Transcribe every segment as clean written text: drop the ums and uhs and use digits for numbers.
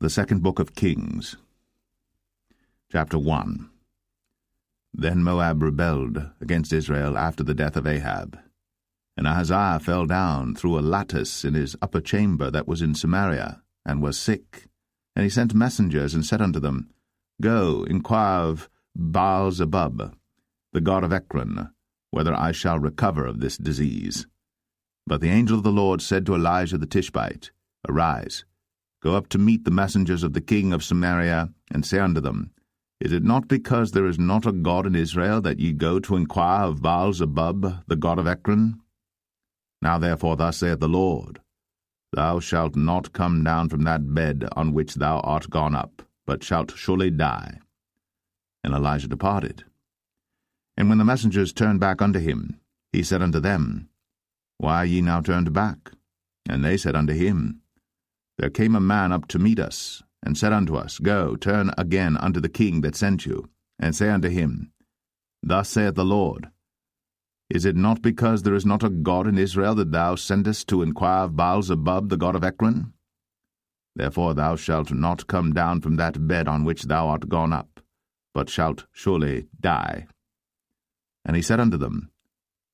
The second book of Kings. Chapter 1. Then Moab rebelled against Israel after the death of Ahab. And Ahaziah fell down through a lattice in his upper chamber that was in Samaria, and was sick. And he sent messengers, and said unto them, Go, inquire of Baal-zebub, the god of Ekron, whether I shall recover of this disease. But the angel of the Lord said to Elijah the Tishbite, Arise, go up to meet the messengers of the king of Samaria, and say unto them, Is it not because there is not a God in Israel that ye go to inquire of Baal-zebub, the god of Ekron? Now therefore thus saith the Lord, Thou shalt not come down from that bed on which thou art gone up, but shalt surely die. And Elijah departed. And when the messengers turned back unto him, he said unto them, Why are ye now turned back? And they said unto him, There came a man up to meet us, and said unto us, Go, turn again unto the king that sent you, and say unto him, Thus saith the Lord, Is it not because there is not a God in Israel that thou sendest to inquire of Baal-zebub, the god of Ekron? Therefore thou shalt not come down from that bed on which thou art gone up, but shalt surely die. And he said unto them,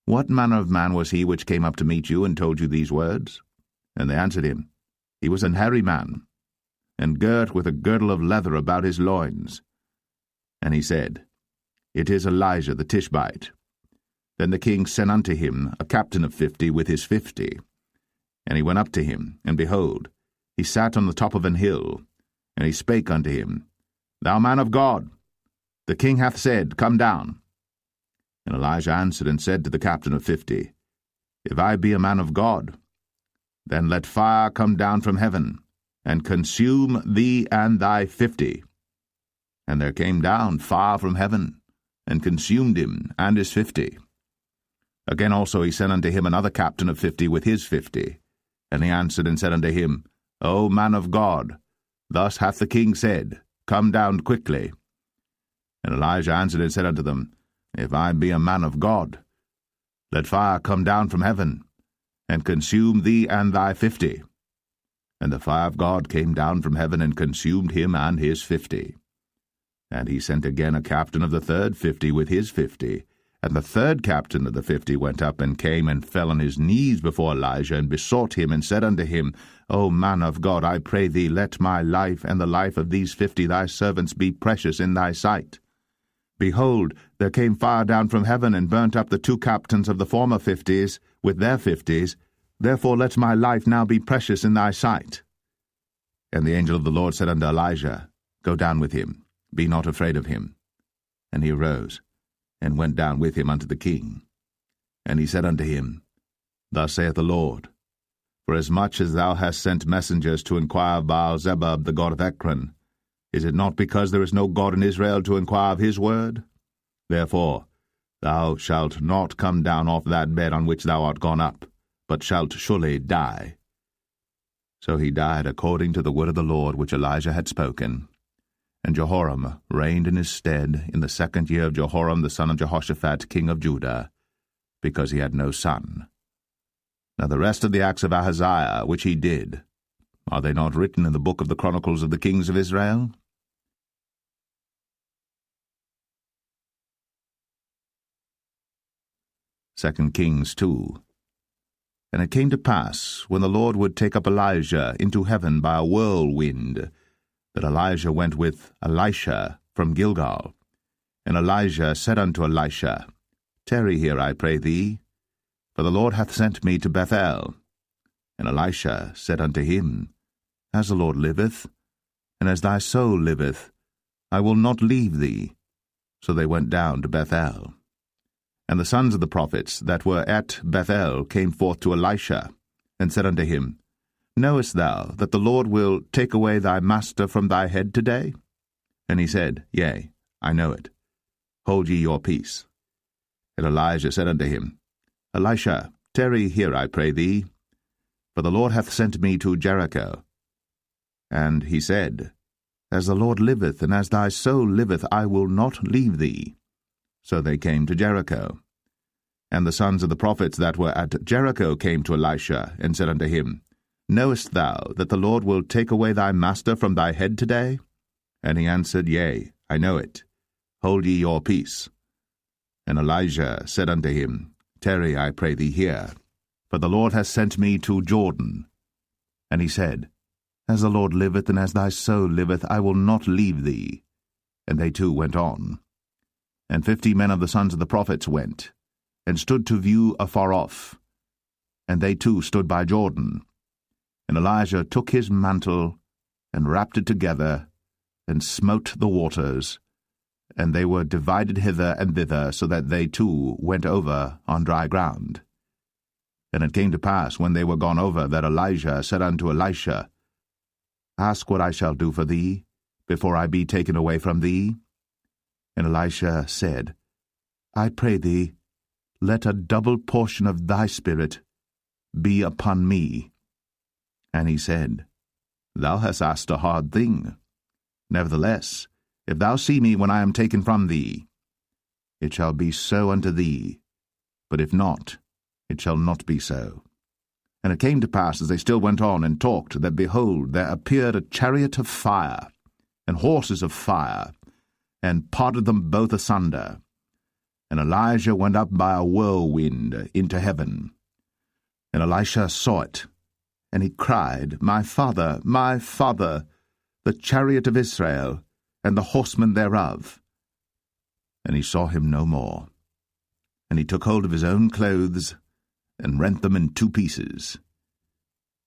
What manner of man was he which came up to meet you, and told you these words? And they answered him, He was an hairy man, and girt with a girdle of leather about his loins. And he said, It is Elijah the Tishbite. Then the king sent unto him a captain of 50 with his 50. And he went up to him, and behold, he sat on the top of an hill. And he spake unto him, Thou man of God, the king hath said, Come down. And Elijah answered and said to the captain of 50, If I be a man of God, then let fire come down from heaven, and consume thee and thy 50. And there came down fire from heaven, and consumed him and his 50. Again also he sent unto him another captain of 50 with his 50. And he answered and said unto him, O man of God, thus hath the king said, Come down quickly. And Elijah answered and said unto them, If I be a man of God, let fire come down from heaven, and consume thee and thy 50. And the fire of God came down from heaven, and consumed him and his 50. And he sent again a captain of the third 50 with his 50. And the third captain of the 50 went up, and came and fell on his knees before Elijah, and besought him, and said unto him, O man of God, I pray thee, let my life and the life of these 50 thy servants be precious in thy sight. Behold, there came fire down from heaven, and burnt up the 2 captains of the former 50s with their 50s. Therefore let my life now be precious in thy sight. And the angel of the Lord said unto Elijah, Go down with him, be not afraid of him. And he arose, and went down with him unto the king. And he said unto him, Thus saith the Lord, Forasmuch as thou hast sent messengers to inquire of Baal-zebub, the god of Ekron, is it not because there is no God in Israel to inquire of his word? Therefore thou shalt not come down off that bed on which thou art gone up, but shalt surely die. So he died according to the word of the Lord which Elijah had spoken. And Jehoram reigned in his stead in the 2nd year of Jehoram the son of Jehoshaphat king of Judah, because he had no son. Now the rest of the acts of Ahaziah which he did, are they not written in the book of the Chronicles of the kings of Israel? 2 Kings 2. And it came to pass, when the Lord would take up Elijah into heaven by a whirlwind, that Elijah went with Elisha from Gilgal. And Elijah said unto Elisha, Tarry here, I pray thee, for the Lord hath sent me to Bethel. And Elisha said unto him, As the Lord liveth, and as thy soul liveth, I will not leave thee. So they went down to Bethel. And the sons of the prophets that were at Bethel came forth to Elisha, and said unto him, Knowest thou that the Lord will take away thy master from thy head today? And he said, Yea, I know it. Hold ye your peace. And Elijah said unto him, Elisha, tarry here, I pray thee, for the Lord hath sent me to Jericho. And he said, As the Lord liveth, and as thy soul liveth, I will not leave thee. So they came to Jericho. And the sons of the prophets that were at Jericho came to Elisha, and said unto him, Knowest thou that the Lord will take away thy master from thy head today? And he answered, Yea, I know it. Hold ye your peace. And Elijah said unto him, Tarry, I pray thee here, for the Lord hath sent me to Jordan. And he said, As the Lord liveth, and as thy soul liveth, I will not leave thee. And they two went on. And 50 men of the sons of the prophets went, and stood to view afar off. And they too stood by Jordan. And Elijah took his mantle, and wrapped it together, and smote the waters, and they were divided hither and thither, so that they too went over on dry ground. And it came to pass, when they were gone over, that Elijah said unto Elisha, Ask what I shall do for thee, before I be taken away from thee. And Elisha said, I pray thee, let a double portion of thy spirit be upon me. And he said, Thou hast asked a hard thing. Nevertheless, if thou see me when I am taken from thee, it shall be so unto thee, but if not, it shall not be so. And it came to pass, as they still went on and talked, that, behold, there appeared a chariot of fire, and horses of fire, and parted them both asunder. And Elijah went up by a whirlwind into heaven. And Elisha saw it, and he cried, My father, the chariot of Israel, and the horsemen thereof. And he saw him no more. And he took hold of his own clothes, and rent them in 2 pieces.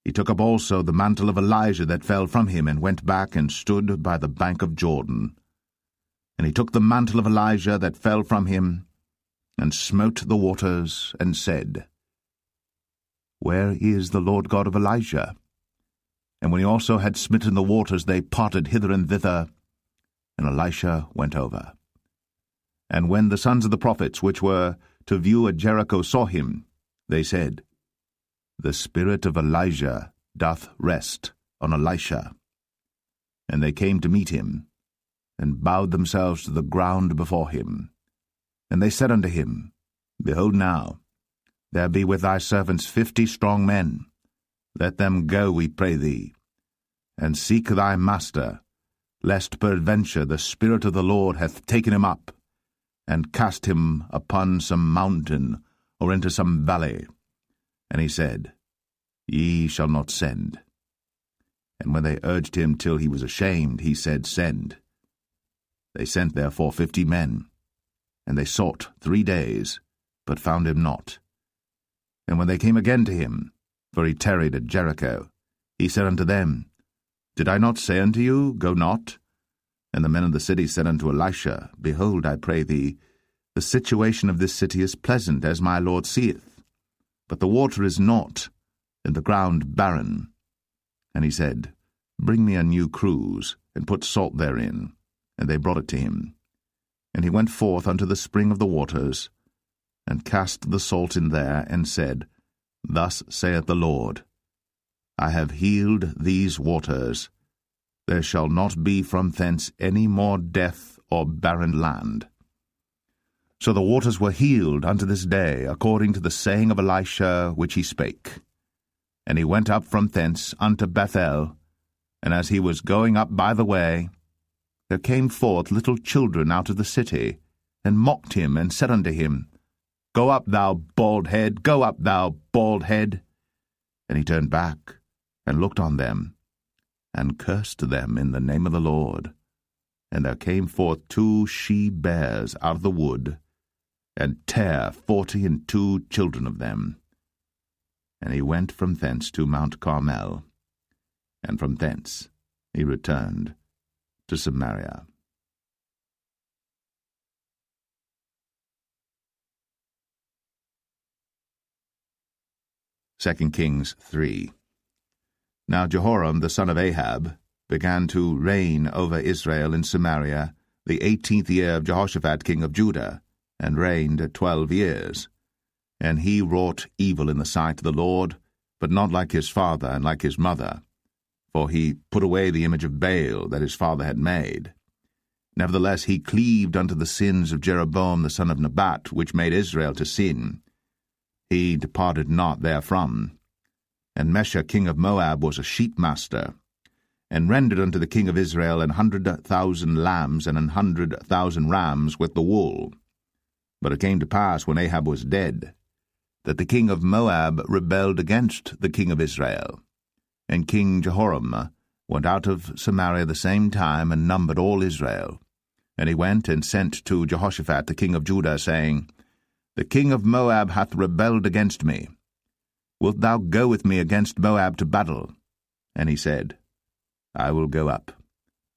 He took up also the mantle of Elijah that fell from him, and went back and stood by the bank of Jordan. And he took the mantle of Elijah that fell from him, and smote the waters, and said, Where is the Lord God of Elijah? And when he also had smitten the waters, they parted hither and thither, and Elisha went over. And when the sons of the prophets, which were to view at Jericho, saw him, they said, The spirit of Elijah doth rest on Elisha. And they came to meet him, and bowed themselves to the ground before him. And they said unto him, Behold now, there be with thy servants 50 strong men. Let them go, we pray thee, and seek thy master, lest peradventure the Spirit of the Lord hath taken him up, and cast him upon some mountain, or into some valley. And he said, Ye shall not send. And when they urged him till he was ashamed, he said, Send. They sent therefore 50 men, and they sought 3 days, but found him not. And when they came again to him, for he tarried at Jericho, he said unto them, Did I not say unto you, Go not? And the men of the city said unto Elisha, Behold, I pray thee, the situation of this city is pleasant, as my Lord seeth, but the water is naught, and the ground barren. And he said, Bring me a new cruse, and put salt therein. And they brought it to him. And he went forth unto the spring of the waters, and cast the salt in there, and said, Thus saith the Lord, I have healed these waters. There shall not be from thence any more death or barren land. So the waters were healed unto this day, according to the saying of Elisha which he spake. And he went up from thence unto Bethel, and as he was going up by the way, there came forth little children out of the city, and mocked him, and said unto him, Go up, thou bald head, go up, thou bald head. And he turned back, and looked on them, and cursed them in the name of the Lord. And there came forth 2 she-bears out of the wood, and tare 42 children of them. And he went from thence to Mount Carmel, and from thence he returned to Samaria. 2 Kings 3. Now Jehoram the son of Ahab began to reign over Israel in Samaria the 18th year of Jehoshaphat king of Judah, and reigned 12 years. And he wrought evil in the sight of the Lord, but not like his father and like his mother, for he put away the image of Baal that his father had made. Nevertheless he cleaved unto the sins of Jeroboam the son of Nebat, which made Israel to sin. He departed not therefrom. And Mesha king of Moab was a sheepmaster, and rendered unto the king of Israel 100,000 lambs and 100,000 rams with the wool. But it came to pass, when Ahab was dead, that the king of Moab rebelled against the king of Israel. And King Jehoram went out of Samaria the same time, and numbered all Israel. And he went and sent to Jehoshaphat the king of Judah, saying, The king of Moab hath rebelled against me. Wilt thou go with me against Moab to battle? And he said, I will go up.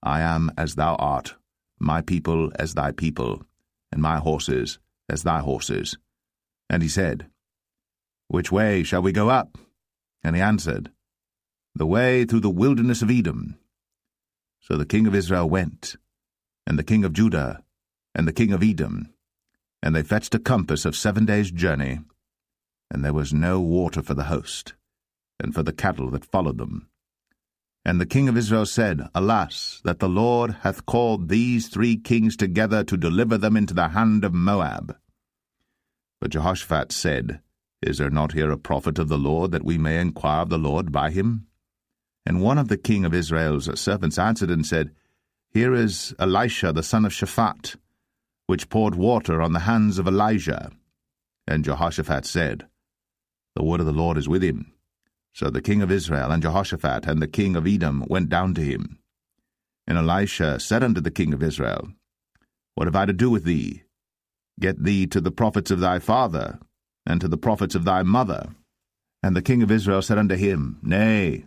I am as thou art, my people as thy people, and my horses as thy horses. And he said, Which way shall we go up? And he answered, The way through the wilderness of Edom. So the king of Israel went, and the king of Judah, and the king of Edom, and they fetched a compass of 7 days' journey, and there was no water for the host, and for the cattle that followed them. And the king of Israel said, Alas, that the Lord hath called these 3 kings together to deliver them into the hand of Moab. But Jehoshaphat said, Is there not here a prophet of the Lord, that we may inquire of the Lord by him? And one of the king of Israel's servants answered and said, Here is Elisha the son of Shaphat, which poured water on the hands of Elijah. And Jehoshaphat said, The word of the Lord is with him. So the king of Israel and Jehoshaphat and the king of Edom went down to him. And Elisha said unto the king of Israel, What have I to do with thee? Get thee to the prophets of thy father, and to the prophets of thy mother. And the king of Israel said unto him, Nay,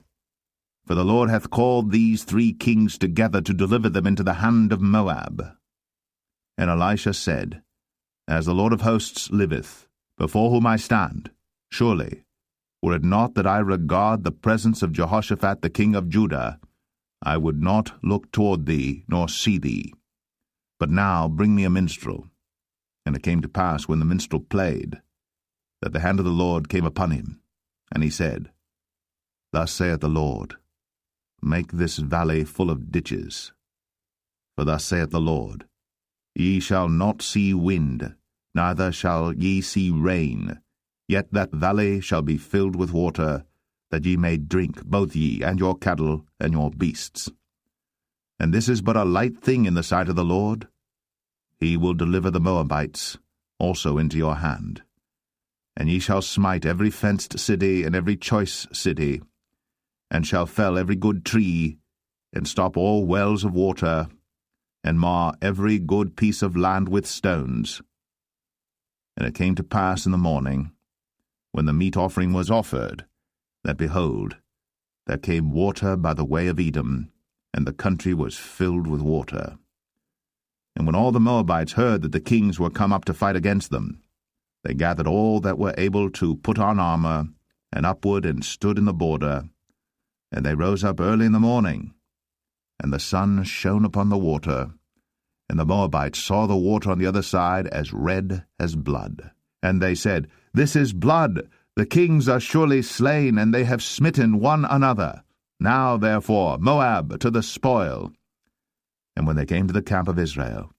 for the Lord hath called these 3 kings together to deliver them into the hand of Moab. And Elisha said, As the Lord of hosts liveth, before whom I stand, surely, were it not that I regard the presence of Jehoshaphat the king of Judah, I would not look toward thee, nor see thee. But now bring me a minstrel. And it came to pass, when the minstrel played, that the hand of the Lord came upon him. And he said, Thus saith the Lord, Make this valley full of ditches. For thus saith the Lord, Ye shall not see wind, neither shall ye see rain, yet that valley shall be filled with water, that ye may drink, both ye, and your cattle, and your beasts. And this is but a light thing in the sight of the Lord. He will deliver the Moabites also into your hand. And ye shall smite every fenced city and every choice city, and shall fell every good tree, and stop all wells of water, and mar every good piece of land with stones. And it came to pass in the morning, when the meat offering was offered, that, behold, there came water by the way of Edom, and the country was filled with water. And when all the Moabites heard that the kings were come up to fight against them, they gathered all that were able to put on armor, and upward and stood in the border. And they rose up early in the morning, and the sun shone upon the water, and the Moabites saw the water on the other side as red as blood. And they said, This is blood, the kings are surely slain, and they have smitten one another. Now, therefore, Moab to the spoil. And when they came to the camp of Israel,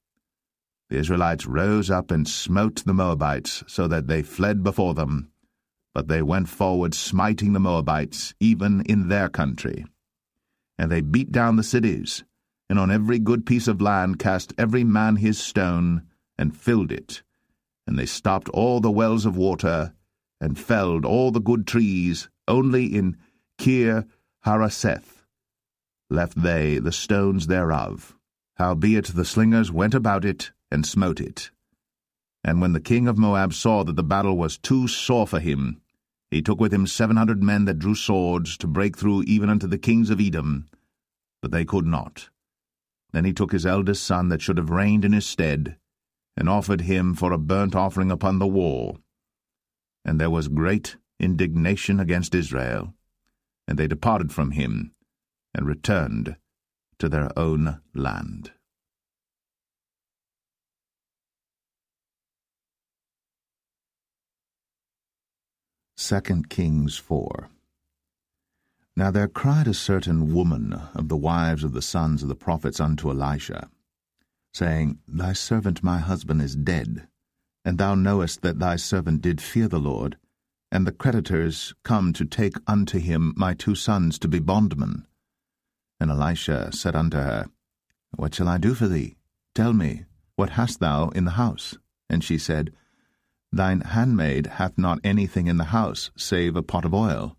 the Israelites rose up and smote the Moabites, so that they fled before them. But they went forward, smiting the Moabites, even in their country. And they beat down the cities, and on every good piece of land cast every man his stone, and filled it. And they stopped all the wells of water, and felled all the good trees. Only in Kir Haraseth left they the stones thereof. Howbeit the slingers went about it, and smote it. And when the king of Moab saw that the battle was too sore for him, he took with him 700 men that drew swords, to break through even unto the kings of Edom, but they could not. Then he took his eldest son that should have reigned in his stead, and offered him for a burnt offering upon the wall. And there was great indignation against Israel, and they departed from him, and returned to their own land. 2 Kings 4. Now there cried a certain woman of the wives of the sons of the prophets unto Elisha, saying, Thy servant my husband is dead, and thou knowest that thy servant did fear the Lord, and the creditors come to take unto him my 2 sons to be bondmen. And Elisha said unto her, What shall I do for thee? Tell me, what hast thou in the house? And she said, Thine handmaid hath not anything in the house, save a pot of oil.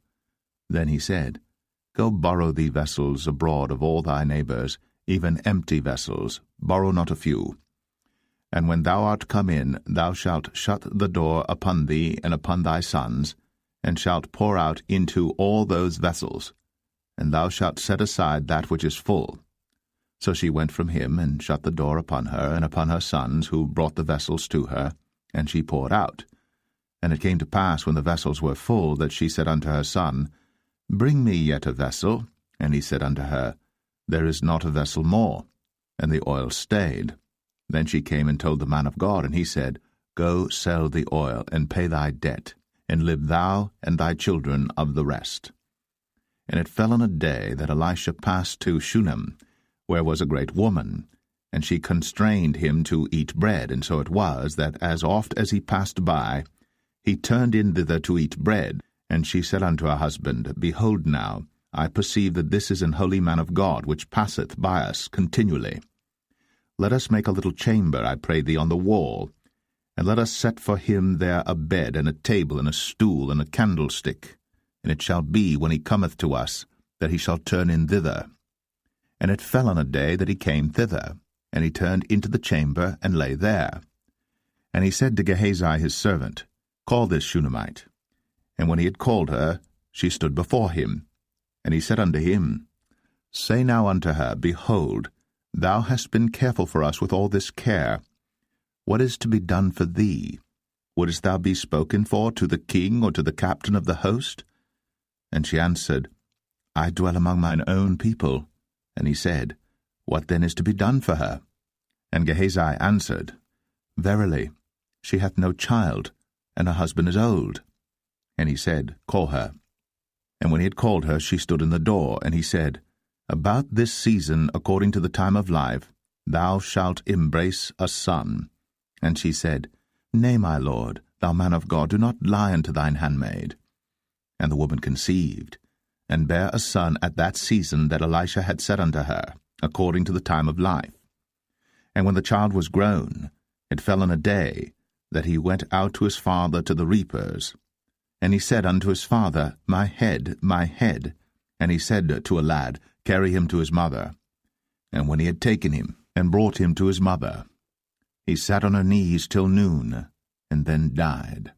Then he said, Go borrow thee vessels abroad of all thy neighbors, even empty vessels, borrow not a few. And when thou art come in, thou shalt shut the door upon thee and upon thy sons, and shalt pour out into all those vessels, and thou shalt set aside that which is full. So she went from him, and shut the door upon her and upon her sons, who brought the vessels to her, and she poured out. And it came to pass, when the vessels were full, that she said unto her son, Bring me yet a vessel. And he said unto her, There is not a vessel more. And the oil stayed. Then she came and told the man of God, and he said, Go sell the oil, and pay thy debt, and live thou and thy children of the rest. And it fell on a day that Elisha passed to Shunem, where was a great woman, and she constrained him to eat bread. And so it was, that as oft as he passed by, he turned in thither to eat bread. And she said unto her husband, Behold now, I perceive that this is an holy man of God, which passeth by us continually. Let us make a little chamber, I pray thee, on the wall, and let us set for him there a bed, and a table, and a stool, and a candlestick. And it shall be, when he cometh to us, that he shall turn in thither. And it fell on a day that he came thither, and he turned into the chamber, and lay there. And he said to Gehazi his servant, Call this Shunammite. And when he had called her, she stood before him. And he said unto him, Say now unto her, Behold, thou hast been careful for us with all this care. What is to be done for thee? Wouldest thou be spoken for to the king or to the captain of the host? And she answered, I dwell among mine own people. And he said, What then is to be done for her? And Gehazi answered, Verily, she hath no child, and her husband is old. And he said, Call her. And when he had called her, she stood in the door. And he said, About this season, according to the time of life, thou shalt embrace a son. And she said, Nay, my lord, thou man of God, do not lie unto thine handmaid. And the woman conceived, and bare a son at that season that Elisha had said unto her, according to the time of life. And when the child was grown, it fell on a day that he went out to his father to the reapers. And he said unto his father, My head, my head. And he said to a lad, Carry him to his mother. And when he had taken him, and brought him to his mother, he sat on her knees till noon, and then died.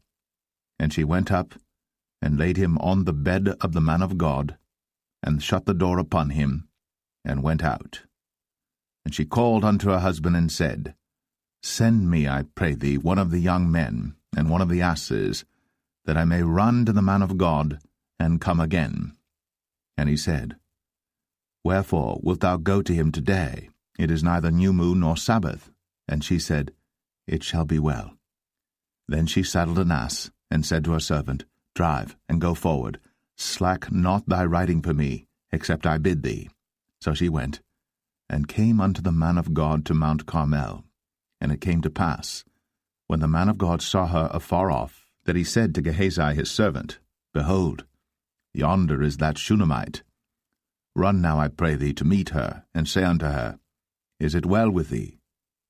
And she went up, and laid him on the bed of the man of God, and shut the door upon him, and went out. And she called unto her husband, and said, Send me, I pray thee, one of the young men, and one of the asses, that I may run to the man of God, and come again. And he said, Wherefore wilt thou go to him today? It is neither new moon nor Sabbath. And she said, It shall be well. Then she saddled an ass, and said to her servant, Drive, and go forward. Slack not thy riding for me, except I bid thee. So she went, and came unto the man of God to Mount Carmel. And it came to pass, when the man of God saw her afar off, that he said to Gehazi his servant, Behold, yonder is that Shunammite. Run now, I pray thee, to meet her, and say unto her, Is it well with thee?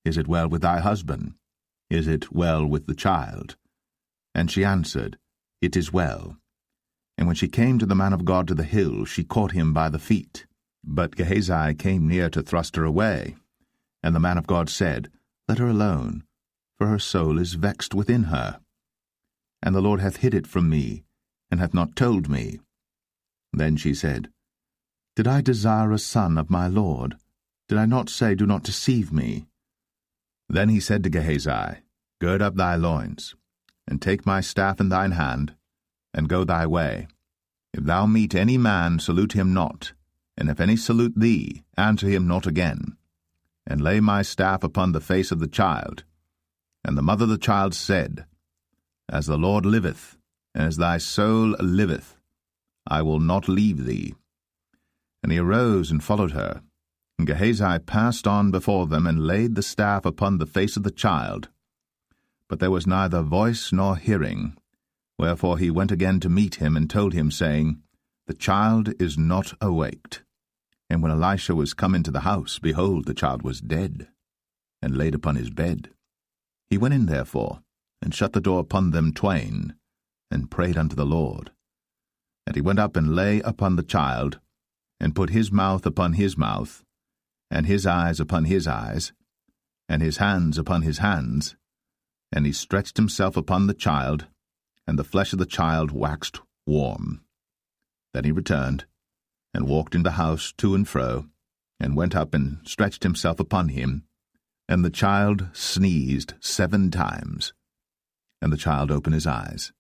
Is it well with thy husband? Is it well with the child? And she answered, It is well. And when she came to the man of God to the hill, she caught him by the feet. But Gehazi came near to thrust her away. And the man of God said, Let her alone, for her soul is vexed within her. And the Lord hath hid it from me, and hath not told me. Then she said, Did I desire a son of my Lord? Did I not say, Do not deceive me? Then he said to Gehazi, Gird up thy loins, and take my staff in thine hand, and go thy way. If thou meet any man, salute him not, and if any salute thee, answer him not again. And lay my staff upon the face of the child. And the mother of the child said, As the Lord liveth, and as thy soul liveth, I will not leave thee. And he arose and followed her. And Gehazi passed on before them, and laid the staff upon the face of the child. But there was neither voice nor hearing, Wherefore he went again to meet him, and told him, saying, The child is not awaked. And when Elisha was come into the house, behold, the child was dead, and laid upon his bed. He went in therefore, and shut the door upon them twain, and prayed unto the Lord. And he went up and lay upon the child, and put his mouth upon his mouth, and his eyes upon his eyes, and his hands upon his hands. And he stretched himself upon the child, and the flesh of the child waxed warm. Then he returned, and walked in the house to and fro, and went up and stretched himself upon him. And the child sneezed 7 times. And the child opened his eyes.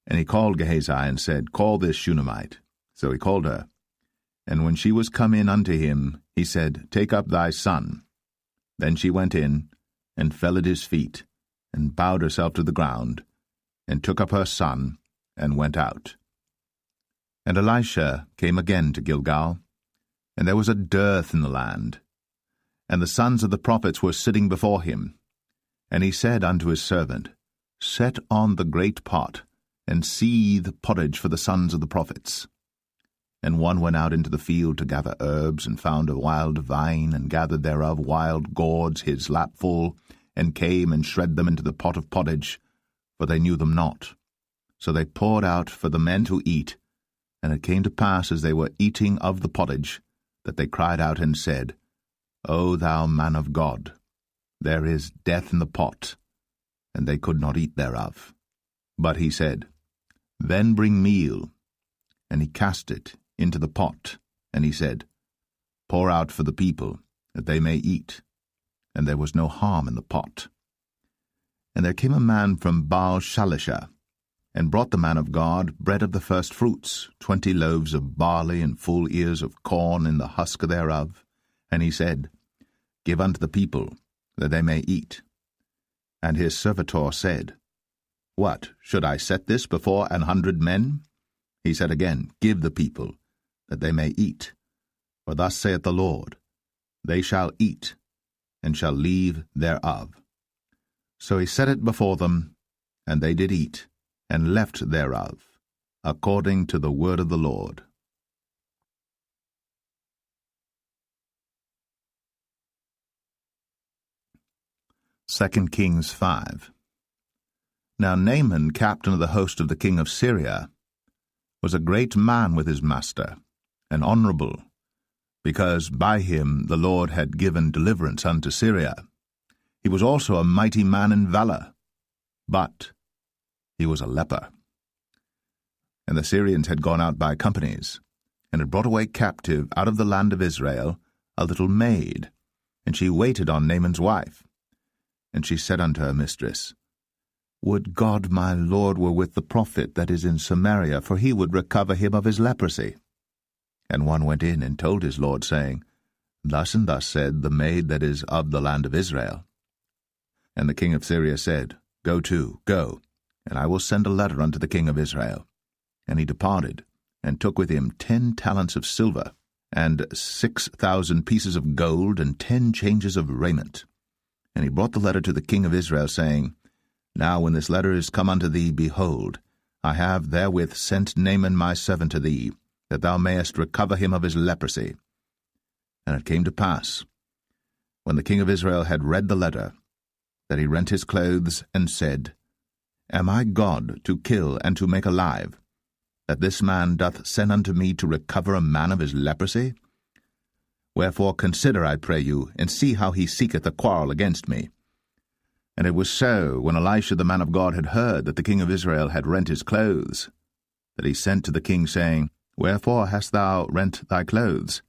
And he called Gehazi, and said, Call this Shunammite. So he called her. And when she was come in unto him, he said, Take up thy son. Then she went in, and fell at his feet, and bowed herself to the ground, and took up her son, and went out. And Elisha came again to Gilgal, and there was a dearth in the land. And the sons of the prophets were sitting before him. And he said unto his servant, Set on the great pot, and seethe pottage for the sons of the prophets. And one went out into the field to gather herbs, and found a wild vine, and gathered thereof wild gourds his lapful, and came and shred them into the pot of pottage, for they knew them not. So they poured out for the men to eat. And it came to pass, as they were eating of the pottage, that they cried out and said, O thou man of God, there is death in the pot. And they could not eat thereof. But he said, Then bring meal. And he cast it into the pot, and he said, Pour out for the people, that they may eat. And there was no harm in the pot. And there came a man from Baal-Shalisha, and brought the man of God bread of the first fruits, 20 loaves of barley, and full ears of corn in the husk thereof. And he said, Give unto the people, that they may eat. And his servitor said, What, should I set this before 100 men? He said again, Give the people, that they may eat. For thus saith the Lord, They shall eat, and shall leave thereof. So he set it before them, and they did eat, and left thereof, according to the word of the Lord. 2 Kings 5. Now Naaman, captain of the host of the king of Syria, was a great man with his master, and honorable, because by him the Lord had given deliverance unto Syria. He was also a mighty man in valor, but he was a leper. And the Syrians had gone out by companies, and had brought away captive out of the land of Israel a little maid, and she waited on Naaman's wife. And she said unto her mistress, Would God my Lord were with the prophet that is in Samaria, for he would recover him of his leprosy. And one went in and told his lord, saying, Thus and thus said the maid that is of the land of Israel. And the king of Syria said, Go to, go, and I will send a letter unto the king of Israel. And he departed, and took with him 10 talents of silver, and 6,000 pieces of gold, and 10 changes of raiment. And he brought the letter to the king of Israel, saying, Now when this letter is come unto thee, behold, I have therewith sent Naaman my servant to thee, that thou mayest recover him of his leprosy. And it came to pass, when the king of Israel had read the letter, that he rent his clothes, and said, Am I God to kill and to make alive, that this man doth send unto me to recover a man of his leprosy? Wherefore consider, I pray you, and see how he seeketh a quarrel against me. And it was so, when Elisha the man of God had heard that the king of Israel had rent his clothes, that he sent to the king, saying, Wherefore hast thou rent thy clothes?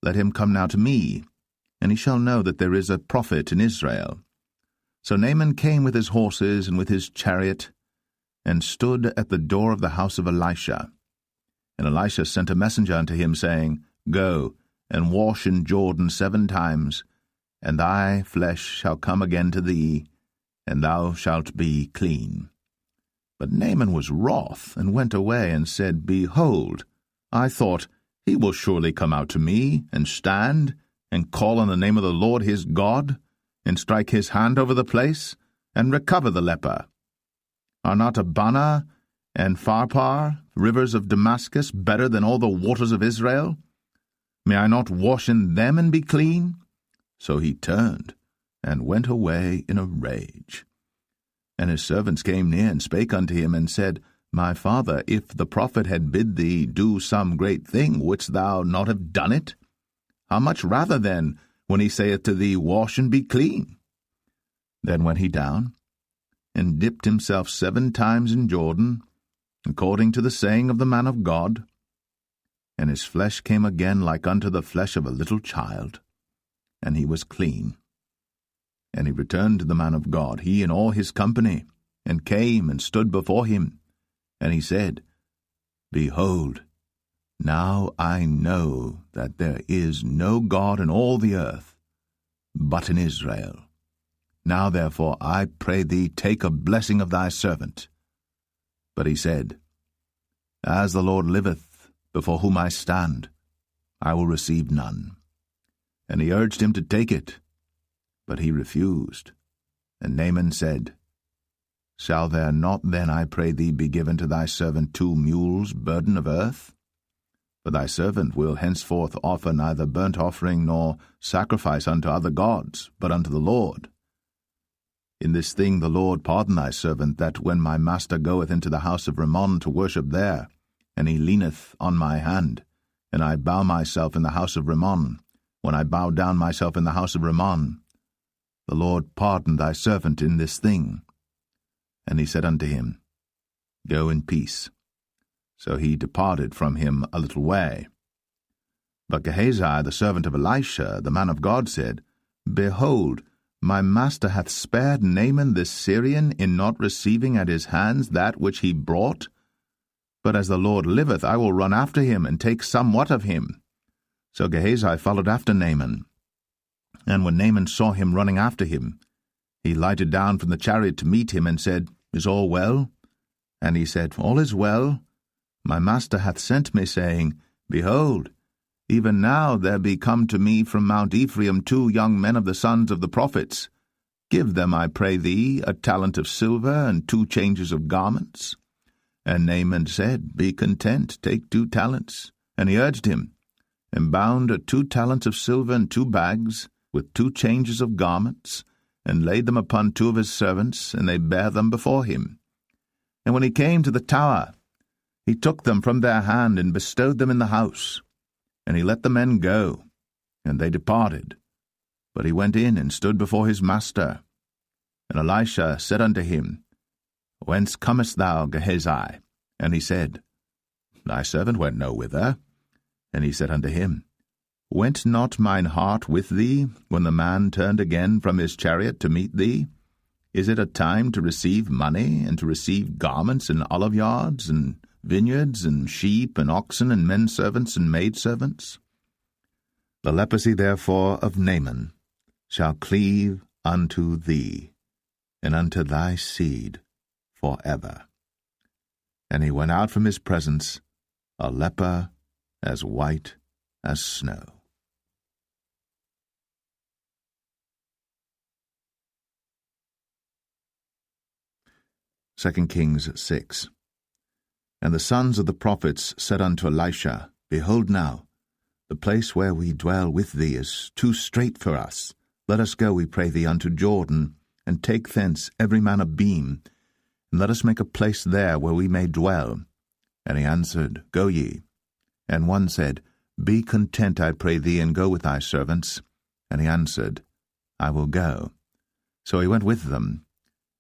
Let him come now to me, and he shall know that there is a prophet in Israel. So Naaman came with his horses and with his chariot, and stood at the door of the house of Elisha. And Elisha sent a messenger unto him, saying, Go, and wash in Jordan 7 times, and thy flesh shall come again to thee, and thou shalt be clean. But Naaman was wroth, and went away, and said, Behold, I thought, he will surely come out to me, and stand, and call on the name of the Lord his God, and strike his hand over the place, and recover the leper. Are not Abana, and Pharpar, rivers of Damascus, better than all the waters of Israel? May I not wash in them and be clean? So he turned, and went away in a rage. And his servants came near, and spake unto him, and said, My father, if the prophet had bid thee do some great thing, wouldst thou not have done it? How much rather then, when he saith to thee, Wash and be clean? Then went he down, and dipped himself 7 times in Jordan, according to the saying of the man of God. And his flesh came again like unto the flesh of a little child, and he was clean. And he returned to the man of God, he and all his company, and came and stood before him. And he said, Behold, now I know that there is no God in all the earth, but in Israel. Now therefore I pray thee, take a blessing of thy servant. But he said, As the Lord liveth, before whom I stand, I will receive none. And he urged him to take it, but he refused. And Naaman said, Shall there not then, I pray thee, be given to thy servant 2 mules' burden of earth? For thy servant will henceforth offer neither burnt offering nor sacrifice unto other gods, but unto the Lord. In this thing the Lord pardon thy servant, that when my master goeth into the house of Rimmon to worship there, and he leaneth on my hand, and I bow myself in the house of Rimmon, when I bow down myself in the house of Rimmon, the Lord pardon thy servant in this thing. And he said unto him, Go in peace. So he departed from him a little way. But Gehazi, the servant of Elisha, the man of God, said, Behold, my master hath spared Naaman this Syrian in not receiving at his hands that which he brought. But as the Lord liveth, I will run after him, and take somewhat of him. So Gehazi followed after Naaman. And when Naaman saw him running after him, he lighted down from the chariot to meet him, and said, Is all well? And he said, All is well. My master hath sent me, saying, Behold, even now there be come to me from Mount Ephraim 2 young men of the sons of the prophets. Give them, I pray thee, a talent of silver, and 2 changes of garments. And Naaman said, Be content, take 2 talents. And he urged him, and bound 2 talents of silver in 2 bags, with 2 changes of garments, and laid them upon 2 of his servants, and they bare them before him. And when he came to the tower, he took them from their hand, and bestowed them in the house. And he let the men go, and they departed. But he went in, and stood before his master. And Elisha said unto him, Whence comest thou, Gehazi? And he said, Thy servant went no whither. And he said unto him, Went not mine heart with thee, when the man turned again from his chariot to meet thee? Is it a time to receive money, and to receive garments, and oliveyards, and vineyards, and sheep, and oxen, and men servants, and maid servants? The leprosy therefore of Naaman shall cleave unto thee, and unto thy seed forever. And he went out from his presence, a leper as white as snow. 2 Kings 6. And the sons of the prophets said unto Elisha, Behold now, the place where we dwell with thee is too strait for us. Let us go, we pray thee, unto Jordan, and take thence every man a beam, and let us make a place there where we may dwell. And he answered, Go ye. And one said, Be content, I pray thee, and go with thy servants. And he answered, I will go. So he went with them.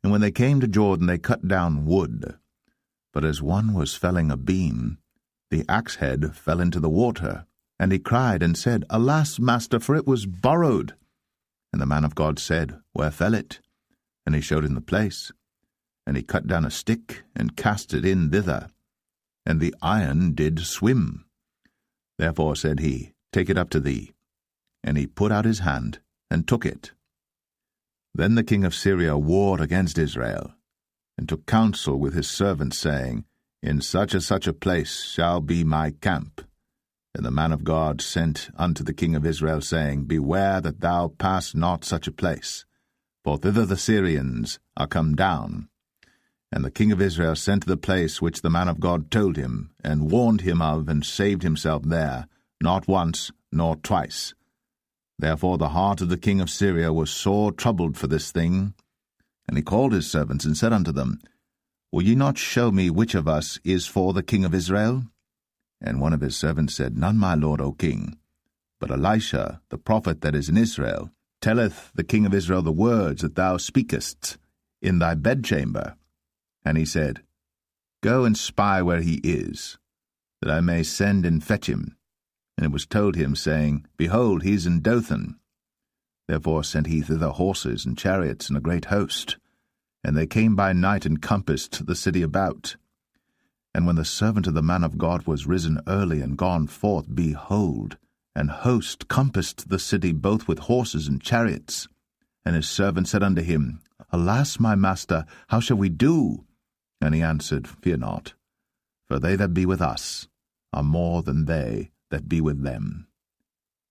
And when they came to Jordan, they cut down wood. But as one was felling a beam, the axe head fell into the water. And he cried and said, Alas, master, for it was borrowed. And the man of God said, Where fell it? And he showed him the place. And he cut down a stick, and cast it in thither. And the iron did swim. Therefore said he, Take it up to thee. And he put out his hand, and took it. Then the king of Syria warred against Israel, and took counsel with his servants, saying, In such a place shall be my camp. And the man of God sent unto the king of Israel, saying, Beware that thou pass not such a place, for thither the Syrians are come down. And the king of Israel sent to the place which the man of God told him, and warned him of, and saved himself there, not once nor twice. Therefore the heart of the king of Syria was sore troubled for this thing. And he called his servants, and said unto them, Will ye not show me which of us is for the king of Israel? And one of his servants said, None, my lord, O king. But Elisha, the prophet that is in Israel, telleth the king of Israel the words that thou speakest in thy bedchamber. And he said, Go and spy where he is, that I may send and fetch him. And it was told him, saying, Behold, he is in Dothan. Therefore sent he thither horses and chariots and a great host. And they came by night and compassed the city about. And when the servant of the man of God was risen early and gone forth, behold, an host compassed the city both with horses and chariots. And his servant said unto him, Alas, my master, how shall we do? And he answered, Fear not, for they that be with us are more than they that be with them.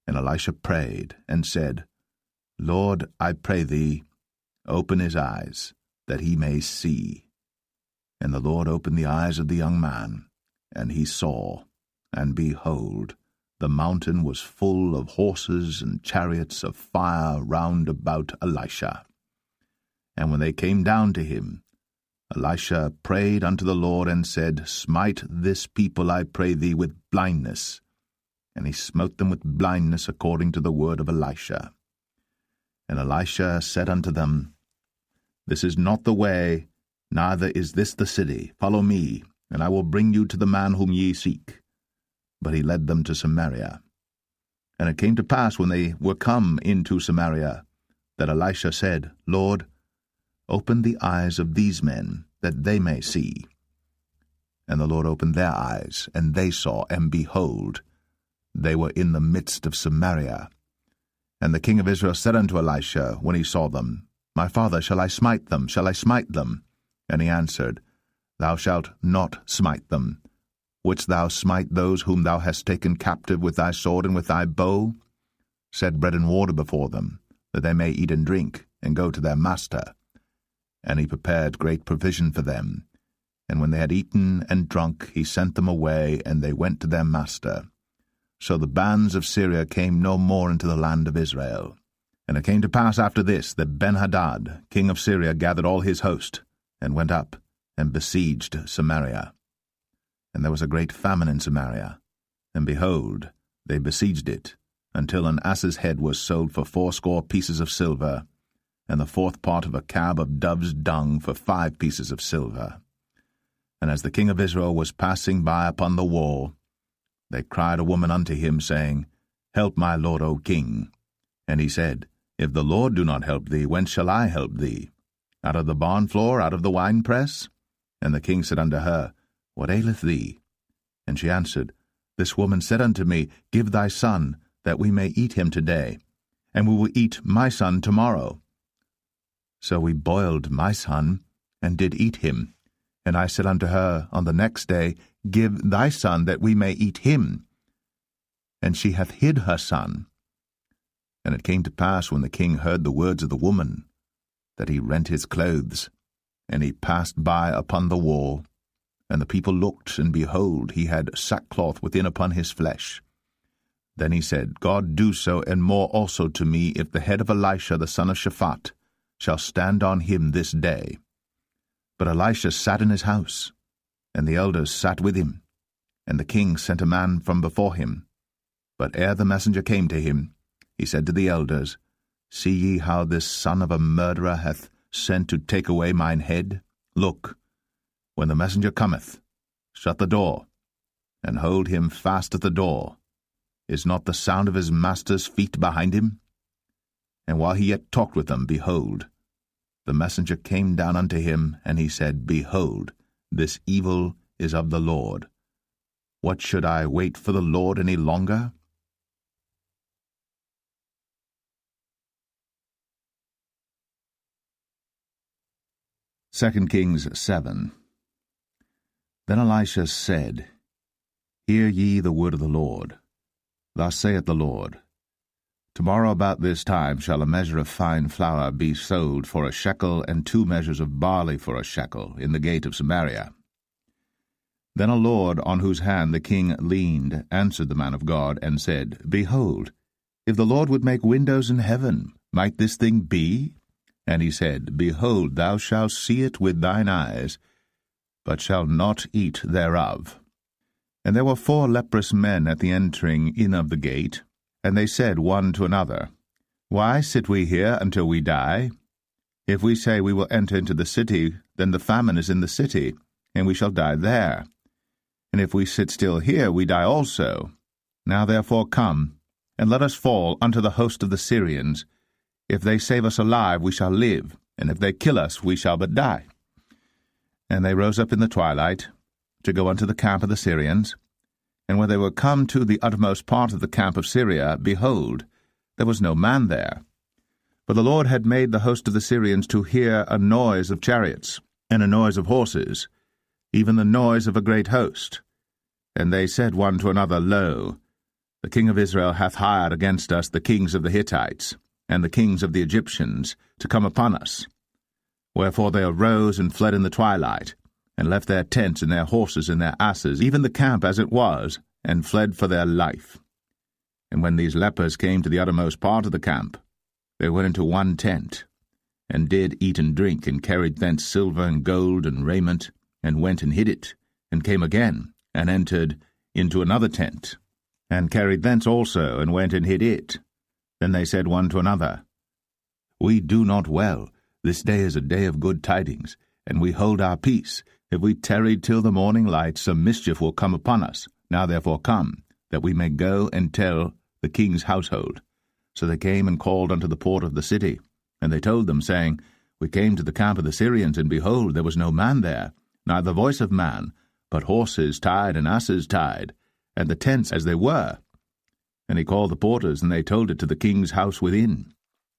And Elisha prayed, and said, Lord, I pray thee, open his eyes, that he may see. And the Lord opened the eyes of the young man, and he saw, and behold, the mountain was full of horses and chariots of fire round about Elisha. And when they came down to him, Elisha prayed unto the Lord, and said, Smite this people, I pray thee, with blindness. And he smote them with blindness according to the word of Elisha. And Elisha said unto them, This is not the way, neither is this the city. Follow me, and I will bring you to the man whom ye seek. But he led them to Samaria. And it came to pass, when they were come into Samaria, that Elisha said, Lord, open the eyes of these men, that they may see. And the Lord opened their eyes, and they saw, and behold, they were in the midst of Samaria. And the king of Israel said unto Elisha, when he saw them, My father, shall I smite them? Shall I smite them? And he answered, Thou shalt not smite them. Wouldst thou smite those whom thou hast taken captive with thy sword and with thy bow? Set bread and water before them, that they may eat and drink, and go to their master. And he prepared great provision for them. And when they had eaten and drunk, he sent them away, and they went to their master. So the bands of Syria came no more into the land of Israel. And it came to pass after this, that Benhadad, king of Syria, gathered all his host, and went up, and besieged Samaria. And there was a great famine in Samaria, and behold, they besieged it, until an ass's head was sold for 80 pieces of silver, and the 4th part of a cab of dove's dung for 5 pieces of silver. And as the king of Israel was passing by upon the wall, they cried a woman unto him, saying, Help my lord, O king. And he said, If the Lord do not help thee, whence shall I help thee? Out of the barn floor, out of the winepress? And the king said unto her, What aileth thee? And she answered, This woman said unto me, Give thy son, that we may eat him today, and we will eat my son tomorrow. So we boiled my son, and did eat him. And I said unto her on the next day, Give thy son, that we may eat him. And she hath hid her son. And it came to pass, when the king heard the words of the woman, that he rent his clothes, and he passed by upon the wall. And the people looked, and behold, he had sackcloth within upon his flesh. Then he said, God do so, and more also to me, if the head of Elisha the son of Shaphat shall stand on him this day. But Elisha sat in his house, and the elders sat with him. And the king sent a man from before him. But ere the messenger came to him, he said to the elders, See ye how this son of a murderer hath sent to take away mine head? Look, when the messenger cometh, shut the door, and hold him fast at the door. Is not the sound of his master's feet behind him? And while he yet talked with them, behold, the messenger came down unto him, and he said, Behold, this evil is of the Lord. What should I wait for the Lord any longer? Second Kings 7. Then Elisha said, Hear ye the word of the Lord. Thus saith the Lord, Tomorrow about this time shall a measure of fine flour be sold for a shekel, and 2 measures of barley for a shekel, in the gate of Samaria. Then a lord on whose hand the king leaned answered the man of God, and said, Behold, if the Lord would make windows in heaven, might this thing be? And he said, Behold, thou shalt see it with thine eyes, but shalt not eat thereof. And there were 4 leprous men at the entering in of the gate, and they said one to another, Why sit we here until we die? If we say we will enter into the city, then the famine is in the city, and we shall die there. And if we sit still here, we die also. Now therefore come, and let us fall unto the host of the Syrians. If they save us alive, we shall live, and if they kill us, we shall but die. And they rose up in the twilight, to go unto the camp of the Syrians. And when they were come to the uttermost part of the camp of Syria, behold, there was no man there. For the Lord had made the host of the Syrians to hear a noise of chariots, and a noise of horses, even the noise of a great host. And they said one to another, Lo, the king of Israel hath hired against us the kings of the Hittites, and the kings of the Egyptians, to come upon us. Wherefore they arose and fled in the twilight, and left their tents and their horses and their asses, even the camp as it was, and fled for their life. And when these lepers came to the uttermost part of the camp, they went into one tent, and did eat and drink, and carried thence silver and gold and raiment, and went and hid it, and came again, and entered into another tent, and carried thence also, and went and hid it. Then they said one to another, We do not well. This day is a day of good tidings, and we hold our peace. If we tarry till the morning light, some mischief will come upon us. Now therefore come, that we may go and tell the king's household. So they came and called unto the port of the city. And they told them, saying, We came to the camp of the Syrians, and behold, there was no man there, neither voice of man, but horses tied and asses tied, and the tents as they were. And he called the porters, and they told it to the king's house within.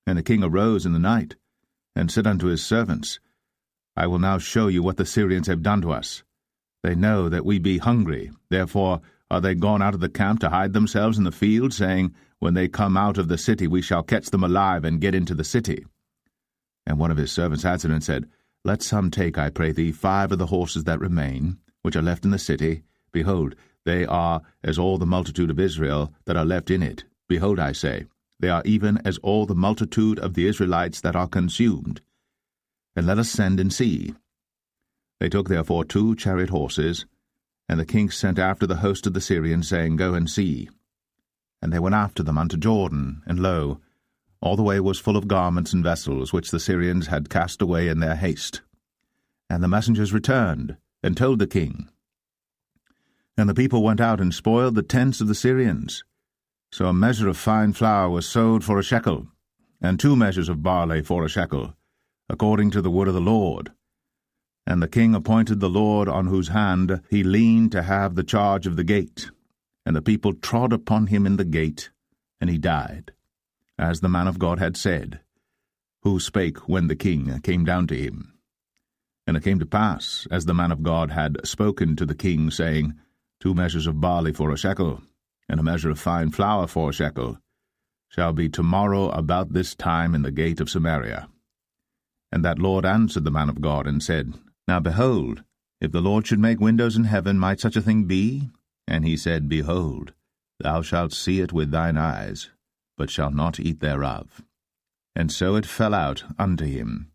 And the king arose in the night, and said unto his servants, I will now show you what the Syrians have done to us. They know that we be hungry, therefore are they gone out of the camp to hide themselves in the field, saying, When they come out of the city, we shall catch them alive, and get into the city. And one of his servants answered and said, Let some take, I pray thee, 5 of the horses that remain, which are left in the city. Behold, they are as all the multitude of Israel that are left in it. Behold, I say, they are even as all the multitude of the Israelites that are consumed. And let us send and see. They took therefore 2 chariot horses, and the king sent after the host of the Syrians, saying, Go and see. And they went after them unto Jordan, and lo, all the way was full of garments and vessels, which the Syrians had cast away in their haste. And the messengers returned, and told the king. And the people went out and spoiled the tents of the Syrians. So a measure of fine flour was sold for a shekel, and 2 measures of barley for a shekel, according to the word of the Lord. And the king appointed the Lord on whose hand he leaned to have the charge of the gate. And the people trod upon him in the gate, and he died, as the man of God had said, who spake when the king came down to him. And it came to pass, as the man of God had spoken to the king, saying, 2 measures of barley for a shekel, and a measure of fine flour for a shekel, shall be tomorrow about this time in the gate of Samaria. And that Lord answered the man of God, and said, Now behold, if the Lord should make windows in heaven, might such a thing be? And he said, Behold, thou shalt see it with thine eyes, but shalt not eat thereof. And so it fell out unto him,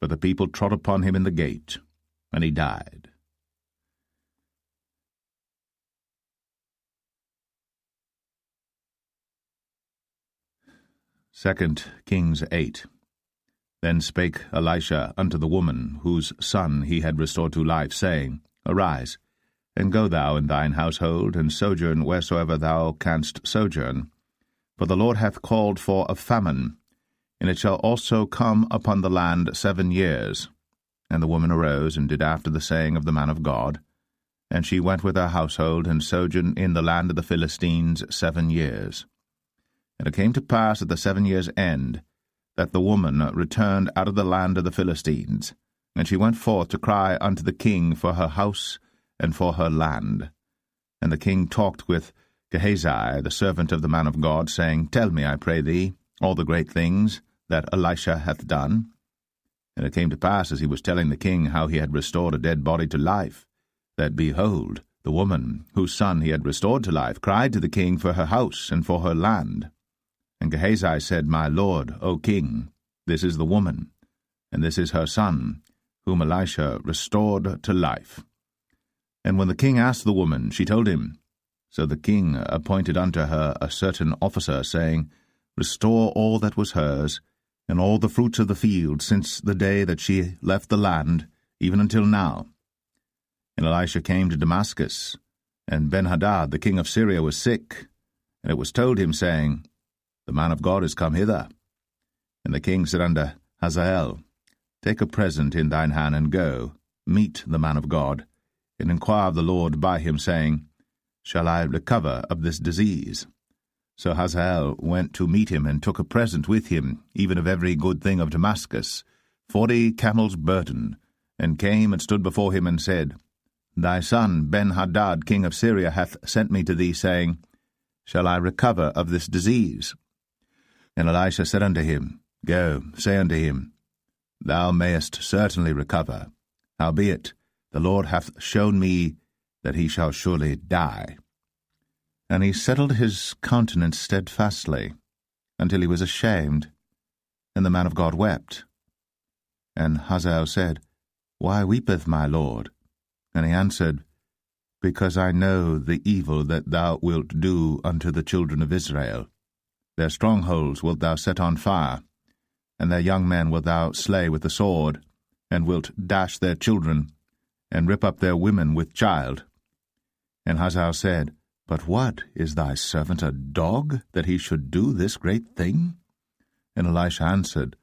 for the people trod upon him in the gate, and he died. 2 Kings 8. Then spake Elisha unto the woman, whose son he had restored to life, saying, Arise, and go thou in thine household, and sojourn wheresoever thou canst sojourn. For the Lord hath called for a famine, and it shall also come upon the land 7 years. And the woman arose, and did after the saying of the man of God. And she went with her household, and sojourned in the land of the Philistines 7 years. And it came to pass at the 7 years' end, that the woman returned out of the land of the Philistines, and she went forth to cry unto the king for her house and for her land. And the king talked with Gehazi, the servant of the man of God, saying, Tell me, I pray thee, all the great things that Elisha hath done. And it came to pass, as he was telling the king how he had restored a dead body to life, that, behold, the woman, whose son he had restored to life, cried to the king for her house and for her land. And Gehazi said, My lord, O king, this is the woman, and this is her son, whom Elisha restored to life. And when the king asked the woman, she told him. So the king appointed unto her a certain officer, saying, Restore all that was hers, and all the fruits of the field, since the day that she left the land, even until now. And Elisha came to Damascus, and Benhadad the king of Syria was sick, and it was told him, saying, The man of God is come hither. And the king said unto Hazael, Take a present in thine hand, and go, meet the man of God, and inquire of the Lord by him, saying, Shall I recover of this disease? So Hazael went to meet him, and took a present with him, even of every good thing of Damascus, 40 camels' burden, and came and stood before him, and said, Thy son Ben-Hadad, king of Syria, hath sent me to thee, saying, Shall I recover of this disease? And Elisha said unto him, Go, say unto him, Thou mayest certainly recover. Howbeit, the Lord hath shown me that he shall surely die. And he settled his countenance steadfastly, until he was ashamed, and the man of God wept. And Hazael said, Why weepeth my lord? And he answered, Because I know the evil that thou wilt do unto the children of Israel. Their strongholds wilt thou set on fire, and their young men wilt thou slay with the sword, and wilt dash their children, and rip up their women with child. And Hazael said, But what, is thy servant a dog, that he should do this great thing? And Elisha answered,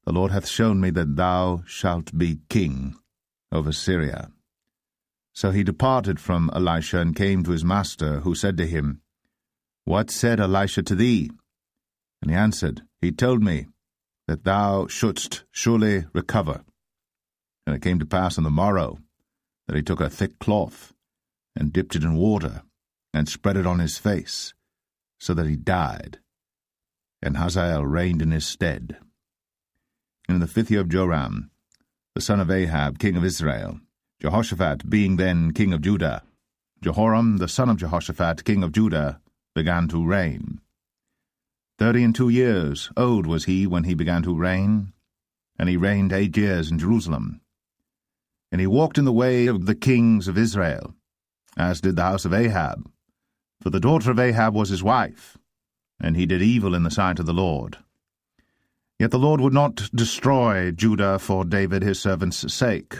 The Lord hath shown me that thou shalt be king over Syria. So he departed from Elisha, and came to his master, who said to him, What said Elisha to thee? And he answered, He told me that thou shouldst surely recover. And it came to pass on the morrow that he took a thick cloth, and dipped it in water, and spread it on his face, so that he died. And Hazael reigned in his stead. And in the 5th year of Joram, the son of Ahab, king of Israel, Jehoshaphat being then king of Judah, Jehoram, the son of Jehoshaphat, king of Judah, began to reign. 32 years old was he when he began to reign, and he reigned 8 years in Jerusalem. And he walked in the way of the kings of Israel, as did the house of Ahab, for the daughter of Ahab was his wife, and he did evil in the sight of the Lord. Yet the Lord would not destroy Judah for David his servant's sake,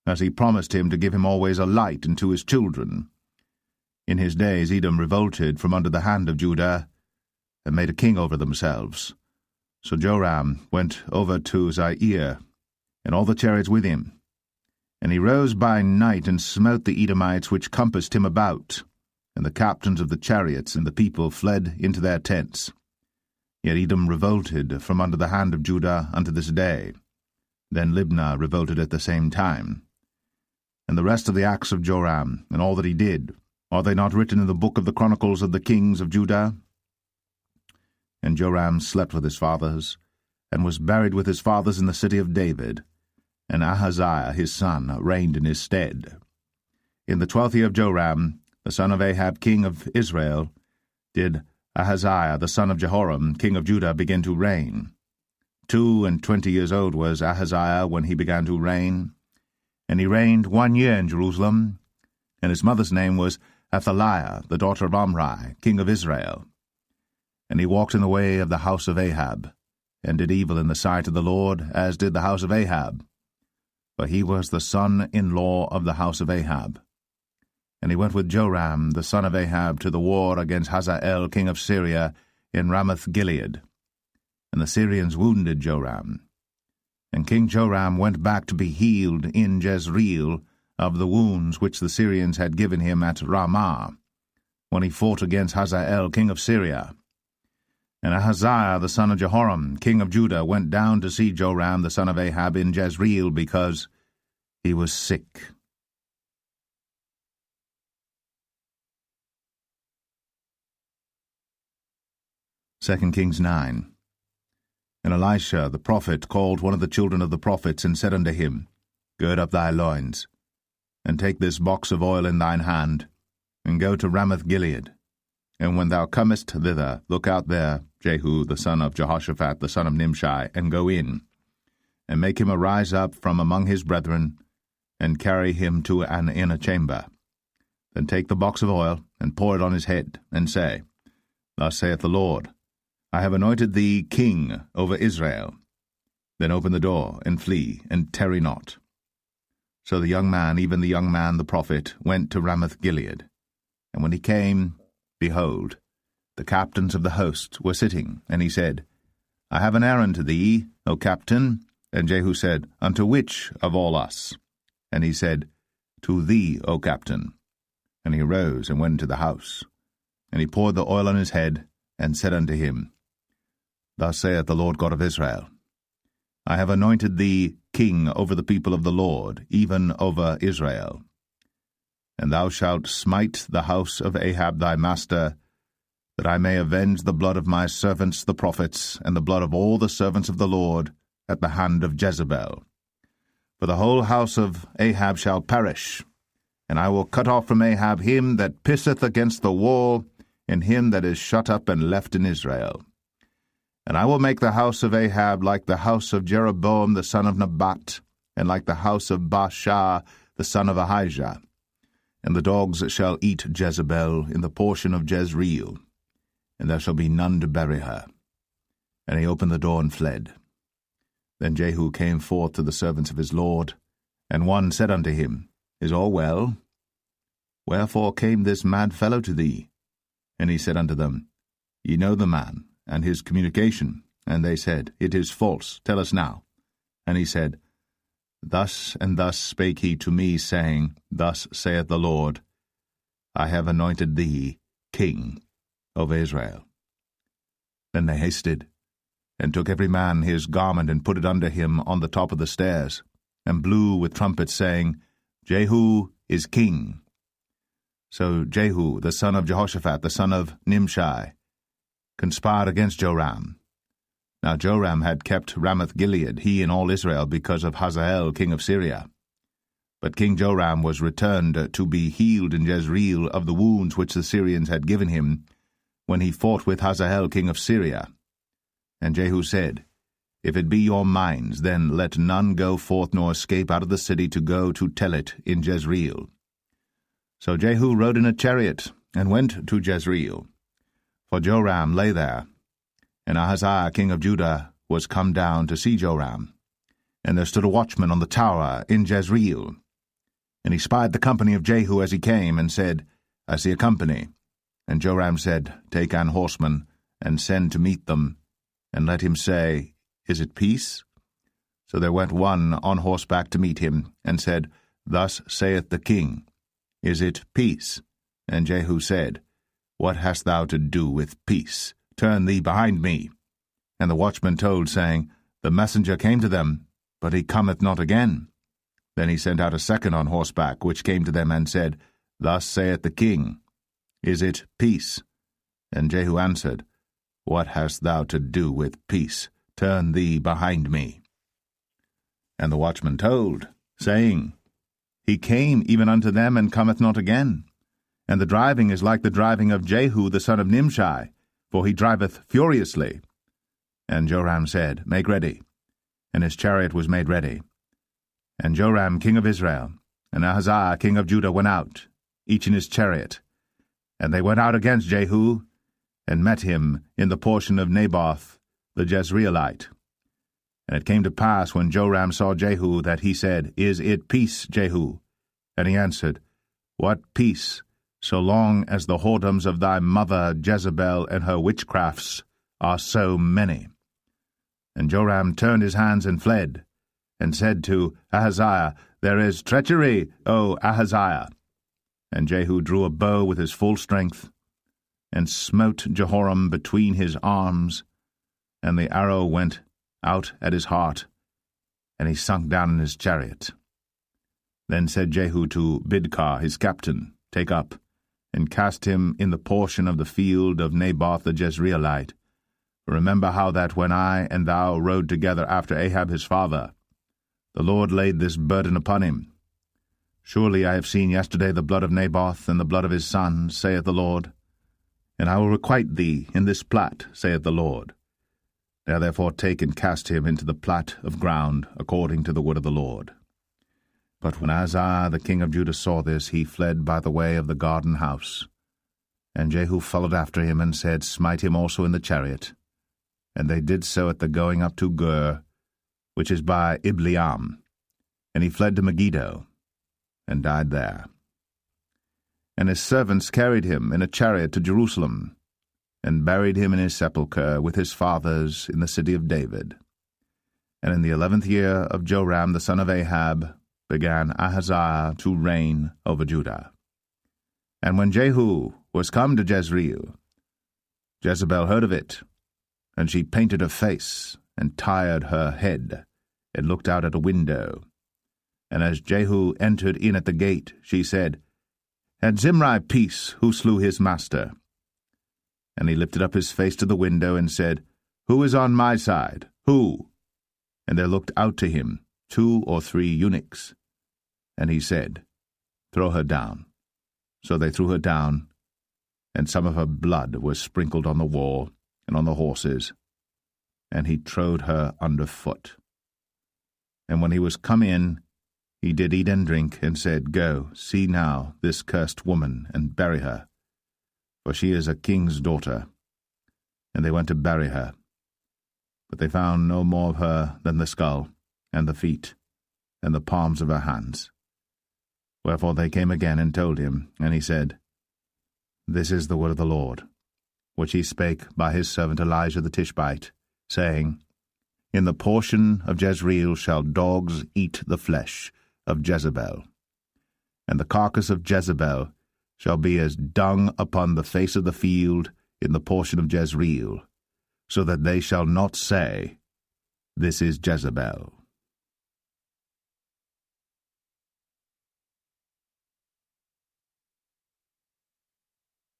as he promised him to give him always a light unto his children. In his days Edom revolted from under the hand of Judah, and made a king over themselves. So Joram went over to Zair, and all the chariots with him. And he rose by night, and smote the Edomites which compassed him about, and the captains of the chariots and the people fled into their tents. Yet Edom revolted from under the hand of Judah unto this day. Then Libnah revolted at the same time. And the rest of the acts of Joram, and all that he did, are they not written in the book of the Chronicles of the kings of Judah? And Joram slept with his fathers, and was buried with his fathers in the city of David, and Ahaziah his son reigned in his stead. In the 12th year of Joram, the son of Ahab king of Israel, did Ahaziah the son of Jehoram king of Judah begin to reign. 22 years old was Ahaziah when he began to reign, and he reigned 1 year in Jerusalem, and his mother's name was Athaliah, the daughter of Omri, king of Israel. And he walked in the way of the house of Ahab, and did evil in the sight of the Lord, as did the house of Ahab. For he was the son-in-law of the house of Ahab. And he went with Joram, the son of Ahab, to the war against Hazael, king of Syria, in Ramoth-Gilead. And the Syrians wounded Joram. And King Joram went back to be healed in Jezreel of the wounds which the Syrians had given him at Ramah, when he fought against Hazael, king of Syria. And Ahaziah the son of Jehoram, king of Judah, went down to see Joram the son of Ahab in Jezreel, because he was sick. 2 Kings 9. And Elisha the prophet called one of the children of the prophets, and said unto him, Gird up thy loins, and take this box of oil in thine hand, and go to Ramoth-Gilead. And when thou comest thither, look out there Jehu the son of Jehoshaphat the son of Nimshi, and go in, and make him arise up from among his brethren, and carry him to an inner chamber. Then take the box of oil, and pour it on his head, and say, Thus saith the Lord, I have anointed thee king over Israel. Then open the door, and flee, and tarry not. So the young man, even the young man the prophet, went to Ramoth-Gilead. And when he came, behold, the captains of the host were sitting, and he said, I have an errand to thee, O captain. And Jehu said, Unto which of all us? And he said, To thee, O captain. And he arose and went into the house. And he poured the oil on his head, and said unto him, Thus saith the Lord God of Israel, I have anointed thee king over the people of the Lord, even over Israel. And thou shalt smite the house of Ahab thy master, that I may avenge the blood of my servants the prophets, and the blood of all the servants of the Lord, at the hand of Jezebel. For the whole house of Ahab shall perish, and I will cut off from Ahab him that pisseth against the wall, and him that is shut up and left in Israel. And I will make the house of Ahab like the house of Jeroboam the son of Nebat, and like the house of Baasha the son of Ahijah. And the dogs shall eat Jezebel in the portion of Jezreel, and there shall be none to bury her. And he opened the door and fled. Then Jehu came forth to the servants of his lord, and one said unto him, Is all well? Wherefore came this mad fellow to thee? And he said unto them, Ye know the man, and his communication. And they said, It is false, tell us now. And he said, Thus and thus spake he to me, saying, Thus saith the Lord, I have anointed thee king over Israel. Then they hasted, and took every man his garment, and put it under him on the top of the stairs, and blew with trumpets, saying, Jehu is king. So Jehu, the son of Jehoshaphat, the son of Nimshi, conspired against Joram. Now Joram had kept Ramoth-Gilead, he and all Israel, because of Hazael king of Syria. But King Joram was returned to be healed in Jezreel of the wounds which the Syrians had given him, when he fought with Hazael king of Syria. And Jehu said, If it be your minds, then let none go forth nor escape out of the city to go to tell it in Jezreel. So Jehu rode in a chariot, and went to Jezreel. For Joram lay there, and Ahaziah king of Judah was come down to see Joram. And there stood a watchman on the tower in Jezreel. And he spied the company of Jehu as he came, and said, I see a company. And Joram said, Take an horseman, and send to meet them, and let him say, Is it peace? So there went one on horseback to meet him, and said, Thus saith the king, Is it peace? And Jehu said, What hast thou to do with peace? Turn thee behind me. And the watchman told, saying, The messenger came to them, but he cometh not again. Then he sent out a second on horseback, which came to them, and said, Thus saith the king, Is it peace? And Jehu answered, What hast thou to do with peace? Turn thee behind me. And the watchman told, saying, He came even unto them, and cometh not again. And the driving is like the driving of Jehu the son of Nimshi, for he driveth furiously. And Joram said, Make ready. And his chariot was made ready. And Joram king of Israel, and Ahaziah king of Judah went out, each in his chariot. And they went out against Jehu, and met him in the portion of Naboth the Jezreelite. And it came to pass, when Joram saw Jehu, that he said, Is it peace, Jehu? And he answered, What peace, so long as the whoredoms of thy mother Jezebel and her witchcrafts are so many? And Joram turned his hands and fled, and said to Ahaziah, There is treachery, O Ahaziah. And Jehu drew a bow with his full strength, and smote Jehoram between his arms, and the arrow went out at his heart, and he sunk down in his chariot. Then said Jehu to Bidkar his captain, Take up, and cast him in the portion of the field of Naboth the Jezreelite, Remember how that when I and thou rode together after Ahab his father, the Lord laid this burden upon him. Surely I have seen yesterday the blood of Naboth and the blood of his son, saith the Lord. And I will requite thee in this plat, saith the Lord. Now therefore take and cast him into the plat of ground, according to the word of the Lord. But when Ahaziah the king of Judah saw this, he fled by the way of the garden house. And Jehu followed after him, and said, Smite him also in the chariot. And they did so at the going up to Gur, which is by Ibleam. And he fled to Megiddo, and died there. And his servants carried him in a chariot to Jerusalem, and buried him in his sepulchre with his fathers in the city of David. And in the 11th year of Joram the son of Ahab began Ahaziah to reign over Judah. And when Jehu was come to Jezreel, Jezebel heard of it, and she painted her face, and tired her head, and looked out at a window. And as Jehu entered in at the gate, she said, Had Zimri peace, who slew his master? And he lifted up his face to the window, and said, Who is on my side? Who? And there looked out to him 2 or 3 eunuchs. And he said, Throw her down. So they threw her down, and some of her blood was sprinkled on the wall and on the horses, and he trode her under foot. And when he was come in, he did eat and drink, and said, Go, see now this cursed woman, and bury her, for she is a king's daughter. And they went to bury her. But they found no more of her than the skull, and the feet, and the palms of her hands. Wherefore they came again and told him, and he said, This is the word of the Lord, which he spake by his servant Elijah the Tishbite, saying, In the portion of Jezreel shall dogs eat the flesh of Jezebel, and the carcass of Jezebel shall be as dung upon the face of the field in the portion of Jezreel, so that they shall not say, This is Jezebel.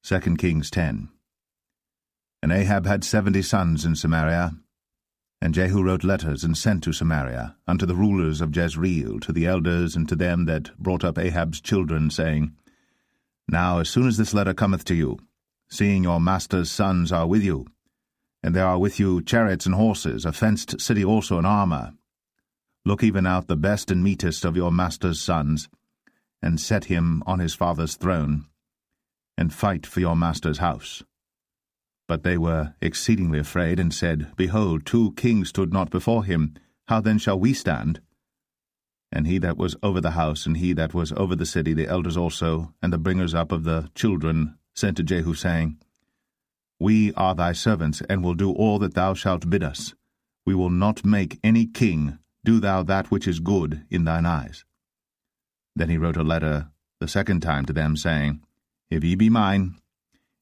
2 Kings 10. And Ahab had 70 sons in Samaria. And Jehu wrote letters and sent to Samaria, unto the rulers of Jezreel, to the elders, and to them that brought up Ahab's children, saying, Now as soon as this letter cometh to you, seeing your master's sons are with you, and there are with you chariots and horses, a fenced city also in armour, look even out the best and meetest of your master's sons, and set him on his father's throne, and fight for your master's house. But they were exceedingly afraid, and said, Behold, 2 kings stood not before him. How then shall we stand? And he that was over the house, and he that was over the city, the elders also, and the bringers up of the children, sent to Jehu, saying, We are thy servants, and will do all that thou shalt bid us. We will not make any king. Do thou that which is good in thine eyes. Then he wrote a letter the second time to them, saying, If ye be mine,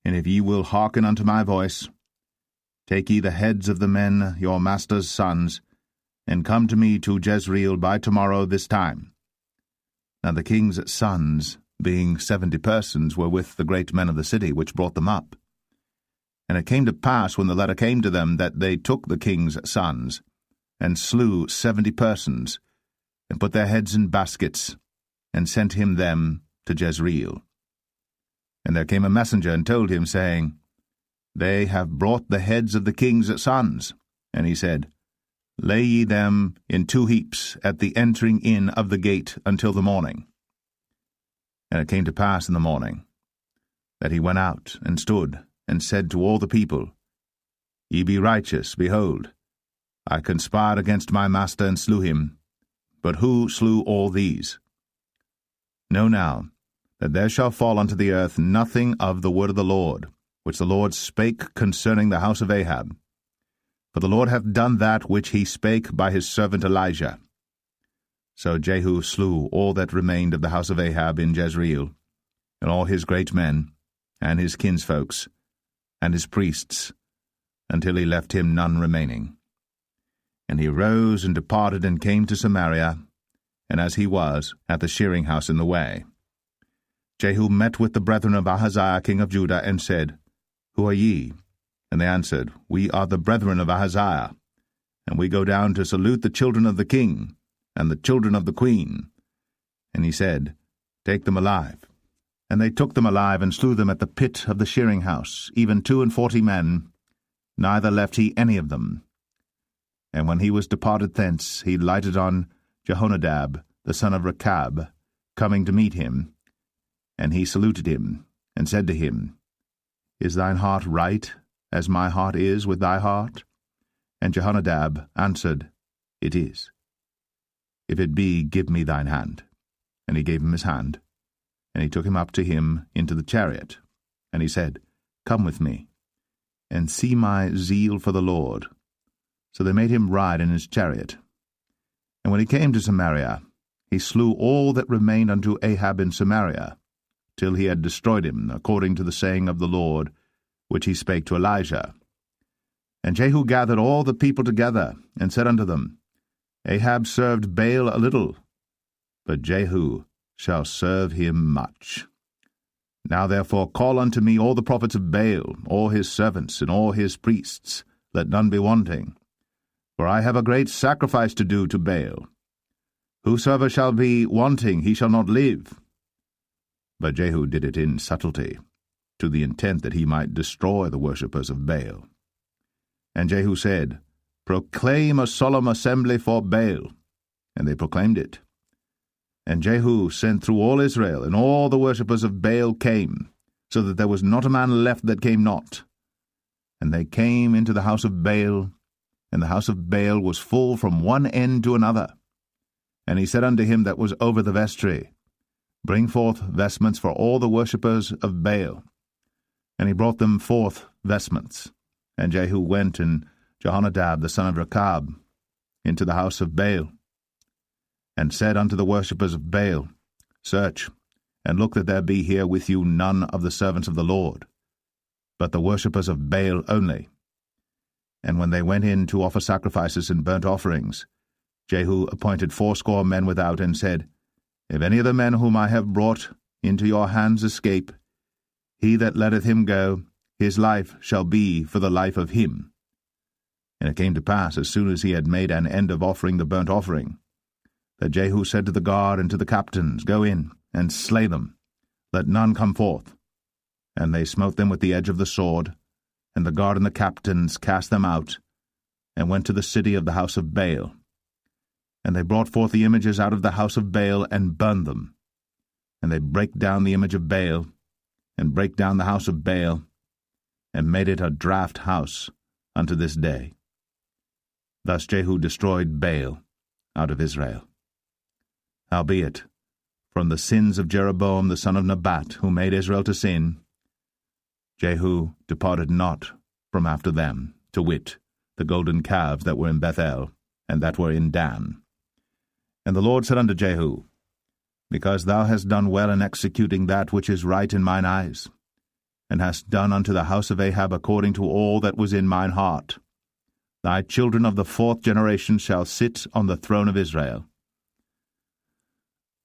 and if ye will hearken unto my voice, take ye the heads of the men, your master's sons, and come to me to Jezreel by tomorrow this time. Now the king's sons, being 70 persons, were with the great men of the city, which brought them up. And it came to pass, when the letter came to them, that they took the king's sons, and slew 70 persons, and put their heads in baskets, and sent him them to Jezreel. And there came a messenger, and told him, saying, They have brought the heads of the king's sons. And he said, Lay ye them in 2 heaps at the entering in of the gate until the morning. And it came to pass in the morning, that he went out, and stood, and said to all the people, Ye be righteous, behold, I conspired against my master, and slew him. But who slew all these? Know now, that there shall fall unto the earth nothing of the word of the Lord, which the Lord spake concerning the house of Ahab. For the Lord hath done that which he spake by his servant Elijah. So Jehu slew all that remained of the house of Ahab in Jezreel, and all his great men, and his kinsfolks, and his priests, until he left him none remaining. And he rose and departed, and came to Samaria, and as he was, at the shearing house in the way. Jehu met with the brethren of Ahaziah king of Judah, and said, Who are ye? And they answered, We are the brethren of Ahaziah, and we go down to salute the children of the king and the children of the queen. And he said, Take them alive. And they took them alive, and slew them at the pit of the shearing house, even 42 men, neither left he any of them. And when he was departed thence, he lighted on Jehonadab, the son of Rechab, coming to meet him. And he saluted him, and said to him, Is thine heart right, as my heart is with thy heart? And Jehonadab answered, It is. If it be, give me thine hand. And he gave him his hand. And he took him up to him into the chariot. And he said, Come with me, and see my zeal for the Lord. So they made him ride in his chariot. And when he came to Samaria, he slew all that remained unto Ahab in Samaria, till he had destroyed him, according to the saying of the Lord, which he spake to Elijah. And Jehu gathered all the people together, and said unto them, Ahab served Baal a little, but Jehu shall serve him much. Now therefore call unto me all the prophets of Baal, all his servants, and all his priests, let none be wanting. For I have a great sacrifice to do to Baal. Whosoever shall be wanting, he shall not live. But Jehu did it in subtlety, to the intent that he might destroy the worshippers of Baal. And Jehu said, Proclaim a solemn assembly for Baal. And they proclaimed it. And Jehu sent through all Israel, and all the worshippers of Baal came, so that there was not a man left that came not. And they came into the house of Baal, and the house of Baal was full from one end to another. And he said unto him that was over the vestry, Bring forth vestments for all the worshippers of Baal. And he brought them forth vestments. And Jehu went, and Jehonadab the son of Rechab, into the house of Baal, and said unto the worshippers of Baal, Search, and look that there be here with you none of the servants of the Lord, but the worshippers of Baal only. And when they went in to offer sacrifices and burnt offerings, Jehu appointed 80 men without, and said, If any of the men whom I have brought into your hands escape, he that letteth him go, his life shall be for the life of him. And it came to pass, as soon as he had made an end of offering the burnt offering, that Jehu said to the guard and to the captains, Go in, and slay them, let none come forth. And they smote them with the edge of the sword, and the guard and the captains cast them out, and went to the city of the house of Baal. And they brought forth the images out of the house of Baal, and burned them. And they brake down the image of Baal, and brake down the house of Baal, and made it a draught house unto this day. Thus Jehu destroyed Baal out of Israel. Howbeit, from the sins of Jeroboam the son of Nebat, who made Israel to sin, Jehu departed not from after them, to wit, the golden calves that were in Bethel, and that were in Dan. And the Lord said unto Jehu, Because thou hast done well in executing that which is right in mine eyes, and hast done unto the house of Ahab according to all that was in mine heart, thy children of the 4th generation shall sit on the throne of Israel.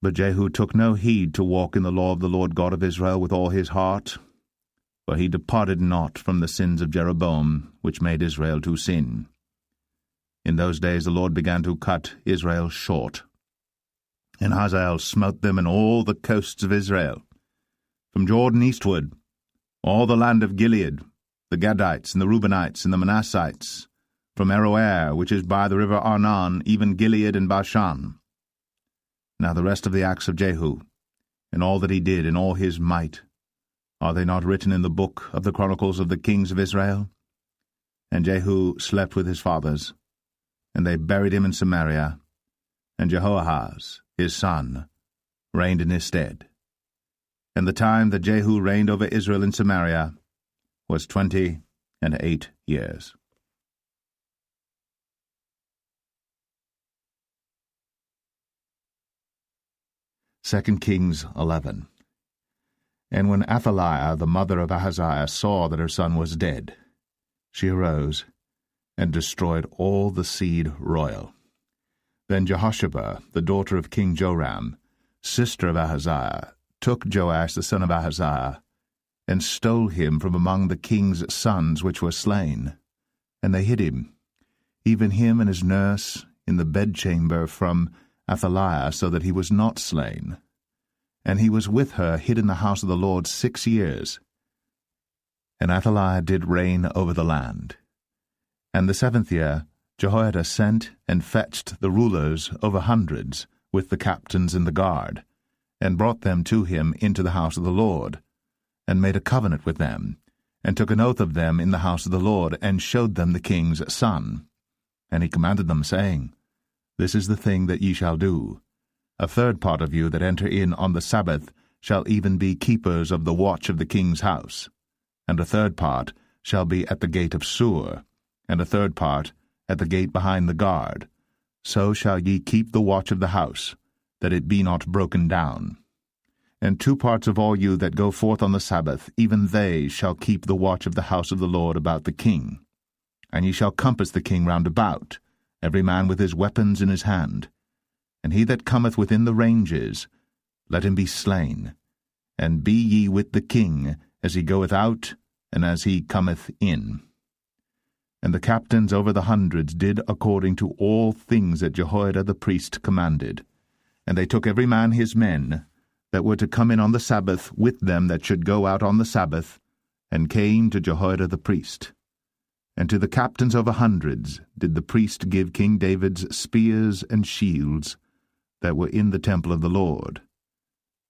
But Jehu took no heed to walk in the law of the Lord God of Israel with all his heart, for he departed not from the sins of Jeroboam, which made Israel to sin. In those days the Lord began to cut Israel short. And Hazael smote them in all the coasts of Israel, from Jordan eastward, all the land of Gilead, the Gadites, and the Reubenites, and the Manassites, from Aroer, which is by the river Arnon, even Gilead and Bashan. Now the rest of the acts of Jehu, and all that he did, and all his might, are they not written in the book of the chronicles of the kings of Israel? And Jehu slept with his fathers, and they buried him in Samaria, and Jehoahaz, his son, reigned in his stead. And the time that Jehu reigned over Israel in Samaria was 28 years. 2 Kings 11. And when Athaliah, the mother of Ahaziah, saw that her son was dead, she arose and destroyed all the seed royal. Then Jehosheba, the daughter of King Joram, sister of Ahaziah, took Joash the son of Ahaziah, and stole him from among the king's sons which were slain. And they hid him, even him and his nurse, in the bedchamber from Athaliah, so that he was not slain. And he was with her hid in the house of the Lord 6 years. And Athaliah did reign over the land. And the 7th year Jehoiada sent and fetched the rulers over hundreds, with the captains and the guard, and brought them to him into the house of the Lord, and made a covenant with them, and took an oath of them in the house of the Lord, and showed them the king's son. And he commanded them, saying, This is the thing that ye shall do. A third part of you that enter in on the Sabbath shall even be keepers of the watch of the king's house, and a third part shall be at the gate of Sur, and a third part at the gate behind the guard. So shall ye keep the watch of the house, that it be not broken down. And 2 parts of all you that go forth on the Sabbath, even they shall keep the watch of the house of the Lord about the king. And ye shall compass the king round about, every man with his weapons in his hand. And he that cometh within the ranges, let him be slain. And be ye with the king, as he goeth out, and as he cometh in. And the captains over the hundreds did according to all things that Jehoiada the priest commanded. And they took every man his men, that were to come in on the Sabbath, with them that should go out on the Sabbath, and came to Jehoiada the priest. And to the captains over hundreds did the priest give King David's spears and shields, that were in the temple of the Lord.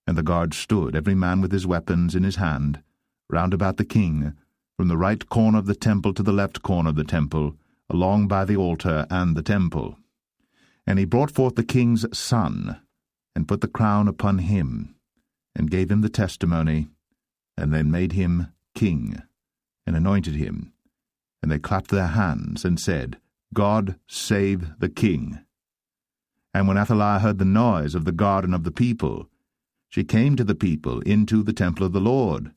And the guard stood, every man with his weapons in his hand, round about the king, from the right corner of the temple to the left corner of the temple, along by the altar and the temple. And he brought forth the king's son, and put the crown upon him, and gave him the testimony, and then made him king, and anointed him. And they clapped their hands, and said, God save the king. And when Athaliah heard the noise of the guard and of the people, she came to the people into the temple of the Lord.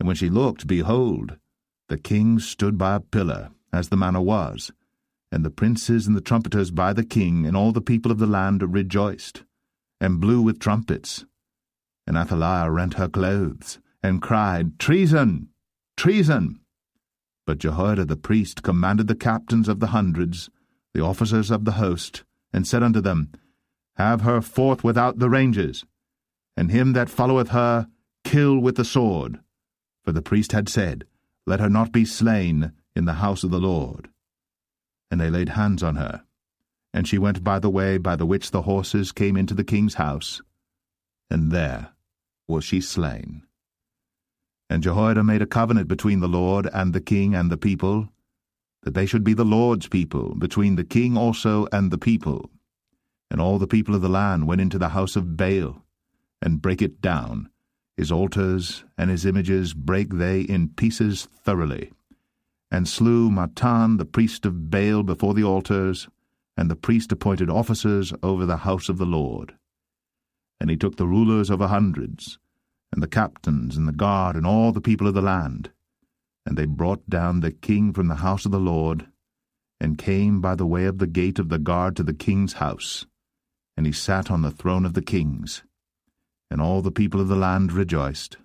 And when she looked, behold, the king stood by a pillar, as the manner was, and the princes and the trumpeters by the king, and all the people of the land rejoiced, and blew with trumpets. And Athaliah rent her clothes, and cried, Treason! Treason! But Jehoiada the priest commanded the captains of the hundreds, the officers of the host, and said unto them, Have her forth without the ranges, and him that followeth her kill with the sword. For the priest had said, Let her not be slain in the house of the Lord. And they laid hands on her, and she went by the way by the which the horses came into the king's house, and there was she slain. And Jehoiada made a covenant between the Lord and the king and the people, that they should be the Lord's people, between the king also and the people. And all the people of the land went into the house of Baal, and brake it down. His altars and his images brake they in pieces thoroughly, and slew Mattan the priest of Baal before the altars, and the priest appointed officers over the house of the Lord. And he took the rulers over hundreds, and the captains, and the guard, and all the people of the land, and they brought down the king from the house of the Lord, and came by the way of the gate of the guard to the king's house, and he sat on the throne of the kings. And all the people of the land rejoiced,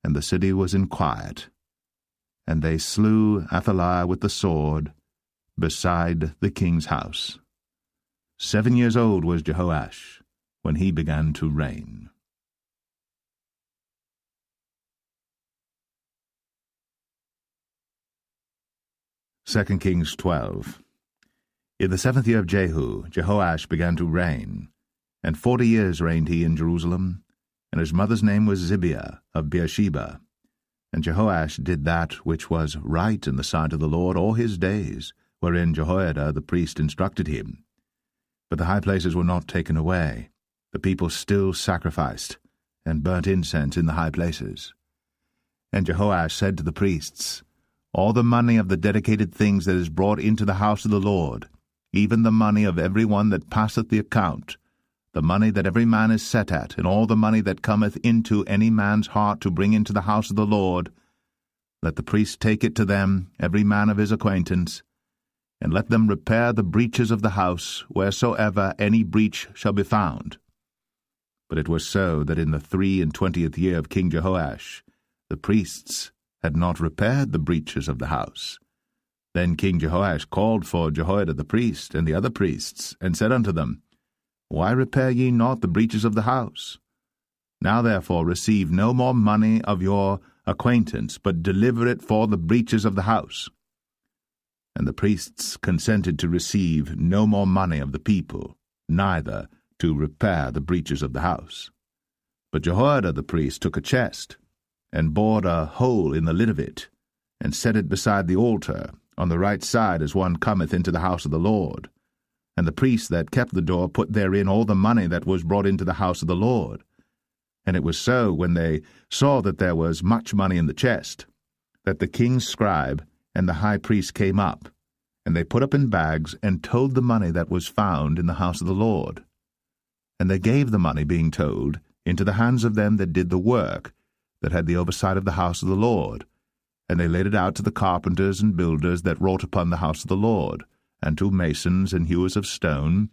and the city was in quiet. And they slew Athaliah with the sword beside the king's house. 7 years old was Jehoash when he began to reign. 2 Kings 12. In the 7th year of Jehu, Jehoash began to reign, and 40 years reigned he in Jerusalem, and his mother's name was Zibiah of Beersheba. And Jehoash did that which was right in the sight of the Lord all his days, wherein Jehoiada the priest instructed him. But the high places were not taken away. The people still sacrificed, and burnt incense in the high places. And Jehoash said to the priests, All the money of the dedicated things that is brought into the house of the Lord, even the money of every one that passeth the account, the money that every man is set at, and all the money that cometh into any man's heart to bring into the house of the Lord, let the priest take it to them, every man of his acquaintance, and let them repair the breaches of the house, wheresoever any breach shall be found. But it was so that in the 23 year of King Jehoash, The priests had not repaired the breaches of the house. Then King Jehoash called for Jehoiada the priest and the other priests, and said unto them, Why repair ye not the breaches of the house? Now therefore receive no more money of your acquaintance, but deliver it for the breaches of the house. And the priests consented to receive no more money of the people, neither to repair the breaches of the house. But Jehoiada the priest took a chest, and bored a hole in the lid of it, and set it beside the altar, on the right side as one cometh into the house of the Lord. And the priests that kept the door put therein all the money that was brought into the house of the Lord. And it was so, when they saw that there was much money in the chest, that the king's scribe and the high priest came up, and they put up in bags, and told the money that was found in the house of the Lord. And they gave the money, being told, into the hands of them that did the work, that had the oversight of the house of the Lord. And they laid it out to the carpenters and builders that wrought upon the house of the Lord, and to masons and hewers of stone,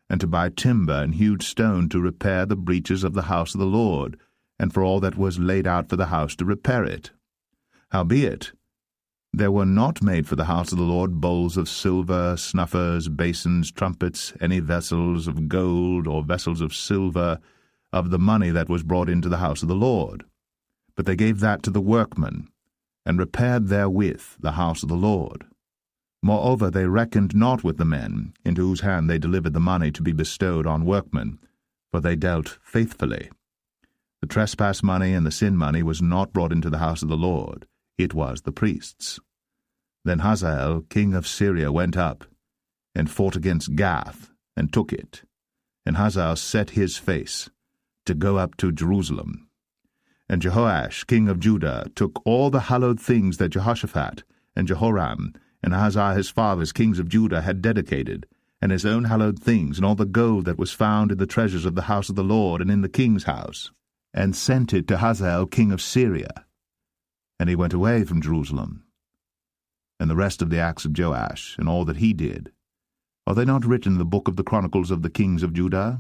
and to buy timber and hewed stone to repair the breaches of the house of the Lord, and for all that was laid out for the house to repair it. Howbeit, there were not made for the house of the Lord bowls of silver, snuffers, basins, trumpets, any vessels of gold, or vessels of silver, of the money that was brought into the house of the Lord. But they gave that to the workmen, and repaired therewith the house of the Lord. Moreover, they reckoned not with the men, into whose hand they delivered the money to be bestowed on workmen, for they dealt faithfully. The trespass money and the sin money was not brought into the house of the Lord, it was the priests. Then Hazael king of Syria went up, and fought against Gath, and took it. And Hazael set his face to go up to Jerusalem. And Jehoash king of Judah took all the hallowed things that Jehoshaphat and Jehoram and Ahaziah his fathers, kings of Judah, had dedicated, and his own hallowed things, and all the gold that was found in the treasures of the house of the Lord and in the king's house, and sent it to Hazael king of Syria. And he went away from Jerusalem. And the rest of the acts of Joash, and all that he did, are they not written in the book of the chronicles of the kings of Judah?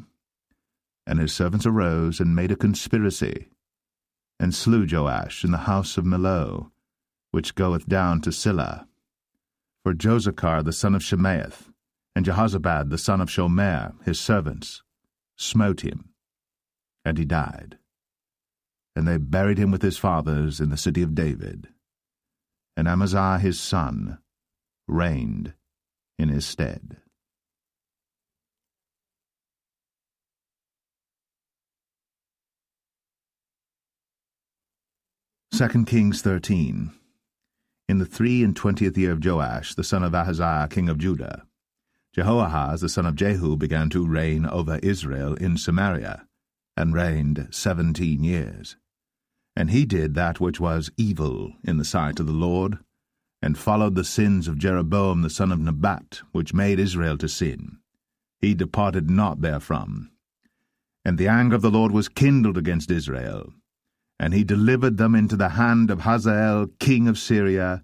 And his servants arose, and made a conspiracy, and slew Joash in the house of Millo, which goeth down to Silla. For Josachar the son of Shemaeth, and Jehozabad the son of Shomer, his servants, smote him, and he died. And they buried him with his fathers in the city of David. And Amaziah his son reigned in his stead. 2 Kings 13. In the 23 year of Joash, the son of Ahaziah, king of Judah, Jehoahaz, the son of Jehu, began to reign over Israel in Samaria, and reigned 17 years. And he did that which was evil in the sight of the Lord, and followed the sins of Jeroboam the son of Nebat, which made Israel to sin. He departed not therefrom. And the anger of the Lord was kindled against Israel, and he delivered them into the hand of Hazael king of Syria,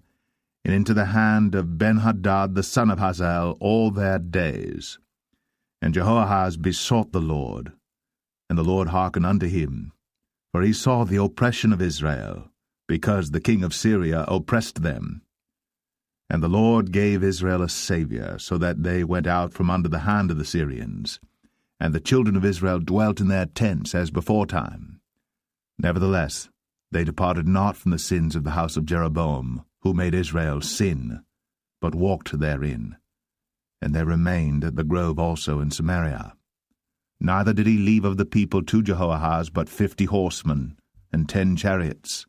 and into the hand of Benhadad the son of Hazael all their days. And Jehoahaz besought the Lord, and the Lord hearkened unto him, for he saw the oppression of Israel, because the king of Syria oppressed them. And the Lord gave Israel a Saviour, so that they went out from under the hand of the Syrians, and the children of Israel dwelt in their tents as beforetime. Nevertheless, they departed not from the sins of the house of Jeroboam, who made Israel sin, but walked therein. And they remained at the grove also in Samaria. Neither did he leave of the people to Jehoahaz but 50 horsemen, and 10 chariots,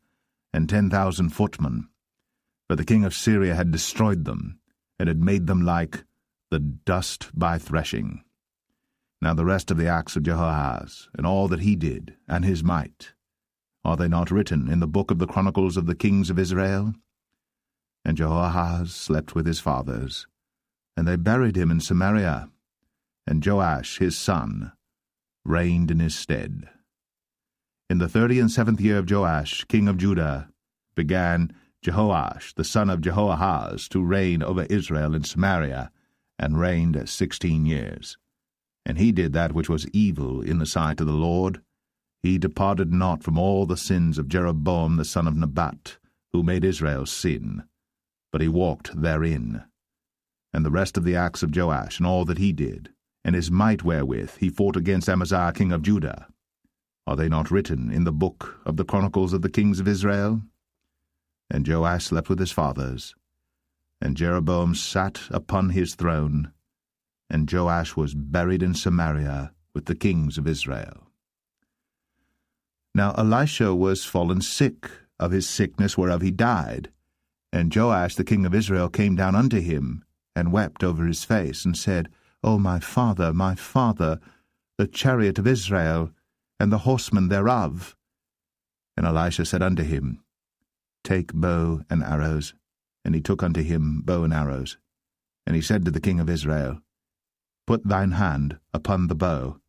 and 10,000 footmen. For the king of Syria had destroyed them, and had made them like the dust by threshing. Now the rest of the acts of Jehoahaz, and all that he did, and his might, are they not written in the book of the chronicles of the kings of Israel? And Jehoahaz slept with his fathers, and they buried him in Samaria, and Joash his son reigned in his stead. In the 37th year of Joash king of Judah began Jehoash the son of Jehoahaz to reign over Israel in Samaria, and reigned 16 years. And he did that which was evil in the sight of the Lord. he departed not from all the sins of Jeroboam the son of Nebat, who made Israel sin, but he walked therein. And the rest of the acts of Joash, and all that he did, and his might wherewith he fought against Amaziah king of Judah, are they not written in the book of the chronicles of the kings of Israel? And Joash slept with his fathers, and Jeroboam sat upon his throne, and Joash was buried in Samaria with the kings of Israel. Now Elisha was fallen sick of his sickness whereof he died, and Joash the king of Israel came down unto him, and wept over his face, and said, O my father, the chariot of Israel, and the horsemen thereof. And Elisha said unto him, Take bow and arrows. And he took unto him bow and arrows. And he said to the king of Israel, Put thine hand upon the bow.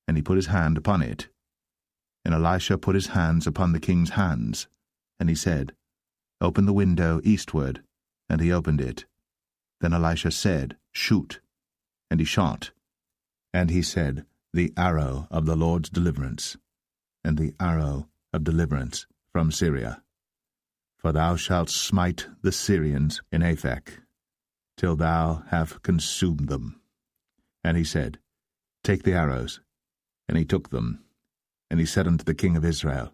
And he put his hand upon it. And Elisha put his hands upon the king's hands. And he said, Open the window eastward. And he opened it. Then Elisha said, Shoot. And he shot. And he said, The arrow of the Lord's deliverance, and the arrow of deliverance from Syria. For thou shalt smite the Syrians in Aphek, till thou have consumed them. And he said, Take the arrows. And he took them. And he said unto the king of Israel,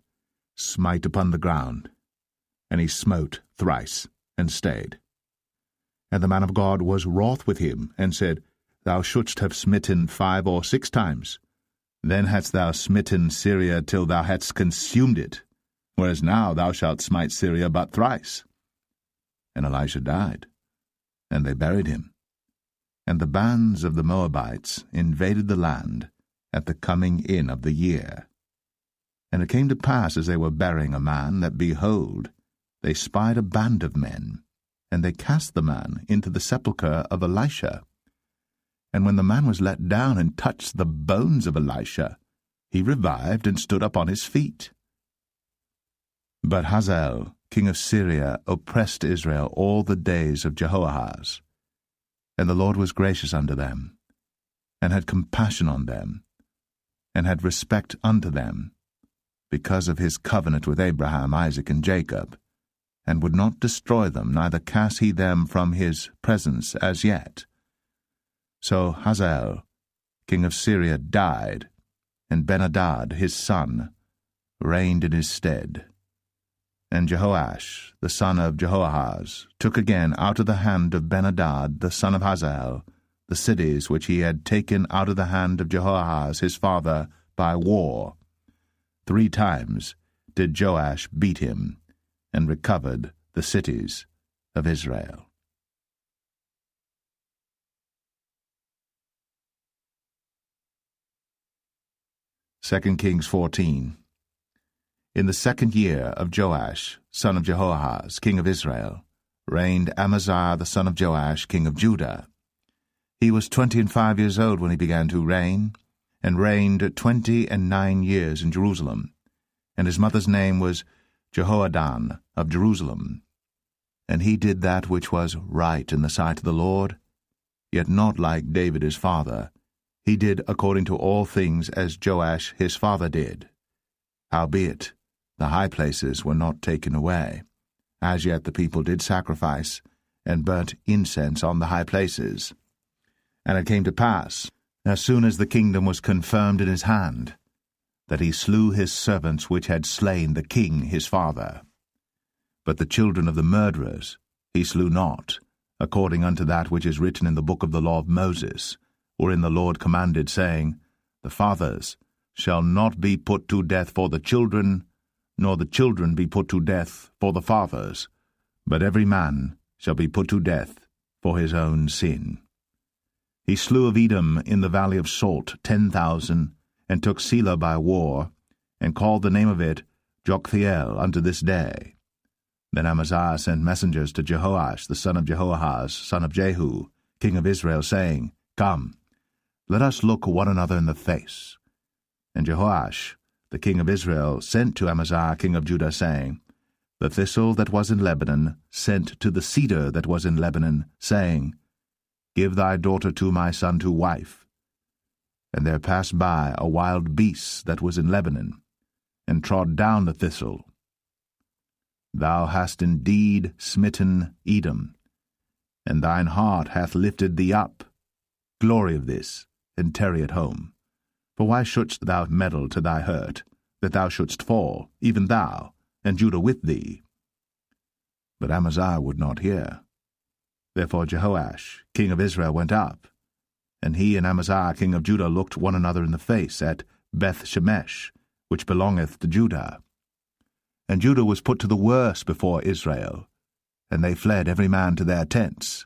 Smite upon the ground. And he smote thrice, and stayed. And the man of God was wroth with him, and said, Thou shouldst have smitten 5 or 6 times. Then hadst thou smitten Syria till thou hadst consumed it, whereas now thou shalt smite Syria but thrice. And Elisha died, and they buried him. And the bands of the Moabites invaded the land at the coming in of the year. And it came to pass, as they were burying a man, that, behold, they spied a band of men, and they cast the man into the sepulchre of Elisha. And when the man was let down and touched the bones of Elisha, he revived and stood up on his feet. But Hazael, king of Syria, oppressed Israel all the days of Jehoahaz. And the Lord was gracious unto them, and had compassion on them, and had respect unto them, because of his covenant with Abraham, Isaac, and Jacob, and would not destroy them, neither cast he them from his presence as yet. So Hazael, king of Syria, died, and Ben-Hadad his son reigned in his stead. And Jehoash, the son of Jehoahaz, took again out of the hand of Ben-Hadad the son of Hazael the cities which he had taken out of the hand of Jehoahaz his father by war. 3 times did Joash beat him, and recovered the cities of Israel. Second Kings 14. In the 2nd year of Joash, son of Jehoahaz, king of Israel, reigned Amaziah the son of Joash, king of Judah. He was 25 years old when he began to reign, and reigned 29 years in Jerusalem. And his mother's name was Jehoadan of Jerusalem. And he did that which was right in the sight of the Lord, yet not like David his father. He did according to all things as Joash his father did. Howbeit, the high places were not taken away. As yet the people did sacrifice, and burnt incense on the high places. And it came to pass, as soon as the kingdom was confirmed in his hand, that he slew his servants which had slain the king his father. But the children of the murderers he slew not, according unto that which is written in the book of the law of Moses, wherein the Lord commanded, saying, The fathers shall not be put to death for the children, nor the children be put to death for the fathers, but every man shall be put to death for his own sin. He slew of Edom in the valley of Salt 10,000, and took Selah by war, and called the name of it Joktheel unto this day. Then Amaziah sent messengers to Jehoash the son of Jehoahaz, son of Jehu, king of Israel, saying, Come, let us look one another in the face. And Jehoash, the king of Israel, sent to Amaziah king of Judah, saying, The thistle that was in Lebanon sent to the cedar that was in Lebanon, saying, Give thy daughter to my son to wife. And there passed by a wild beast that was in Lebanon, and trod down the thistle. Thou hast indeed smitten Edom, and thine heart hath lifted thee up. Glory of this, and tarry at home. For why shouldst thou meddle to thy hurt, that thou shouldst fall, even thou, and Judah with thee? But Amaziah would not hear. Therefore Jehoash, king of Israel, went up, and he and Amaziah, king of Judah, looked one another in the face at Beth-shemesh, which belongeth to Judah. And Judah was put to the worse before Israel, and they fled every man to their tents.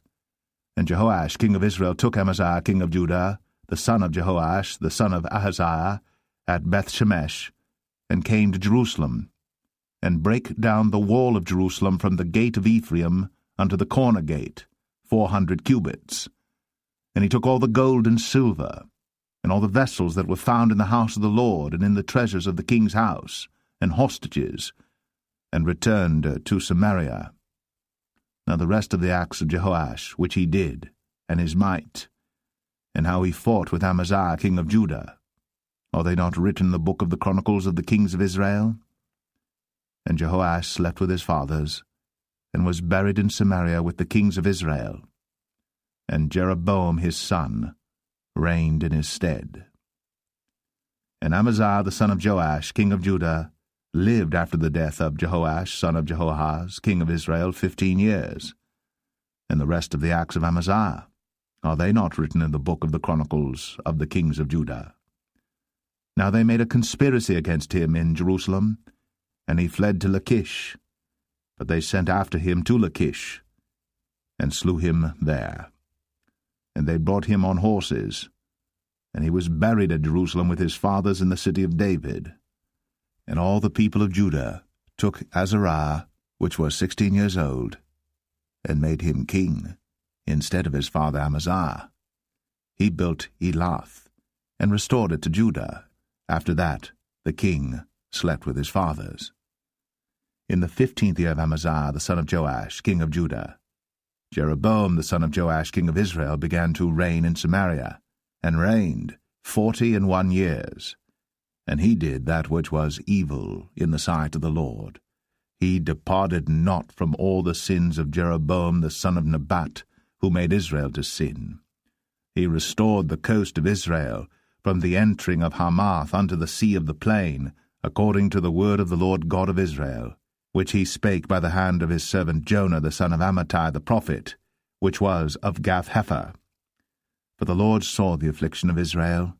And Jehoash, king of Israel, took Amaziah, king of Judah, the son of Jehoash, the son of Ahaziah, at Beth-shemesh, and came to Jerusalem, and brake down the wall of Jerusalem from the gate of Ephraim unto the corner gate, 400 cubits. And he took all the gold and silver, and all the vessels that were found in the house of the Lord, and in the treasures of the king's house, and hostages, and returned to Samaria. Now the rest of the acts of Jehoash, which he did, and his might, and how he fought with Amaziah king of Judah, are they not written in the book of the chronicles of the kings of Israel? And Jehoash slept with his fathers, and was buried in Samaria with the kings of Israel. And Jeroboam his son reigned in his stead. And Amaziah the son of Joash, king of Judah, lived after the death of Jehoash, son of Jehoahaz, king of Israel, 15 years. And the rest of the acts of Amaziah, are they not written in the book of the chronicles of the kings of Judah? Now they made a conspiracy against him in Jerusalem, and he fled to Lachish. But they sent after him to Lachish, and slew him there. And they brought him on horses, and he was buried at Jerusalem with his fathers in the city of David. And all the people of Judah took Azariah, which was 16 years old, and made him king, instead of his father Amaziah. He built Elath, and restored it to Judah. After that the king slept with his fathers. In the 15th year of Amaziah the son of Joash, king of Judah, Jeroboam the son of Joash, king of Israel, began to reign in Samaria, and reigned 41 years. And he did that which was evil in the sight of the Lord. He departed not from all the sins of Jeroboam the son of Nebat, who made Israel to sin. He restored the coast of Israel, from the entering of Hamath unto the sea of the plain, according to the word of the Lord God of Israel, which he spake by the hand of his servant Jonah the son of Amittai the prophet, which was of Gath-hepher. For the Lord saw the affliction of Israel,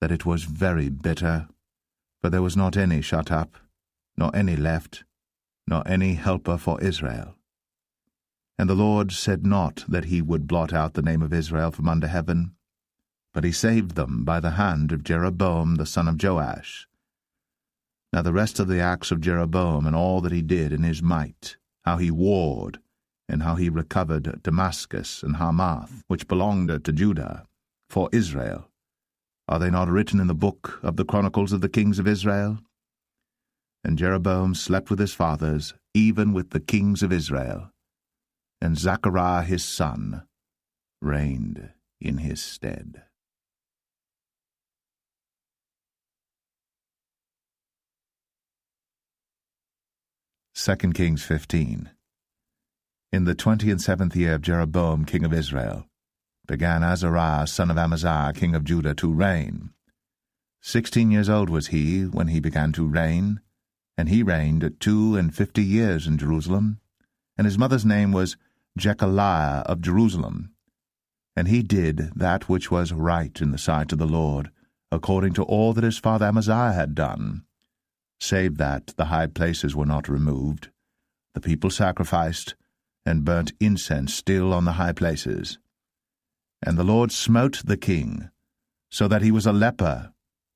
that it was very bitter, for there was not any shut up, nor any left, nor any helper for Israel. And the Lord said not that he would blot out the name of Israel from under heaven, but he saved them by the hand of Jeroboam the son of Joash. Now the rest of the acts of Jeroboam, and all that he did in his might, how he warred, and how he recovered Damascus and Hamath, which belonged to Judah, for Israel, are they not written in the book of the chronicles of the kings of Israel? And Jeroboam slept with his fathers, even with the kings of Israel, and Zechariah his son reigned in his stead. 2 Kings 15. In the 27th year of Jeroboam king of Israel, began Azariah son of Amaziah king of Judah to reign. 16 years old was he when he began to reign, and he reigned 52 years in Jerusalem, and his mother's name was Jechaliah of Jerusalem. And he did that which was right in the sight of the Lord, according to all that his father Amaziah had done, save that the high places were not removed. The people sacrificed, and burnt incense still on the high places. And the Lord smote the king, so that he was a leper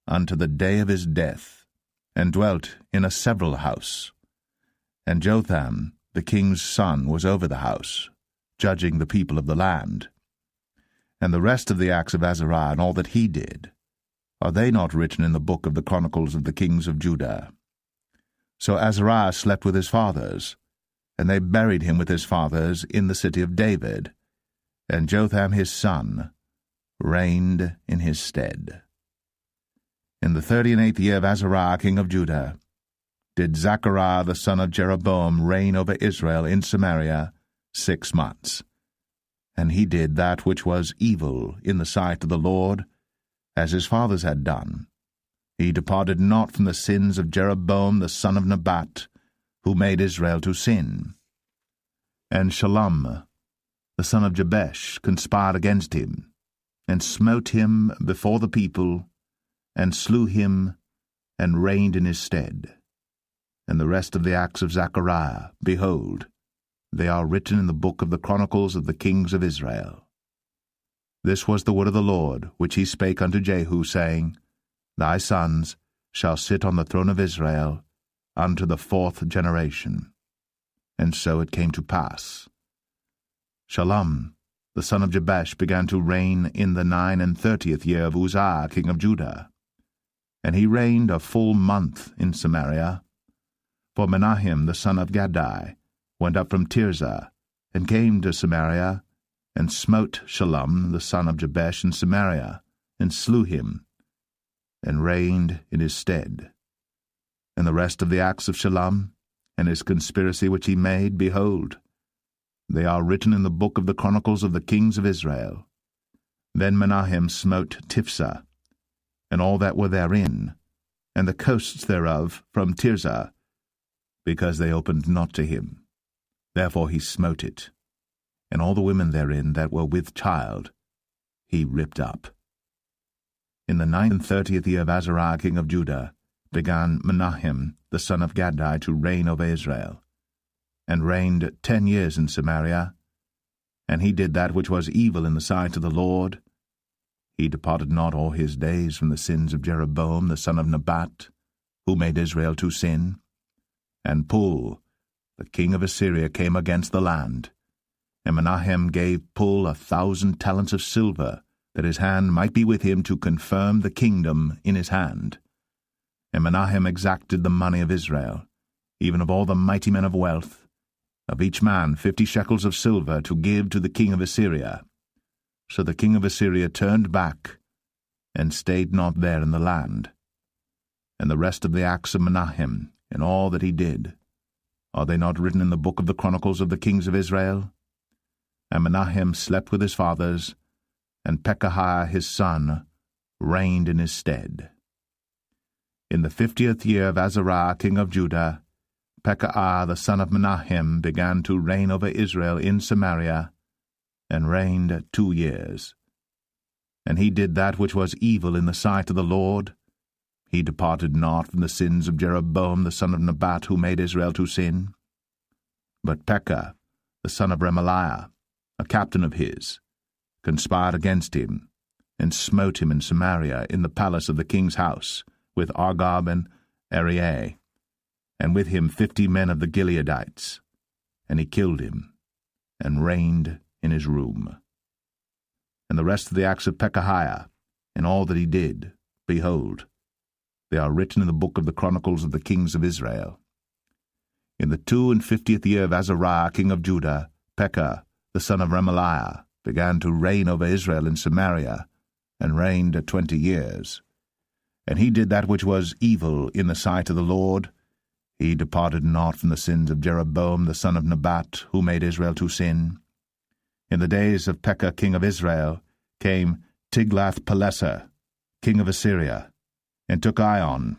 unto the day of his death, and dwelt in a several house. And Jotham, the king's son, was over the house, judging the people of the land. And the rest of the acts of Azariah, and all that he did, are they not written in the book of the chronicles of the kings of Judah? So Azariah slept with his fathers, and they buried him with his fathers in the city of David, and Jotham his son reigned in his stead. In the 38th year of Azariah king of Judah, did Zechariah the son of Jeroboam reign over Israel in Samaria 6 months. And he did that which was evil in the sight of the Lord, as his fathers had done. He departed not from the sins of Jeroboam the son of Nebat, who made Israel to sin. And Shallum the son of Jabesh conspired against him, and smote him before the people, and slew him, and reigned in his stead. And the rest of the acts of Zechariah, behold, they are written in the book of the Chronicles of the kings of Israel. This was the word of the Lord, which he spake unto Jehu, saying, Thy sons shall sit on the throne of Israel unto the 4th generation. And so it came to pass. Shallum the son of Jabesh began to reign in the 39th year of Uzziah king of Judah. And he reigned a full month in Samaria. For Menahem the son of Gadai went up from Tirzah, and came to Samaria, and smote Shallum the son of Jabesh in Samaria, and slew him, and reigned in his stead. And the rest of the acts of Shallum, and his conspiracy which he made, behold, they are written in the book of the Chronicles of the kings of Israel. Then Menahem smote Tiphsah, and all that were therein, and the coasts thereof from Tirzah, because they opened not to him. Therefore he smote it, and all the women therein that were with child he ripped up. In the 39th year of Azariah king of Judah began Menahem the son of Gadai to reign over Israel, and reigned 10 years in Samaria. And he did that which was evil in the sight of the Lord. He departed not all his days from the sins of Jeroboam the son of Nebat, who made Israel to sin. And Pul, the king of Assyria, came against the land. And Menahem gave Pul 1,000 talents of silver, that his hand might be with him to confirm the kingdom in his hand. And Menahem exacted the money of Israel, even of all the mighty men of wealth, of each man 50 shekels of silver, to give to the king of Assyria. So the king of Assyria turned back, and stayed not there in the land. And the rest of the acts of Menahem, and all that he did, are they not written in the book of the Chronicles of the kings of Israel? And Menahem slept with his fathers, and Pekahiah his son reigned in his stead. In the 50th year of Azariah king of Judah, Pekahiah the son of Menahem began to reign over Israel in Samaria, and reigned 2 years. And he did that which was evil in the sight of the Lord. He departed not from the sins of Jeroboam the son of Nebat, who made Israel to sin. But Pekah the son of Remaliah, a captain of his, conspired against him, and smote him in Samaria in the palace of the king's house, with Argob and Arieh, and with him 50 men of the Gileadites. And he killed him, and reigned in his room. And the rest of the acts of Pekahiah, and all that he did, behold, they are written in the book of the Chronicles of the kings of Israel. In the 52nd year of Azariah king of Judah, Pekah the son of Remaliah began to reign over Israel in Samaria, and reigned 20 years. And he did that which was evil in the sight of the Lord. He departed not from the sins of Jeroboam the son of Nebat, who made Israel to sin. In the days of Pekah king of Israel came Tiglath-Pileser, king of Assyria, and took Ion,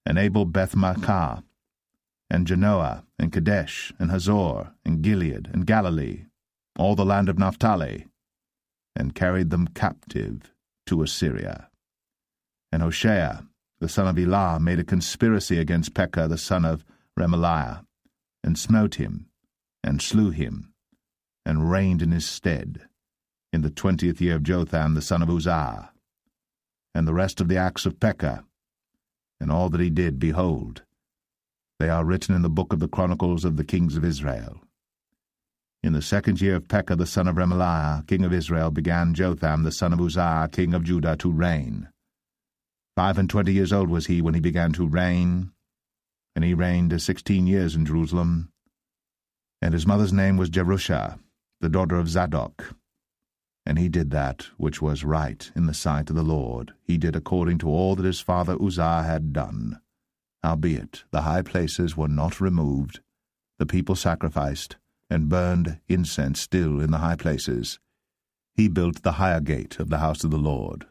and Abel-Beth-Maachah, and Genoa, and Kadesh, and Hazor, and Gilead, and Galilee, all the land of Naphtali, and carried them captive to Assyria. And Hoshea, the son of Elah, made a conspiracy against Pekah the son of Remaliah, and smote him, and slew him, and reigned in his stead, in the 20th year of Jotham the son of Uzziah. And the rest of the acts of Pekah, and all that he did, behold, they are written in the book of the Chronicles of the kings of Israel. In the 2nd year of Pekah the son of Remaliah, king of Israel, began Jotham the son of Uzziah, king of Judah, to reign. 25 years old was he when he began to reign, and he reigned 16 years in Jerusalem. And his mother's name was Jerusha, the daughter of Zadok. And he did that which was right in the sight of the Lord. He did according to all that his father Uzziah had done. Howbeit the high places were not removed. The people sacrificed, and burned incense still in the high places. He built the higher gate of the house of the Lord.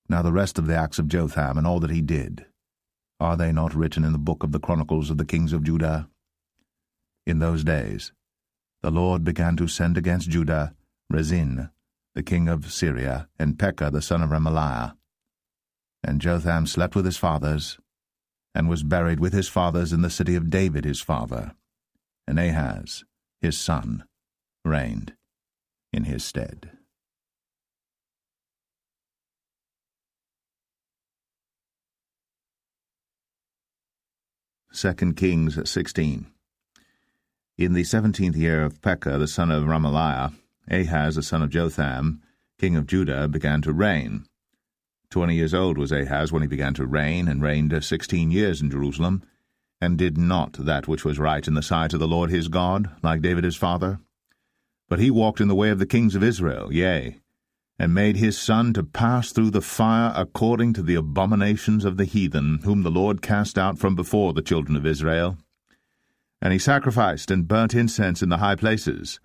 Now the rest of the acts of Jotham, and all that he did, are they not written in the book of the chronicles of the kings of Judah? In those days the Lord began to send against Judah Rezin, the king of Syria, and Pekah the son of Remaliah. And Jotham slept with his fathers, and was buried with his fathers in the city of David his father. And Ahaz, his son, reigned in his stead. Second Kings 16. In the 17th year of Pekah the son of Remaliah, Ahaz the son of Jotham, king of Judah, began to reign. 20 years old was Ahaz when he began to reign, and reigned 16 years in Jerusalem, and did not that which was right in the sight of the Lord his God, like David his father. But he walked in the way of the kings of Israel, yea, and made his son to pass through the fire according to the abominations of the heathen, whom the Lord cast out from before the children of Israel. And he sacrificed and burnt incense in the high places,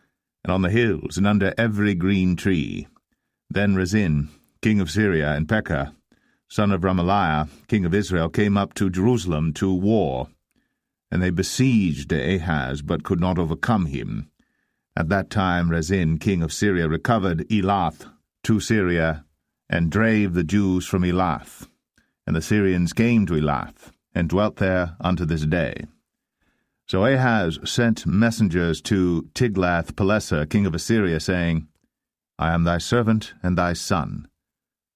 and on the hills, and under every green tree. Then Rezin, king of Syria, and Pekah, son of Remaliah, king of Israel, came up to Jerusalem to war. And they besieged Ahaz, but could not overcome him. At that time Rezin, king of Syria, recovered Elath to Syria, and drave the Jews from Elath. And the Syrians came to Elath, and dwelt there unto this day. So Ahaz sent messengers to Tiglath-Pileser, king of Assyria, saying, I am thy servant and thy son.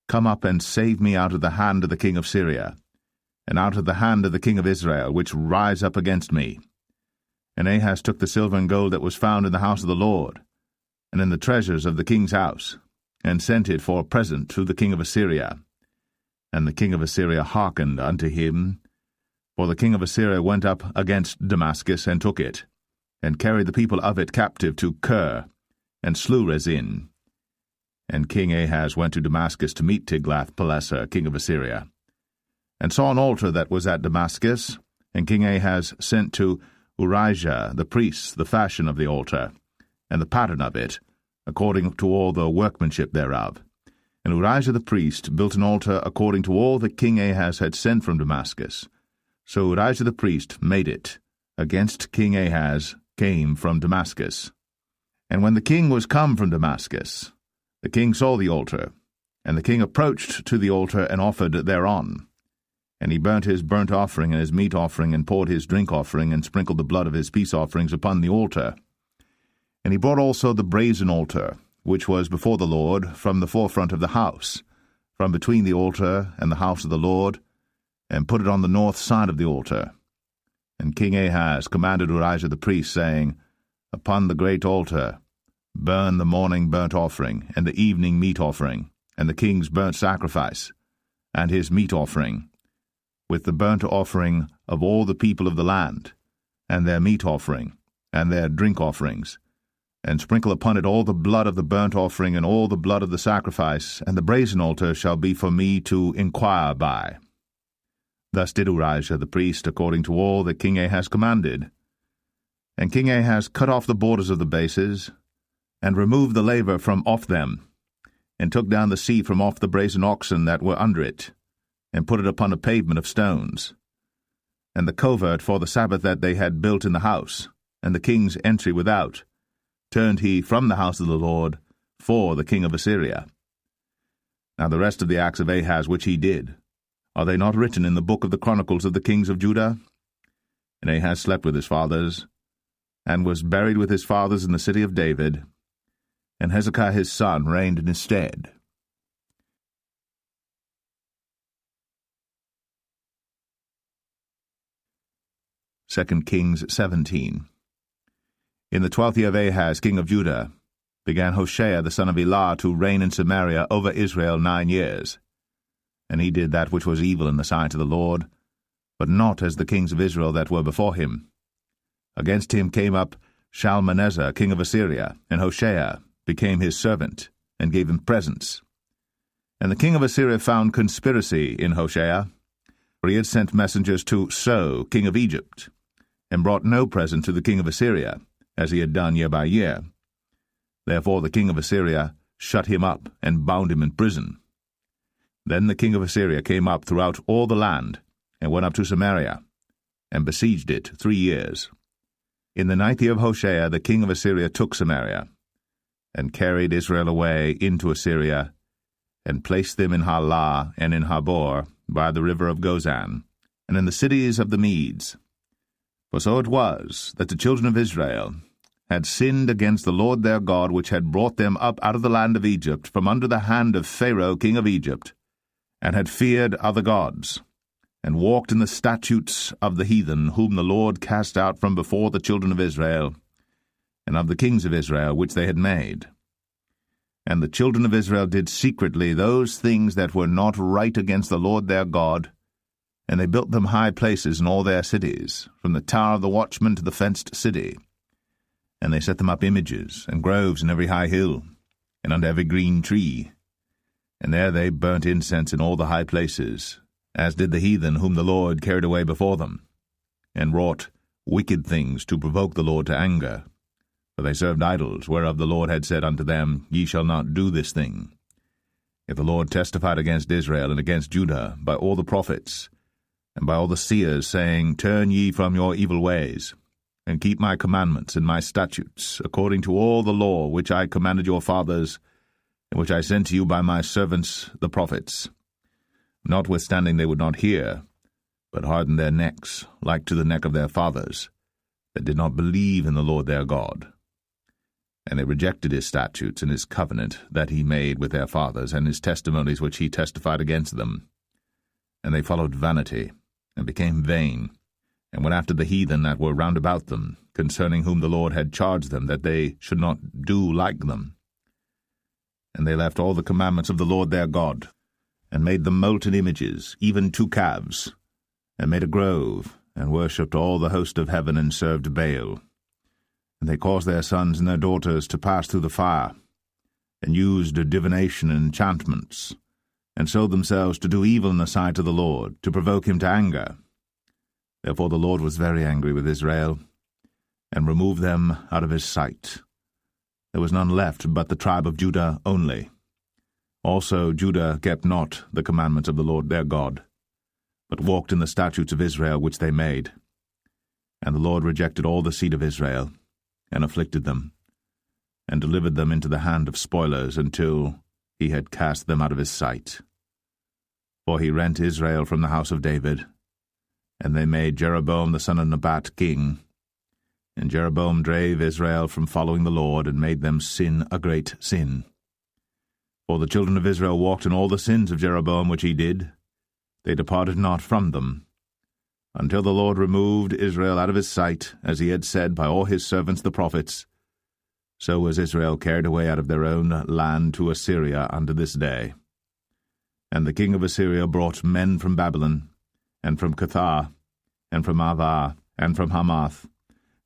Come up and save me out of the hand of the king of Syria, and out of the hand of the king of Israel, which rise up against me. And Ahaz took the silver and gold that was found in the house of the Lord, and in the treasures of the king's house, and sent it for a present to the king of Assyria. And the king of Assyria hearkened unto him, for the king of Assyria went up against Damascus, and took it, and carried the people of it captive to Kir, and slew Rezin. And King Ahaz went to Damascus to meet Tiglath-Pileser, king of Assyria, and saw an altar that was at Damascus. And King Ahaz sent to Urijah the priest the fashion of the altar, and the pattern of it, according to all the workmanship thereof. And Urijah the priest built an altar according to all that King Ahaz had sent from Damascus. So Urijah the priest made it, against King Ahaz came from Damascus. And when the king was come from Damascus, the king saw the altar, and the king approached to the altar, and offered thereon. And he burnt his burnt offering and his meat offering, and poured his drink offering, and sprinkled the blood of his peace offerings upon the altar. And he brought also the brazen altar, which was before the Lord, from the forefront of the house, from between the altar and the house of the Lord, and put it on the north side of the altar. And King Ahaz commanded Urijah the priest, saying, Upon the great altar burn the morning burnt offering, and the evening meat offering, and the king's burnt sacrifice, and his meat offering, with the burnt offering of all the people of the land, and their meat offering, and their drink offerings, and sprinkle upon it all the blood of the burnt offering, and all the blood of the sacrifice, and the brazen altar shall be for me to inquire by. Thus did Urijah the priest, according to all that King Ahaz commanded. And King Ahaz cut off the borders of the bases, and removed the laver from off them, and took down the seat from off the brazen oxen that were under it, and put it upon a pavement of stones. And the covert for the Sabbath that they had built in the house, and the king's entry without, turned he from the house of the Lord for the king of Assyria. Now the rest of the acts of Ahaz which he did, are they not written in the book of the chronicles of the kings of Judah? And Ahaz slept with his fathers, and was buried with his fathers in the city of David, and Hezekiah his son reigned in his stead. Second Kings 17. In the 12th year of Ahaz king of Judah began Hoshea the son of Elah to reign in Samaria over Israel 9 years. And he did that which was evil in the sight of the Lord, but not as the kings of Israel that were before him. Against him came up Shalmaneser king of Assyria, and Hoshea became his servant, and gave him presents. And the king of Assyria found conspiracy in Hoshea, For he had sent messengers to So, king of Egypt, and brought no present to the king of Assyria, as he had done year by year. Therefore the king of Assyria shut him up and bound him in prison. Then the king of Assyria came up throughout all the land, and went up to Samaria, and besieged it 3 years. In the 9th year of Hoshea the king of Assyria took Samaria, and carried Israel away into Assyria, and placed them in Halah and in Habor, by the river of Gozan, and in the cities of the Medes. For so it was, that the children of Israel had sinned against the Lord their God, which had brought them up out of the land of Egypt, from under the hand of Pharaoh king of Egypt, and had feared other gods, and walked in the statutes of the heathen, whom the Lord cast out from before the children of Israel, and of the kings of Israel which they had made. And the children of Israel did secretly those things that were not right against the Lord their God, and they built them high places in all their cities, from the tower of the watchman to the fenced city. And they set them up images and groves in every high hill, and under every green tree. And there they burnt incense in all the high places, as did the heathen whom the Lord carried away before them, and wrought wicked things to provoke the Lord to anger. For they served idols, whereof the Lord had said unto them, Ye shall not do this thing. If the Lord testified against Israel and against Judah by all the prophets, and by all the seers, saying, Turn ye from your evil ways, and keep my commandments and my statutes, according to all the law which I commanded your fathers, and which I sent to you by my servants the prophets. Notwithstanding they would not hear, but hardened their necks, like to the neck of their fathers, that did not believe in the Lord their God. And they rejected his statutes and his covenant that he made with their fathers, and his testimonies which he testified against them. And they followed vanity, and became vain, and went after the heathen that were round about them, concerning whom the Lord had charged them that they should not do like them. And they left all the commandments of the Lord their God, and made them molten images, even 2 calves, and made a grove, and worshipped all the host of heaven, and served Baal. And they caused their sons and their daughters to pass through the fire, and used divination and enchantments, and sold themselves to do evil in the sight of the Lord, to provoke him to anger. Therefore the Lord was very angry with Israel, and removed them out of his sight. There was none left but the tribe of Judah only. Also Judah kept not the commandments of the Lord their God, but walked in the statutes of Israel which they made. And the Lord rejected all the seed of Israel, and afflicted them, and delivered them into the hand of spoilers, until he had cast them out of his sight. For he rent Israel from the house of David, and they made Jeroboam the son of Nebat king. And Jeroboam drave Israel from following the Lord, and made them sin a great sin. For the children of Israel walked in all the sins of Jeroboam which he did. They departed not from them, until the Lord removed Israel out of his sight, as he had said by all his servants the prophets. So was Israel carried away out of their own land to Assyria unto this day. And the king of Assyria brought men from Babylon, and from Cuthah, and from Avah, and from Hamath,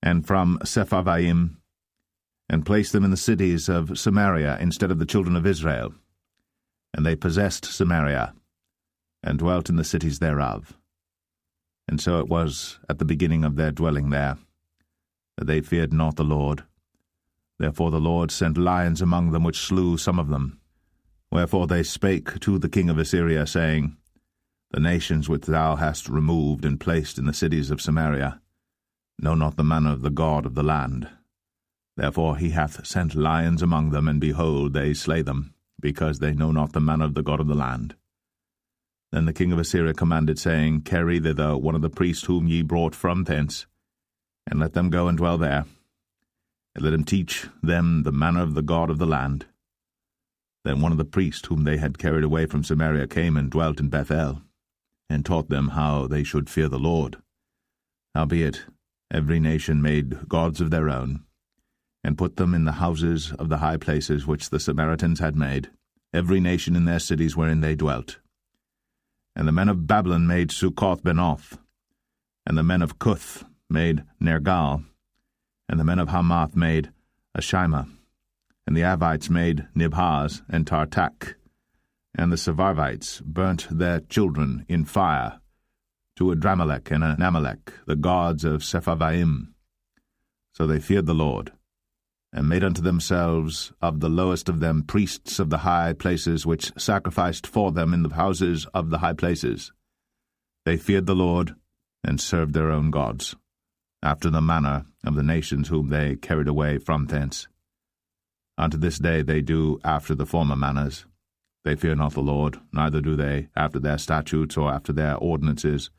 and from Sepharvaim, and placed them in the cities of Samaria instead of the children of Israel. And they possessed Samaria, and dwelt in the cities thereof. And so it was at the beginning of their dwelling there, that they feared not the Lord. Therefore the Lord sent lions among them, which slew some of them. Wherefore they spake to the king of Assyria, saying, The nations which thou hast removed and placed in the cities of Samaria know not the manner of the God of the land. Therefore he hath sent lions among them, and behold, they slay them, because they know not the manner of the God of the land. Then the king of Assyria commanded, saying, Carry thither one of the priests whom ye brought from thence, and let them go and dwell there, and let him teach them the manner of the God of the land. Then one of the priests whom they had carried away from Samaria came and dwelt in Bethel, and taught them how they should fear the Lord. Howbeit every nation made gods of their own, and put them in the houses of the high places which the Samaritans had made, every nation in their cities wherein they dwelt. And the men of Babylon made Succoth-Benoth, and the men of Cuth made Nergal, and the men of Hamath made Ashima, and the Avites made Nibhaz and Tartak, and the Sepharvites burnt their children in fire, to Adramelech and Anamelech, the gods of Sepharvaim. So they feared the Lord, and made unto themselves of the lowest of them priests of the high places, which sacrificed for them in the houses of the high places. They feared the Lord, and served their own gods, after the manner of the nations whom they carried away from thence. Unto this day they do after the former manners. They fear not the Lord, neither do they after their statutes, or after their ordinances,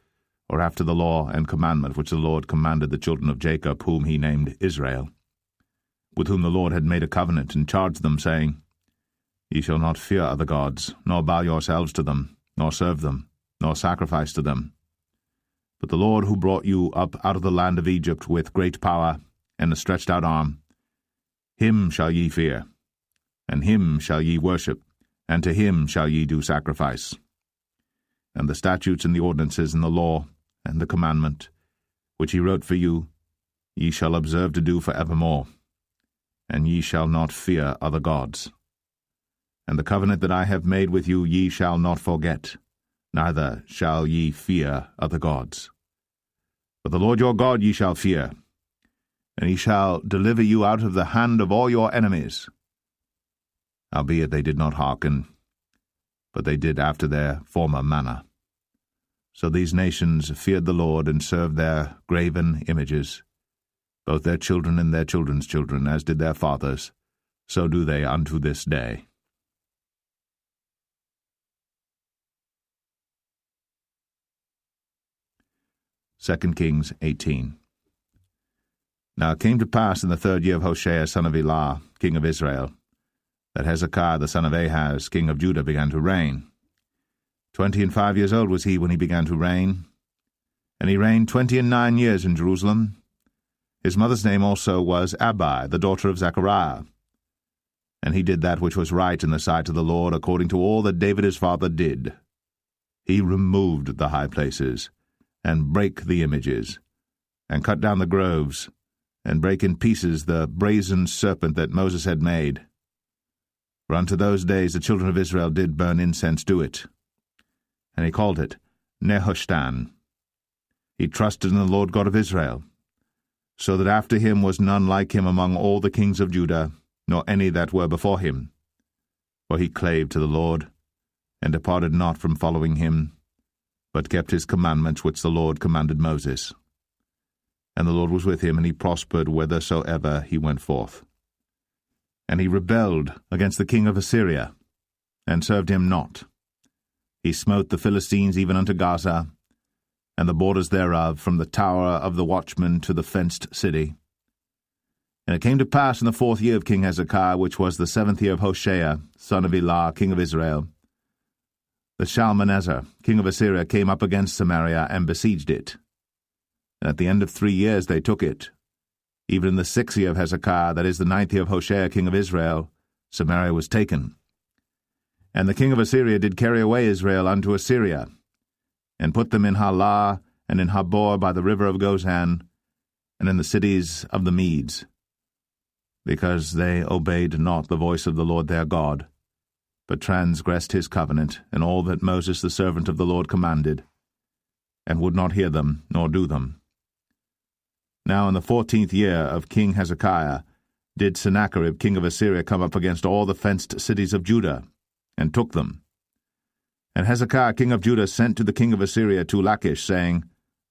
or after the law and commandment which the Lord commanded the children of Jacob, whom he named Israel, with whom the Lord had made a covenant, and charged them, saying, Ye shall not fear other gods, nor bow yourselves to them, nor serve them, nor sacrifice to them. But the Lord who brought you up out of the land of Egypt with great power and a stretched out arm, him shall ye fear, and him shall ye worship, and to him shall ye do sacrifice. And the statutes and the ordinances and the law and the commandment, which he wrote for you, ye shall observe to do for evermore, and ye shall not fear other gods. And the covenant that I have made with you ye shall not forget, neither shall ye fear other gods. But the Lord your God ye shall fear, and he shall deliver you out of the hand of all your enemies. Howbeit they did not hearken, but they did after their former manner. So these nations feared the Lord, and served their graven images, both their children and their children's children, as did their fathers, so do they unto this day. 2 Kings 18. Now it came to pass in the 3rd year of Hoshea son of Elah, king of Israel, that Hezekiah the son of Ahaz, king of Judah, began to reign. 25 years old was he when he began to reign, and he reigned 29 years in Jerusalem. His mother's name also was Abi, the daughter of Zechariah. And he did that which was right in the sight of the Lord, according to all that David his father did. He removed the high places, and brake the images, and cut down the groves, and brake in pieces the brazen serpent that Moses had made. For unto those days the children of Israel did burn incense to it. And he called it Nehushtan. He trusted in the Lord God of Israel, so that after him was none like him among all the kings of Judah, nor any that were before him. For he clave to the Lord, and departed not from following him, but kept his commandments which the Lord commanded Moses. And the Lord was with him, and he prospered whithersoever he went forth. And he rebelled against the king of Assyria, and served him not. He smote the Philistines even unto Gaza, and the borders thereof, from the tower of the watchman to the fenced city. And it came to pass in the 4th year of King Hezekiah, which was the 7th year of Hoshea, son of Elah, king of Israel, that Shalmaneser, king of Assyria, came up against Samaria, and besieged it. And at the end of 3 years they took it. Even in the 6th year of Hezekiah, that is the 9th year of Hoshea, king of Israel, Samaria was taken. And the king of Assyria did carry away Israel unto Assyria, and put them in Halah, and in Habor by the river of Gozan, and in the cities of the Medes, because they obeyed not the voice of the Lord their God, but transgressed his covenant, and all that Moses the servant of the Lord commanded, and would not hear them, nor do them. Now in the 14th year of King Hezekiah did Sennacherib king of Assyria come up against all the fenced cities of Judah, and took them. And Hezekiah king of Judah sent to the king of Assyria to Lachish, saying,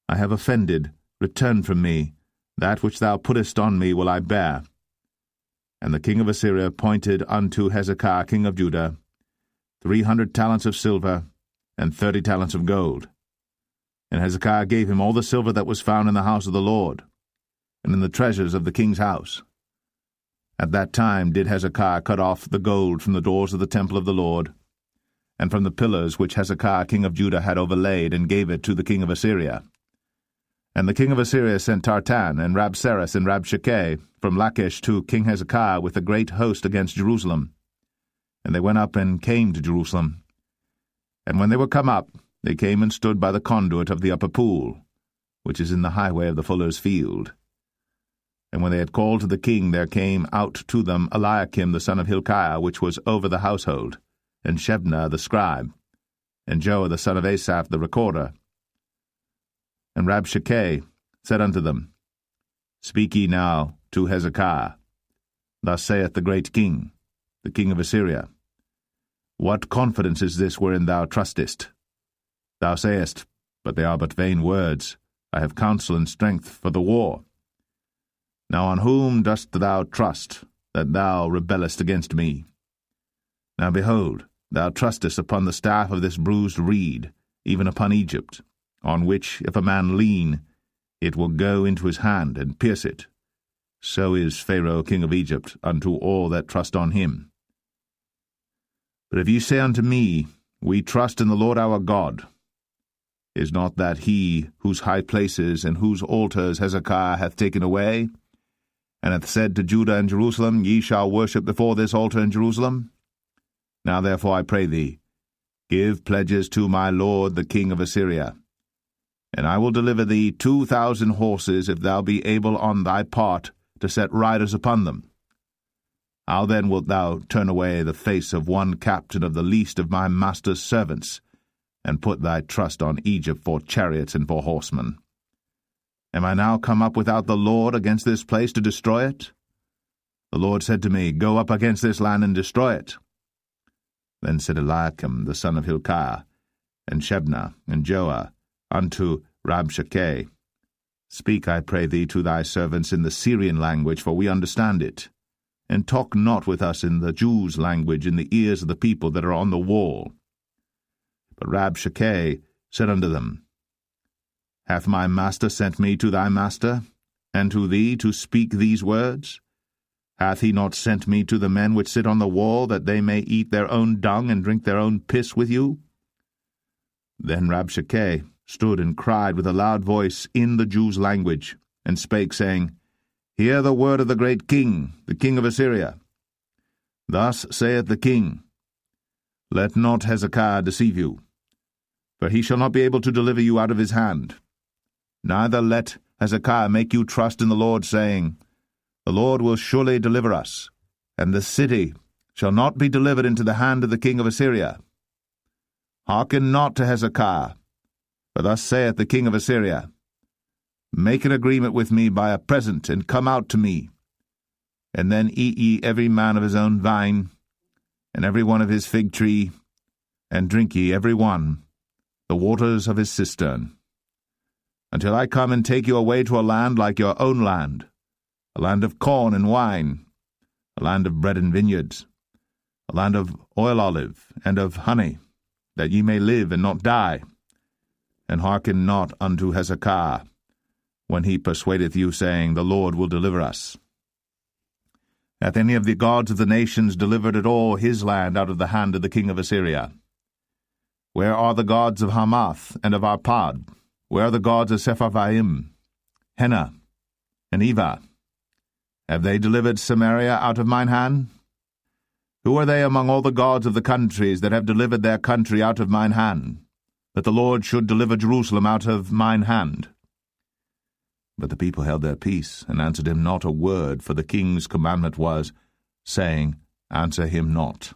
I have offended, return from me, that which thou puttest on me will I bear. And the king of Assyria appointed unto Hezekiah king of Judah 300 talents of silver, and 30 talents of gold. And Hezekiah gave him all the silver that was found in the house of the Lord, and in the treasures of the king's house. At that time did Hezekiah cut off the gold from the doors of the temple of the Lord, and from the pillars which Hezekiah king of Judah had overlaid, and gave it to the king of Assyria. And the king of Assyria sent Tartan, and Rabsaris, and Rabshakeh from Lachish to King Hezekiah with a great host against Jerusalem. And they went up and came to Jerusalem. And when they were come up, they came and stood by the conduit of the upper pool, which is in the highway of the fuller's field. And when they had called to the king, there came out to them Eliakim the son of Hilkiah, which was over the household, and Shebna the scribe, and Joah the son of Asaph the recorder. And Rabshakeh said unto them, Speak ye now to Hezekiah. Thus saith the great king, the king of Assyria, What confidence is this wherein thou trustest? Thou sayest, But they are but vain words. I have counsel and strength for the war. Now on whom dost thou trust, that thou rebellest against me? Now behold, thou trustest upon the staff of this bruised reed, even upon Egypt, on which if a man lean, it will go into his hand and pierce it. So is Pharaoh king of Egypt unto all that trust on him. But if ye say unto me, We trust in the Lord our God, is not that he whose high places and whose altars Hezekiah hath taken away, and hath said to Judah and Jerusalem, Ye shall worship before this altar in Jerusalem? Now therefore I pray thee, give pledges to my lord the king of Assyria, and I will deliver thee 2,000 horses, if thou be able on thy part to set riders upon them. How then wilt thou turn away the face of one captain of the least of my master's servants, and put thy trust on Egypt for chariots and for horsemen? Am I now come up without the Lord against this place to destroy it? The Lord said to me, Go up against this land and destroy it. Then said Eliakim the son of Hilkiah, and Shebna, and Joah, unto Rabshakeh, Speak, I pray thee, to thy servants in the Syrian language, for we understand it, and talk not with us in the Jews' language in the ears of the people that are on the wall. But Rabshakeh said unto them, Hath my master sent me to thy master, and to thee to speak these words? Hath he not sent me to the men which sit on the wall, that they may eat their own dung and drink their own piss with you? Then Rabshakeh stood and cried with a loud voice in the Jews' language, and spake, saying, Hear the word of the great king, the king of Assyria. Thus saith the king, Let not Hezekiah deceive you, for he shall not be able to deliver you out of his hand. Neither let Hezekiah make you trust in the Lord, saying, The Lord will surely deliver us, and the city shall not be delivered into the hand of the king of Assyria. Hearken not to Hezekiah, for thus saith the king of Assyria, Make an agreement with me by a present, and come out to me. And then eat ye every man of his own vine, and every one of his fig tree, and drink ye every one the waters of his cistern, until I come and take you away to a land like your own land, a land of corn and wine, a land of bread and vineyards, a land of oil olive and of honey, that ye may live and not die. And hearken not unto Hezekiah, when he persuadeth you, saying, The Lord will deliver us. Hath any of the gods of the nations delivered at all his land out of the hand of the king of Assyria? Where are the gods of Hamath and of Arpad? Where are the gods of Sepharvaim, Hena, and Eva? Have they delivered Samaria out of mine hand? Who are they among all the gods of the countries that have delivered their country out of mine hand, that the Lord should deliver Jerusalem out of mine hand? But the people held their peace, and answered him not a word, for the king's commandment was, saying, Answer him not.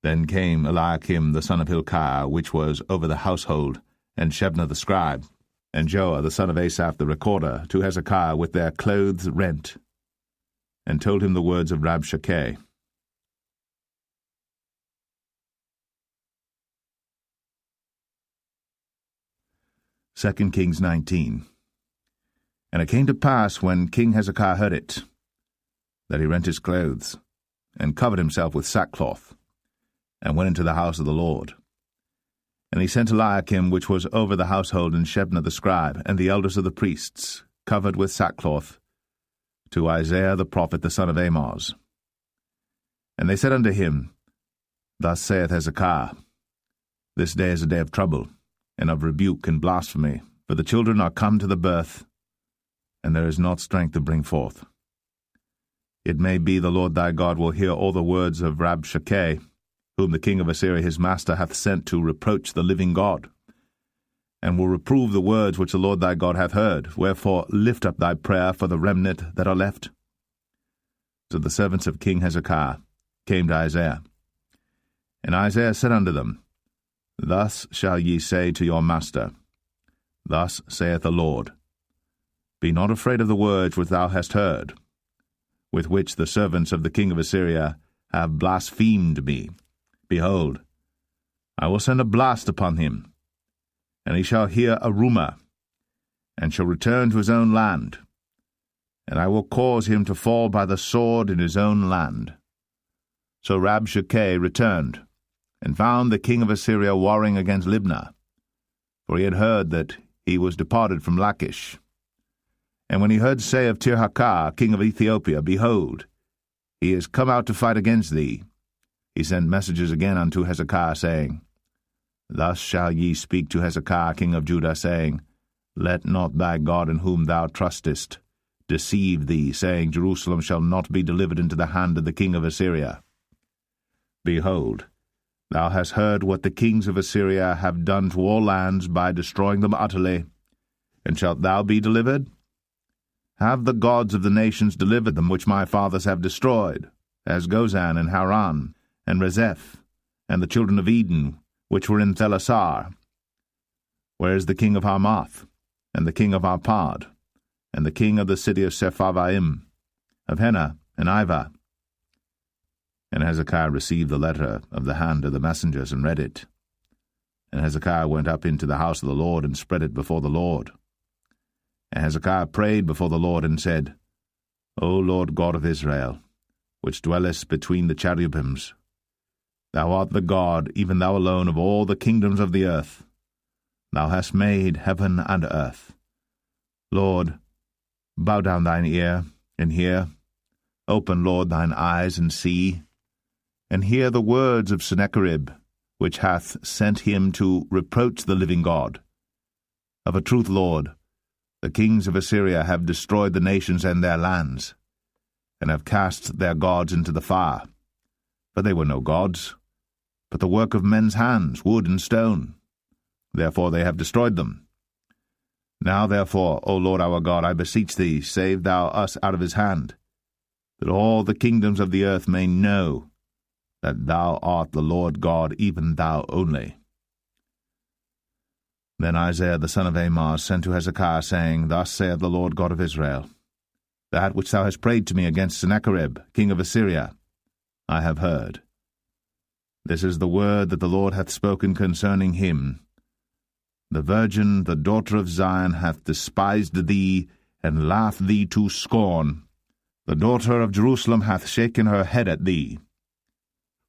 Then came Eliakim the son of Hilkiah, which was over the household, and Shebna the scribe, and Joah the son of Asaph the recorder, to Hezekiah with their clothes rent, and told him the words of Rabshakeh. 2 Kings 19. And it came to pass, when King Hezekiah heard it, that he rent his clothes, and covered himself with sackcloth, and went into the house of the Lord. And he sent Eliakim, which was over the household, and Shebna the scribe, and the elders of the priests, covered with sackcloth, to Isaiah the prophet, the son of Amoz. And they said unto him, Thus saith Hezekiah, This day is a day of trouble, and of rebuke and blasphemy, for the children are come to the birth, and there is not strength to bring forth. It may be the Lord thy God will hear all the words of Rabshakeh, whom the king of Assyria his master hath sent to reproach the living God, and will reprove the words which the Lord thy God hath heard. Wherefore lift up thy prayer for the remnant that are left. So the servants of King Hezekiah came to Isaiah. And Isaiah said unto them, Thus shall ye say to your master, Thus saith the Lord, Be not afraid of the words which thou hast heard, with which the servants of the king of Assyria have blasphemed me. Behold, I will send a blast upon him, and he shall hear a rumour, and shall return to his own land, and I will cause him to fall by the sword in his own land. So Rabshakeh returned, and found the king of Assyria warring against Libnah, for he had heard that he was departed from Lachish. And when he heard say of Tirhakah, king of Ethiopia, Behold, he is come out to fight against thee, he sent messages again unto Hezekiah, saying, Thus shall ye speak to Hezekiah, king of Judah, saying, Let not thy God in whom thou trustest deceive thee, saying, Jerusalem shall not be delivered into the hand of the king of Assyria. Behold, thou hast heard what the kings of Assyria have done to all lands by destroying them utterly, and shalt thou be delivered? Have the gods of the nations delivered them which my fathers have destroyed, as Gozan and Haran, and Rezeph, and the children of Eden, which were in Thelasar? Where is the king of Hamath, and the king of Arpad, and the king of the city of Sepharvaim, of Hena and Ivah? And Hezekiah received the letter of the hand of the messengers, and read it. And Hezekiah went up into the house of the Lord, and spread it before the Lord. And Hezekiah prayed before the Lord, and said, O Lord God of Israel, which dwellest between the cherubims, thou art the God, even thou alone, of all the kingdoms of the earth. Thou hast made heaven and earth. Lord, bow down thine ear, and hear. Open, Lord, thine eyes, and see. And hear the words of Sennacherib, which hath sent him to reproach the living God. Of a truth, Lord, the kings of Assyria have destroyed the nations and their lands, and have cast their gods into the fire. For they were no gods, but the work of men's hands, wood and stone. Therefore they have destroyed them. Now therefore, O Lord our God, I beseech thee, save thou us out of his hand, that all the kingdoms of the earth may know that thou art the Lord God, even thou only. Then Isaiah the son of Amoz sent to Hezekiah, saying, Thus saith the Lord God of Israel, That which thou hast prayed to me against Sennacherib, king of Assyria, I have heard. This is the word that the Lord hath spoken concerning him. The virgin, the daughter of Zion, hath despised thee, and laughed thee to scorn. The daughter of Jerusalem hath shaken her head at thee.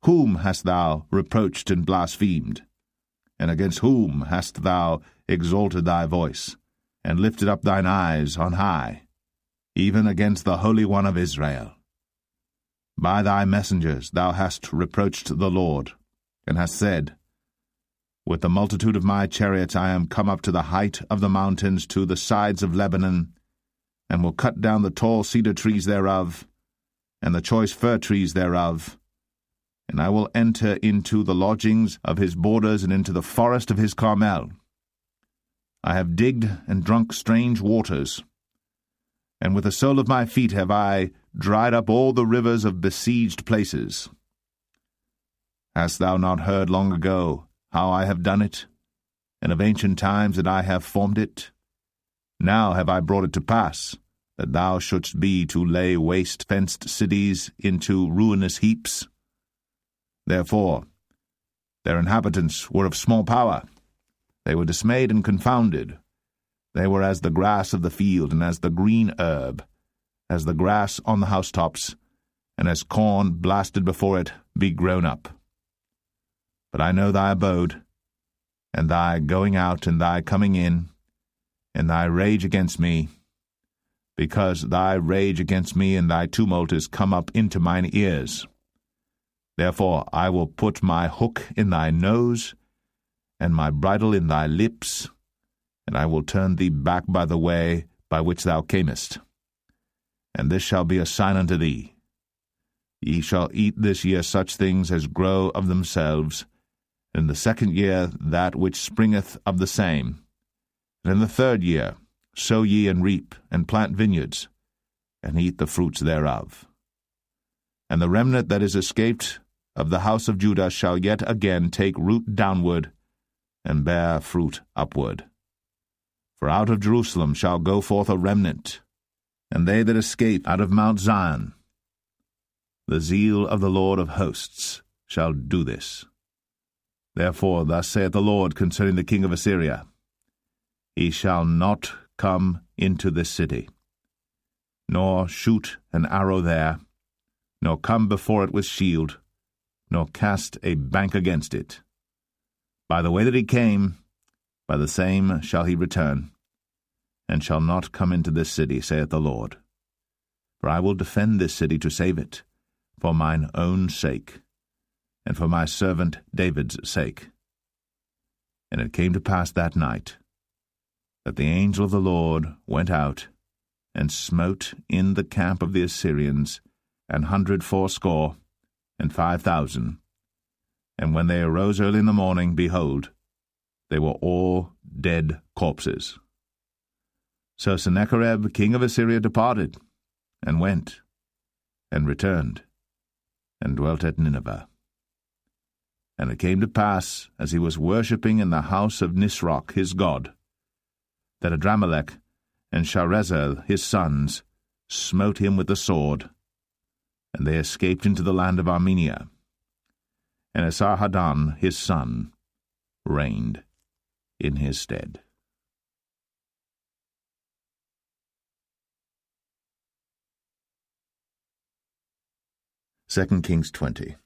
Whom hast thou reproached and blasphemed? And against whom hast thou exalted thy voice, and lifted up thine eyes on high, even against the Holy One of Israel? By thy messengers thou hast reproached the Lord, and hast said, With the multitude of my chariots I am come up to the height of the mountains, to the sides of Lebanon, and will cut down the tall cedar trees thereof, and the choice fir trees thereof, and I will enter into the lodgings of his borders, and into the forest of his Carmel. I have digged and drunk strange waters, and with the sole of my feet have I dried up all the rivers of besieged places. Hast thou not heard long ago how I have done it, and of ancient times that I have formed it? Now have I brought it to pass, that thou shouldst be to lay waste fenced cities into ruinous heaps. Therefore their inhabitants were of small power. They were dismayed and confounded. They were as the grass of the field, and as the green herb, as the grass on the housetops, and as corn blasted before it be grown up. But I know thy abode, and thy going out and thy coming in, and thy rage against me, because thy rage against me and thy tumult is come up into mine ears. Therefore I will put my hook in thy nose, and my bridle in thy lips, and I will turn thee back by the way by which thou camest. And this shall be a sign unto thee. Ye shall eat this year such things as grow of themselves, and in the second year that which springeth of the same. And in the third year sow ye and reap, and plant vineyards, and eat the fruits thereof. And the remnant that is escaped of the house of Judah shall yet again take root downward, and bear fruit upward. For out of Jerusalem shall go forth a remnant, and they that escape out of Mount Zion. The zeal of the Lord of hosts shall do this. Therefore thus saith the Lord concerning the king of Assyria, He shall not come into this city, nor shoot an arrow there, nor come before it with shield, nor cast a bank against it. By the way that he came, by the same shall he return, and shall not come into this city, saith the Lord. For I will defend this city to save it, for mine own sake, and for my servant David's sake. And it came to pass that night, that the angel of the Lord went out, and smote in the camp of the Assyrians 180 and 5,000. And when they arose early in the morning, behold, they were all dead corpses. So Sennacherib king of Assyria departed, and went, and returned, and dwelt at Nineveh. And it came to pass, as he was worshipping in the house of Nisroch his god, that Adramelech and Sharezer his sons smote him with the sword, and they escaped into the land of Armenia. And Esarhaddon his son reigned in his stead. 2 Kings 20.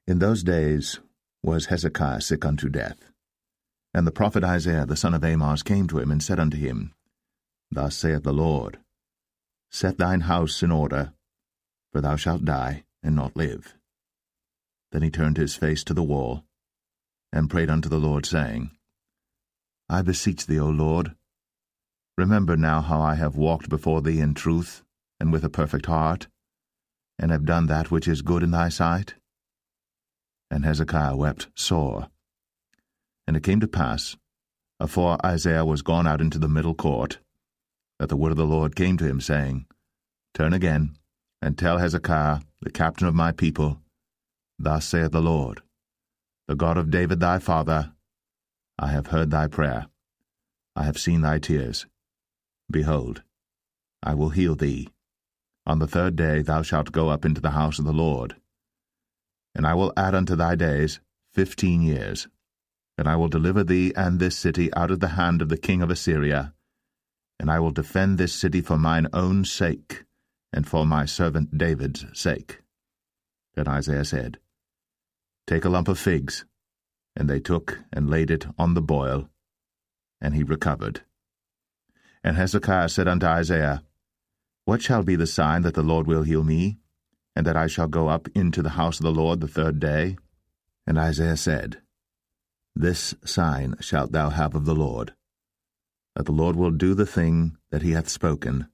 In those days was Hezekiah sick unto death. And the prophet Isaiah the son of Amoz came to him, and said unto him, Thus saith the Lord, Set thine house in order, for thou shalt die, and not live. Then he turned his face to the wall, and prayed unto the Lord, saying, I beseech thee, O Lord, remember now how I have walked before thee in truth, and with a perfect heart, and have done that which is good in thy sight. And Hezekiah wept sore. And it came to pass, afore Isaiah was gone out into the middle court, that the word of the Lord came to him, saying, Turn again, and tell Hezekiah, the captain of my people, Thus saith the Lord, the God of David thy father, I have heard thy prayer, I have seen thy tears. Behold, I will heal thee. On the 3rd day thou shalt go up into the house of the Lord. And I will add unto thy days 15 years. And I will deliver thee and this city out of the hand of the king of Assyria. And I will defend this city for mine own sake, and for my servant David's sake. Then Isaiah said, Take a lump of figs. And they took and laid it on the boil, and he recovered. And Hezekiah said unto Isaiah, What shall be the sign that the Lord will heal me, and that I shall go up into the house of the Lord the 3rd day? And Isaiah said, This sign shalt thou have of the Lord, that the Lord will do the thing that he hath spoken.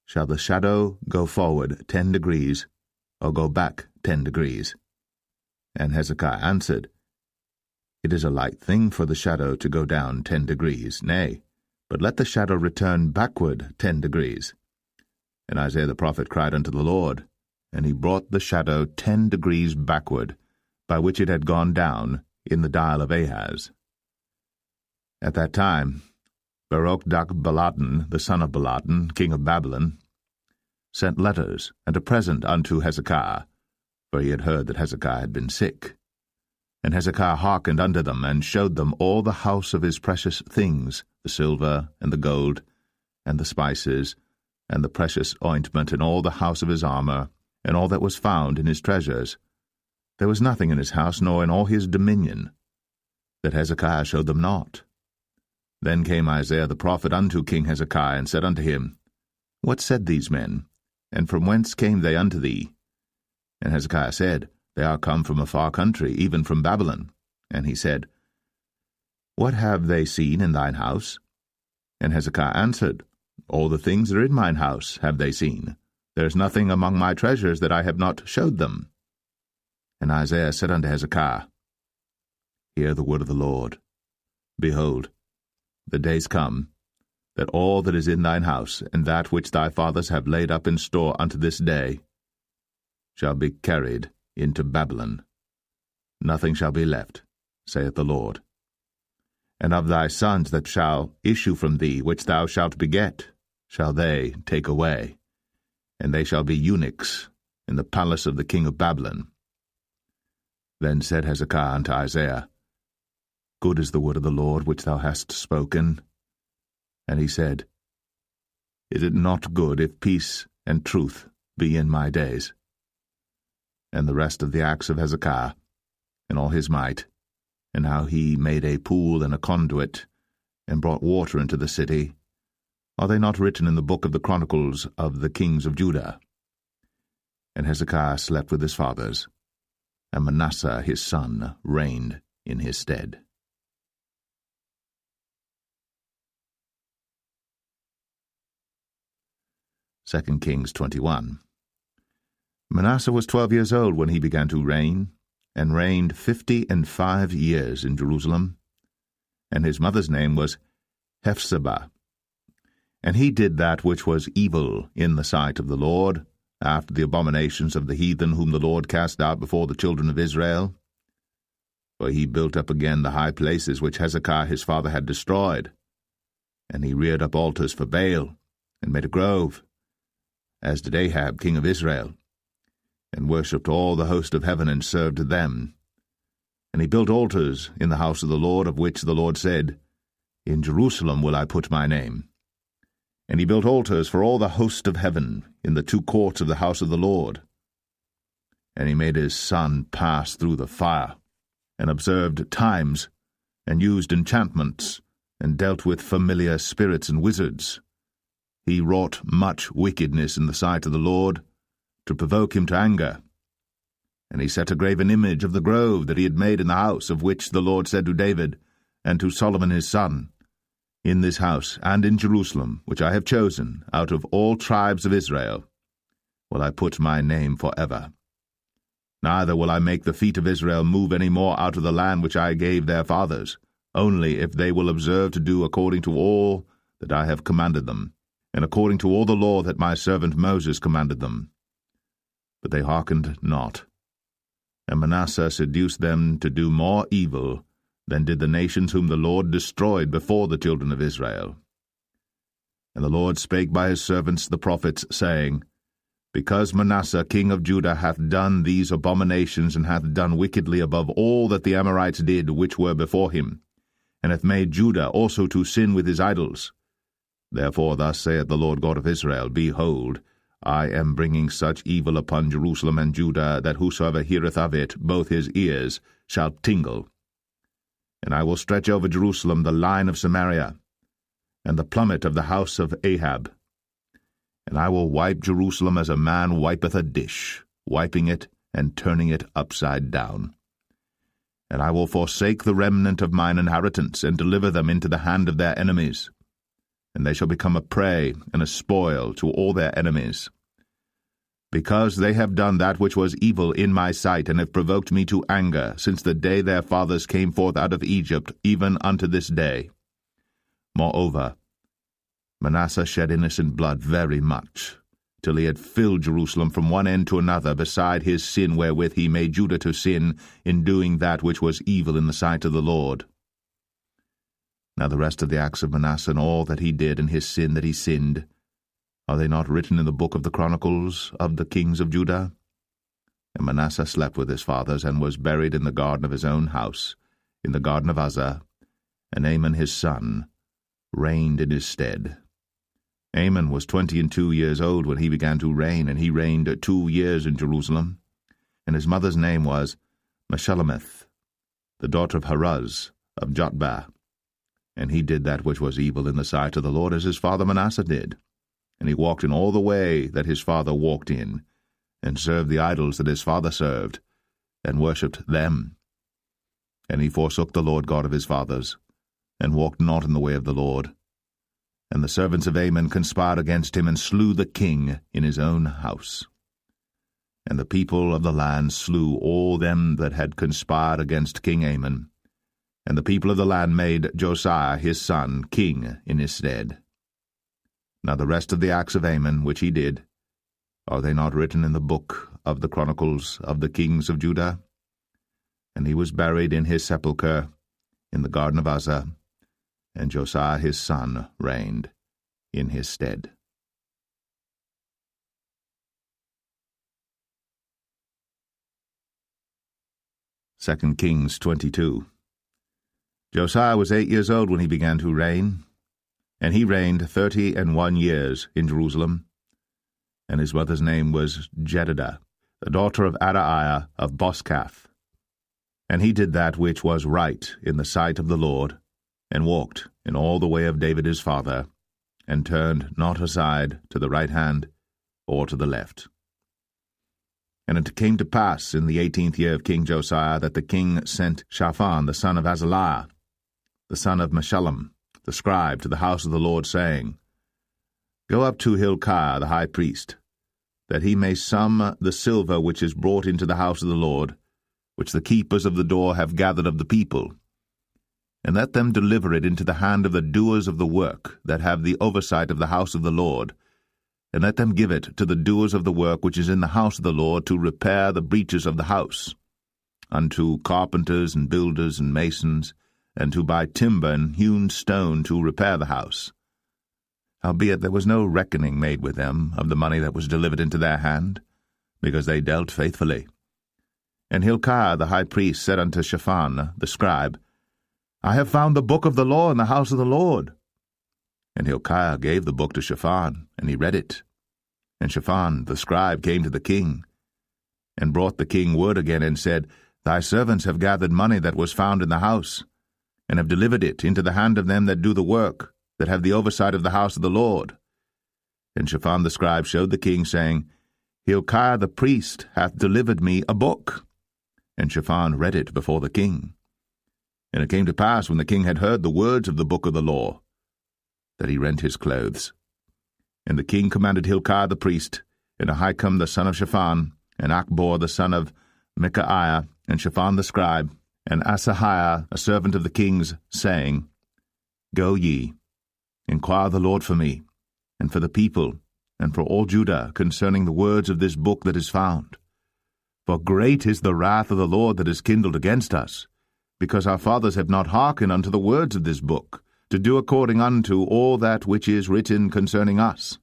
Shall the shadow go forward 10 degrees, or go back 10 degrees? And Hezekiah answered, It is a light thing for the shadow to go down 10 degrees, nay, but let the shadow return backward 10 degrees. And Isaiah the prophet cried unto the Lord, and he brought the shadow 10 degrees backward, by which it had gone down in the dial of Ahaz. At that time Baruch-Baladan, the son of Baladan, king of Babylon, sent letters and a present unto Hezekiah, for he had heard that Hezekiah had been sick. And Hezekiah hearkened unto them, and showed them all the house of his precious things, the silver, and the gold, and the spices, and the precious ointment, and all the house of his armor, and all that was found in his treasures. There was nothing in his house, nor in all his dominion, that Hezekiah showed them not. Then came Isaiah the prophet unto King Hezekiah, and said unto him, What said these men? And from whence came they unto thee? And Hezekiah said, They are come from a far country, even from Babylon. And he said, What have they seen in thine house? And Hezekiah answered, All the things that are in mine house have they seen. There is nothing among my treasures that I have not showed them. And Isaiah said unto Hezekiah, Hear the word of the Lord. Behold, the days come, that all that is in thine house, and that which thy fathers have laid up in store unto this day, shall be carried into Babylon. Nothing shall be left, saith the Lord. and of thy sons that shall issue from thee, which thou shalt beget, shall they take away, and they shall be eunuchs in the palace of the king of Babylon. Then said Hezekiah unto Isaiah, Good is the word of the Lord which thou hast spoken. And he said, Is it not good if peace and truth be in my days? And the rest of the acts of Hezekiah, and all his might, and how he made a pool and a conduit, and brought water into the city, are they not written in the book of the Chronicles of the kings of Judah? And Hezekiah slept with his fathers, and Manasseh his son reigned in his stead. Second Kings 21. Manasseh was 12 years old when he began to reign, and reigned 55 years in Jerusalem. And his mother's name was Hephzibah. And he did that which was evil in the sight of the Lord, after the abominations of the heathen whom the Lord cast out before the children of Israel. For he built up again the high places which Hezekiah his father had destroyed. And he reared up altars for Baal, and made a grove, as did Ahab king of Israel, and worshipped all the host of heaven, and served them. And he built altars in the house of the Lord, of which the Lord said, In Jerusalem will I put my name. And he built altars for all the host of heaven in the two courts of the house of the Lord. And he made his son pass through the fire, and observed times, and used enchantments, and dealt with familiar spirits and wizards. He wrought much wickedness in the sight of the Lord, to provoke him to anger. And he set a graven image of the grove that he had made in the house, of which the Lord said to David, and to Solomon his son, In this house and in Jerusalem, which I have chosen, out of all tribes of Israel, will I put my name forever. Neither will I make the feet of Israel move any more out of the land which I gave their fathers, only if they will observe to do according to all that I have commanded them, and according to all the law that my servant Moses commanded them. But they hearkened not. And Manasseh seduced them to do more evil than did the nations whom the Lord destroyed before the children of Israel. And the Lord spake by his servants the prophets, saying, Because Manasseh king of Judah hath done these abominations, and hath done wickedly above all that the Amorites did which were before him, and hath made Judah also to sin with his idols, therefore thus saith the Lord God of Israel, Behold, I am bringing such evil upon Jerusalem and Judah, that whosoever heareth of it, both his ears shall tingle. And I will stretch over Jerusalem the line of Samaria, and the plummet of the house of Ahab. And I will wipe Jerusalem as a man wipeth a dish, wiping it and turning it upside down. And I will forsake the remnant of mine inheritance, and deliver them into the hand of their enemies. And they shall become a prey and a spoil to all their enemies. Because they have done that which was evil in my sight, and have provoked me to anger, since the day their fathers came forth out of Egypt, even unto this day. Moreover, Manasseh shed innocent blood very much, till he had filled Jerusalem from one end to another, beside his sin wherewith he made Judah to sin, in doing that which was evil in the sight of the Lord. Now the rest of the acts of Manasseh, and all that he did, and his sin that he sinned, are they not written in the book of the Chronicles of the kings of Judah? And Manasseh slept with his fathers, and was buried in the garden of his own house, in the garden of Uzzah, and Amon his son reigned in his stead. Amon was 22 years old when he began to reign, and he reigned 2 years in Jerusalem. And his mother's name was Meshullemeth, the daughter of Haruz of Jotbah. And he did that which was evil in the sight of the Lord, as his father Manasseh did. And he walked in all the way that his father walked in, and served the idols that his father served, and worshipped them. And he forsook the Lord God of his fathers, and walked not in the way of the Lord. And the servants of Amon conspired against him, and slew the king in his own house. And the people of the land slew all them that had conspired against King Amon. And the people of the land made Josiah his son king in his stead. Now the rest of the acts of Amon which he did, are they not written in the book of the Chronicles of the kings of Judah? And he was buried in his sepulchre in the garden of Uzzah, and Josiah his son reigned in his stead. 2 Kings 22. Josiah was 8 years old when he began to reign, and he reigned 31 years in Jerusalem. And his mother's name was Jedidah, the daughter of Adaiah of Boscath. And he did that which was right in the sight of the Lord, and walked in all the way of David his father, and turned not aside to the right hand or to the left. And it came to pass in the 18th year of King Josiah that the king sent Shaphan the son of Azaliah, the son of Meshullam, the scribe, to the house of the Lord, saying, Go up to Hilkiah the high priest, that he may sum the silver which is brought into the house of the Lord, which the keepers of the door have gathered of the people, and let them deliver it into the hand of the doers of the work that have the oversight of the house of the Lord, and let them give it to the doers of the work which is in the house of the Lord to repair the breaches of the house, unto carpenters and builders and masons, and to buy timber and hewn stone to repair the house. Howbeit there was no reckoning made with them of the money that was delivered into their hand, because they dealt faithfully. And Hilkiah the high priest said unto Shaphan the scribe, I have found the book of the law in the house of the Lord. And Hilkiah gave the book to Shaphan, and he read it. And Shaphan the scribe came to the king, and brought the king word again, and said, Thy servants have gathered money that was found in the house, and have delivered it into the hand of them that do the work, that have the oversight of the house of the Lord. And Shaphan the scribe showed the king, saying, Hilkiah the priest hath delivered me a book. And Shaphan read it before the king. And it came to pass, when the king had heard the words of the book of the law, that he rent his clothes. And the king commanded Hilkiah the priest, and Ahikam the son of Shaphan, and Achbor the son of Micaiah, and Shaphan the scribe, and Asahiah a servant of the king's, saying, Go ye, inquire the Lord for me, and for the people, and for all Judah, concerning the words of this book that is found. For great is the wrath of the Lord that is kindled against us, because our fathers have not hearkened unto the words of this book, to do according unto all that which is written concerning us.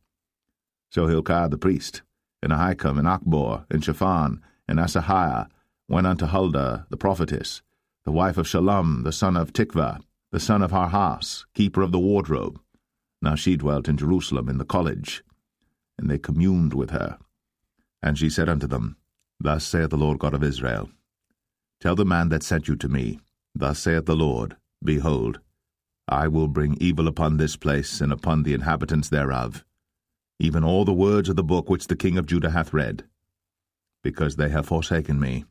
So Hilkiah the priest, and Ahikam, and Achbor, and Shaphan, and Asahiah went unto Huldah the prophetess, the wife of Shallum the son of Tikvah, the son of Harhas, keeper of the wardrobe. Now she dwelt in Jerusalem in the college, and they communed with her. And she said unto them, Thus saith the Lord God of Israel, Tell the man that sent you to me, Thus saith the Lord, Behold, I will bring evil upon this place and upon the inhabitants thereof, even all the words of the book which the king of Judah hath read, because they have forsaken me,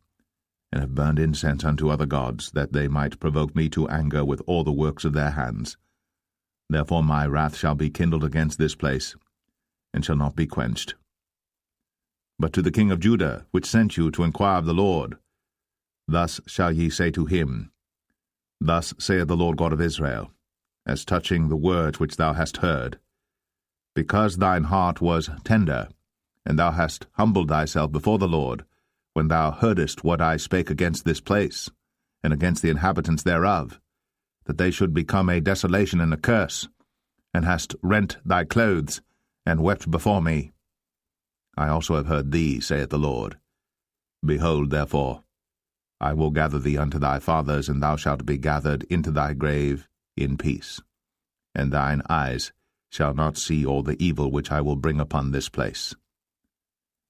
and have burned incense unto other gods, that they might provoke me to anger with all the works of their hands. Therefore my wrath shall be kindled against this place, and shall not be quenched. But to the king of Judah, which sent you to inquire of the Lord, thus shall ye say to him, Thus saith the Lord God of Israel, as touching the words which thou hast heard, because thine heart was tender, and thou hast humbled thyself before the Lord, when thou heardest what I spake against this place, and against the inhabitants thereof, that they should become a desolation and a curse, and hast rent thy clothes, and wept before me. I also have heard thee, saith the Lord. Behold, therefore, I will gather thee unto thy fathers, and thou shalt be gathered into thy grave in peace. And thine eyes shall not see all the evil which I will bring upon this place.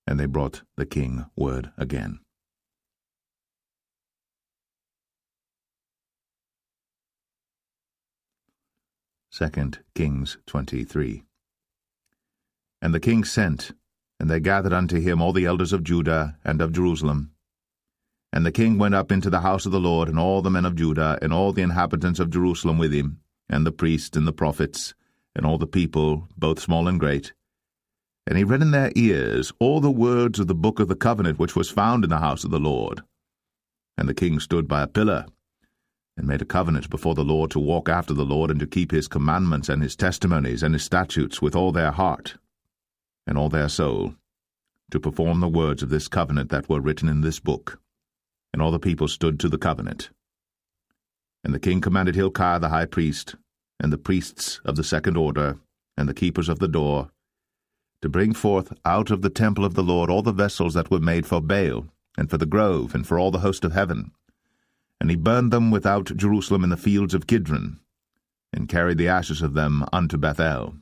And they brought the king word again. 2 Kings 23. And the king sent, and they gathered unto him all the elders of Judah and of Jerusalem. And the king went up into the house of the Lord, and all the men of Judah, and all the inhabitants of Jerusalem with him, and the priests and the prophets, and all the people, both small and great. And he read in their ears all the words of the book of the covenant which was found in the house of the Lord. And the king stood by a pillar, and made a covenant before the Lord to walk after the Lord, and to keep his commandments and his testimonies and his statutes with all their heart and all their soul, to perform the words of this covenant that were written in this book. And all the people stood to the covenant. And the king commanded Hilkiah the high priest, and the priests of the second order, and the keepers of the door, to bring forth out of the temple of the Lord all the vessels that were made for Baal, and for the grove, and for all the host of heaven. And he burned them without Jerusalem in the fields of Kidron, and carried the ashes of them unto Bethel.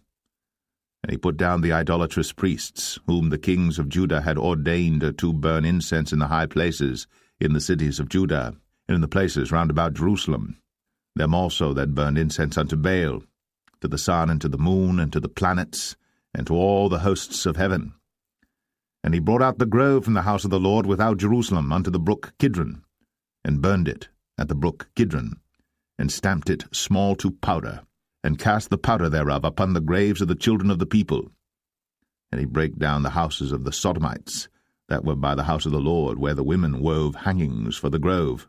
And he put down the idolatrous priests, whom the kings of Judah had ordained to burn incense in the high places in the cities of Judah, and in the places round about Jerusalem, them also that burned incense unto Baal, to the sun, and to the moon, and to the planets, and to all the hosts of heaven. And he brought out the grove from the house of the Lord without Jerusalem unto the brook Kidron, and burned it at the brook Kidron, and stamped it small to powder, and cast the powder thereof upon the graves of the children of the people. And he brake down the houses of the Sodomites, that were by the house of the Lord, where the women wove hangings for the grove.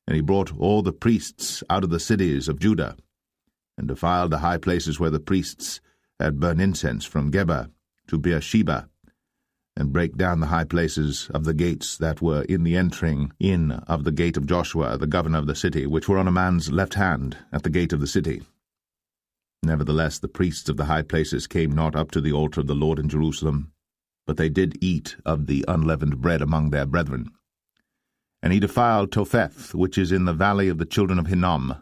And he brought all the priests out of the cities of Judah, and defiled the high places where the priests had burned incense from Geba to Beersheba, and brake down the high places of the gates that were in the entering in of the gate of Joshua, the governor of the city, which were on a man's left hand at the gate of the city. Nevertheless the priests of the high places came not up to the altar of the Lord in Jerusalem, but they did eat of the unleavened bread among their brethren. And he defiled Topheth, which is in the valley of the children of Hinnom,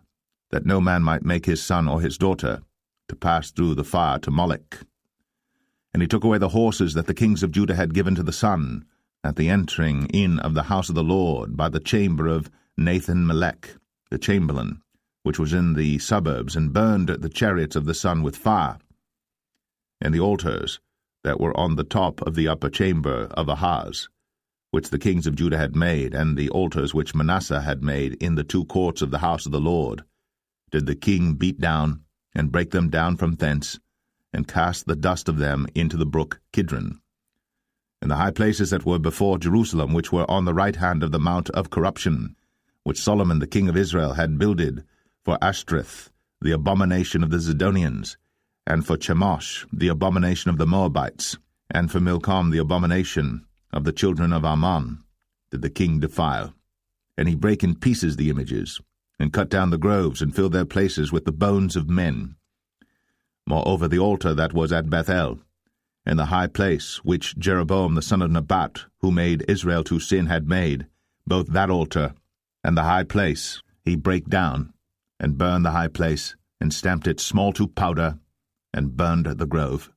that no man might make his son or his daughter to pass through the fire to Molech. And he took away the horses that the kings of Judah had given to the sun, at the entering in of the house of the Lord, by the chamber of Nathan-Melech, the chamberlain, which was in the suburbs, and burned the chariots of the sun with fire. And the altars that were on the top of the upper chamber of Ahaz, which the kings of Judah had made, and the altars which Manasseh had made in the two courts of the house of the Lord, did the king beat down, and break them down from thence, and cast the dust of them into the brook Kidron. And the high places that were before Jerusalem, which were on the right hand of the mount of corruption, which Solomon the king of Israel had builded for Ashtoreth, the abomination of the Zidonians, and for Chemosh, the abomination of the Moabites, and for Milcom, the abomination of the children of Ammon, did the king defile. And he brake in pieces the images, and cut down the groves, and filled their places with the bones of men. Moreover the altar that was at Bethel, and the high place which Jeroboam the son of Nebat, who made Israel to sin, had made, both that altar and the high place he brake down, and burned the high place, and stamped it small to powder, and burned the grove.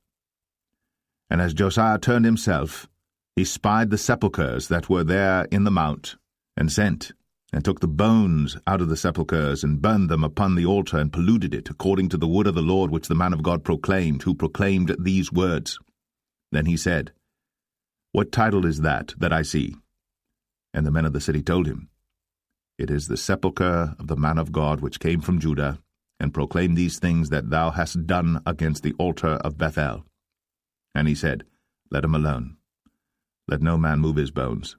And as Josiah turned himself, he spied the sepulchres that were there in the mount, and sent, and took the bones out of the sepulchres, and burned them upon the altar, and polluted it, according to the word of the Lord which the man of God proclaimed, who proclaimed these words. Then he said, What title is that I see? And the men of the city told him, It is the sepulchre of the man of God which came from Judah, and proclaimed these things that thou hast done against the altar of Bethel. And he said, Let him alone. Let no man move his bones.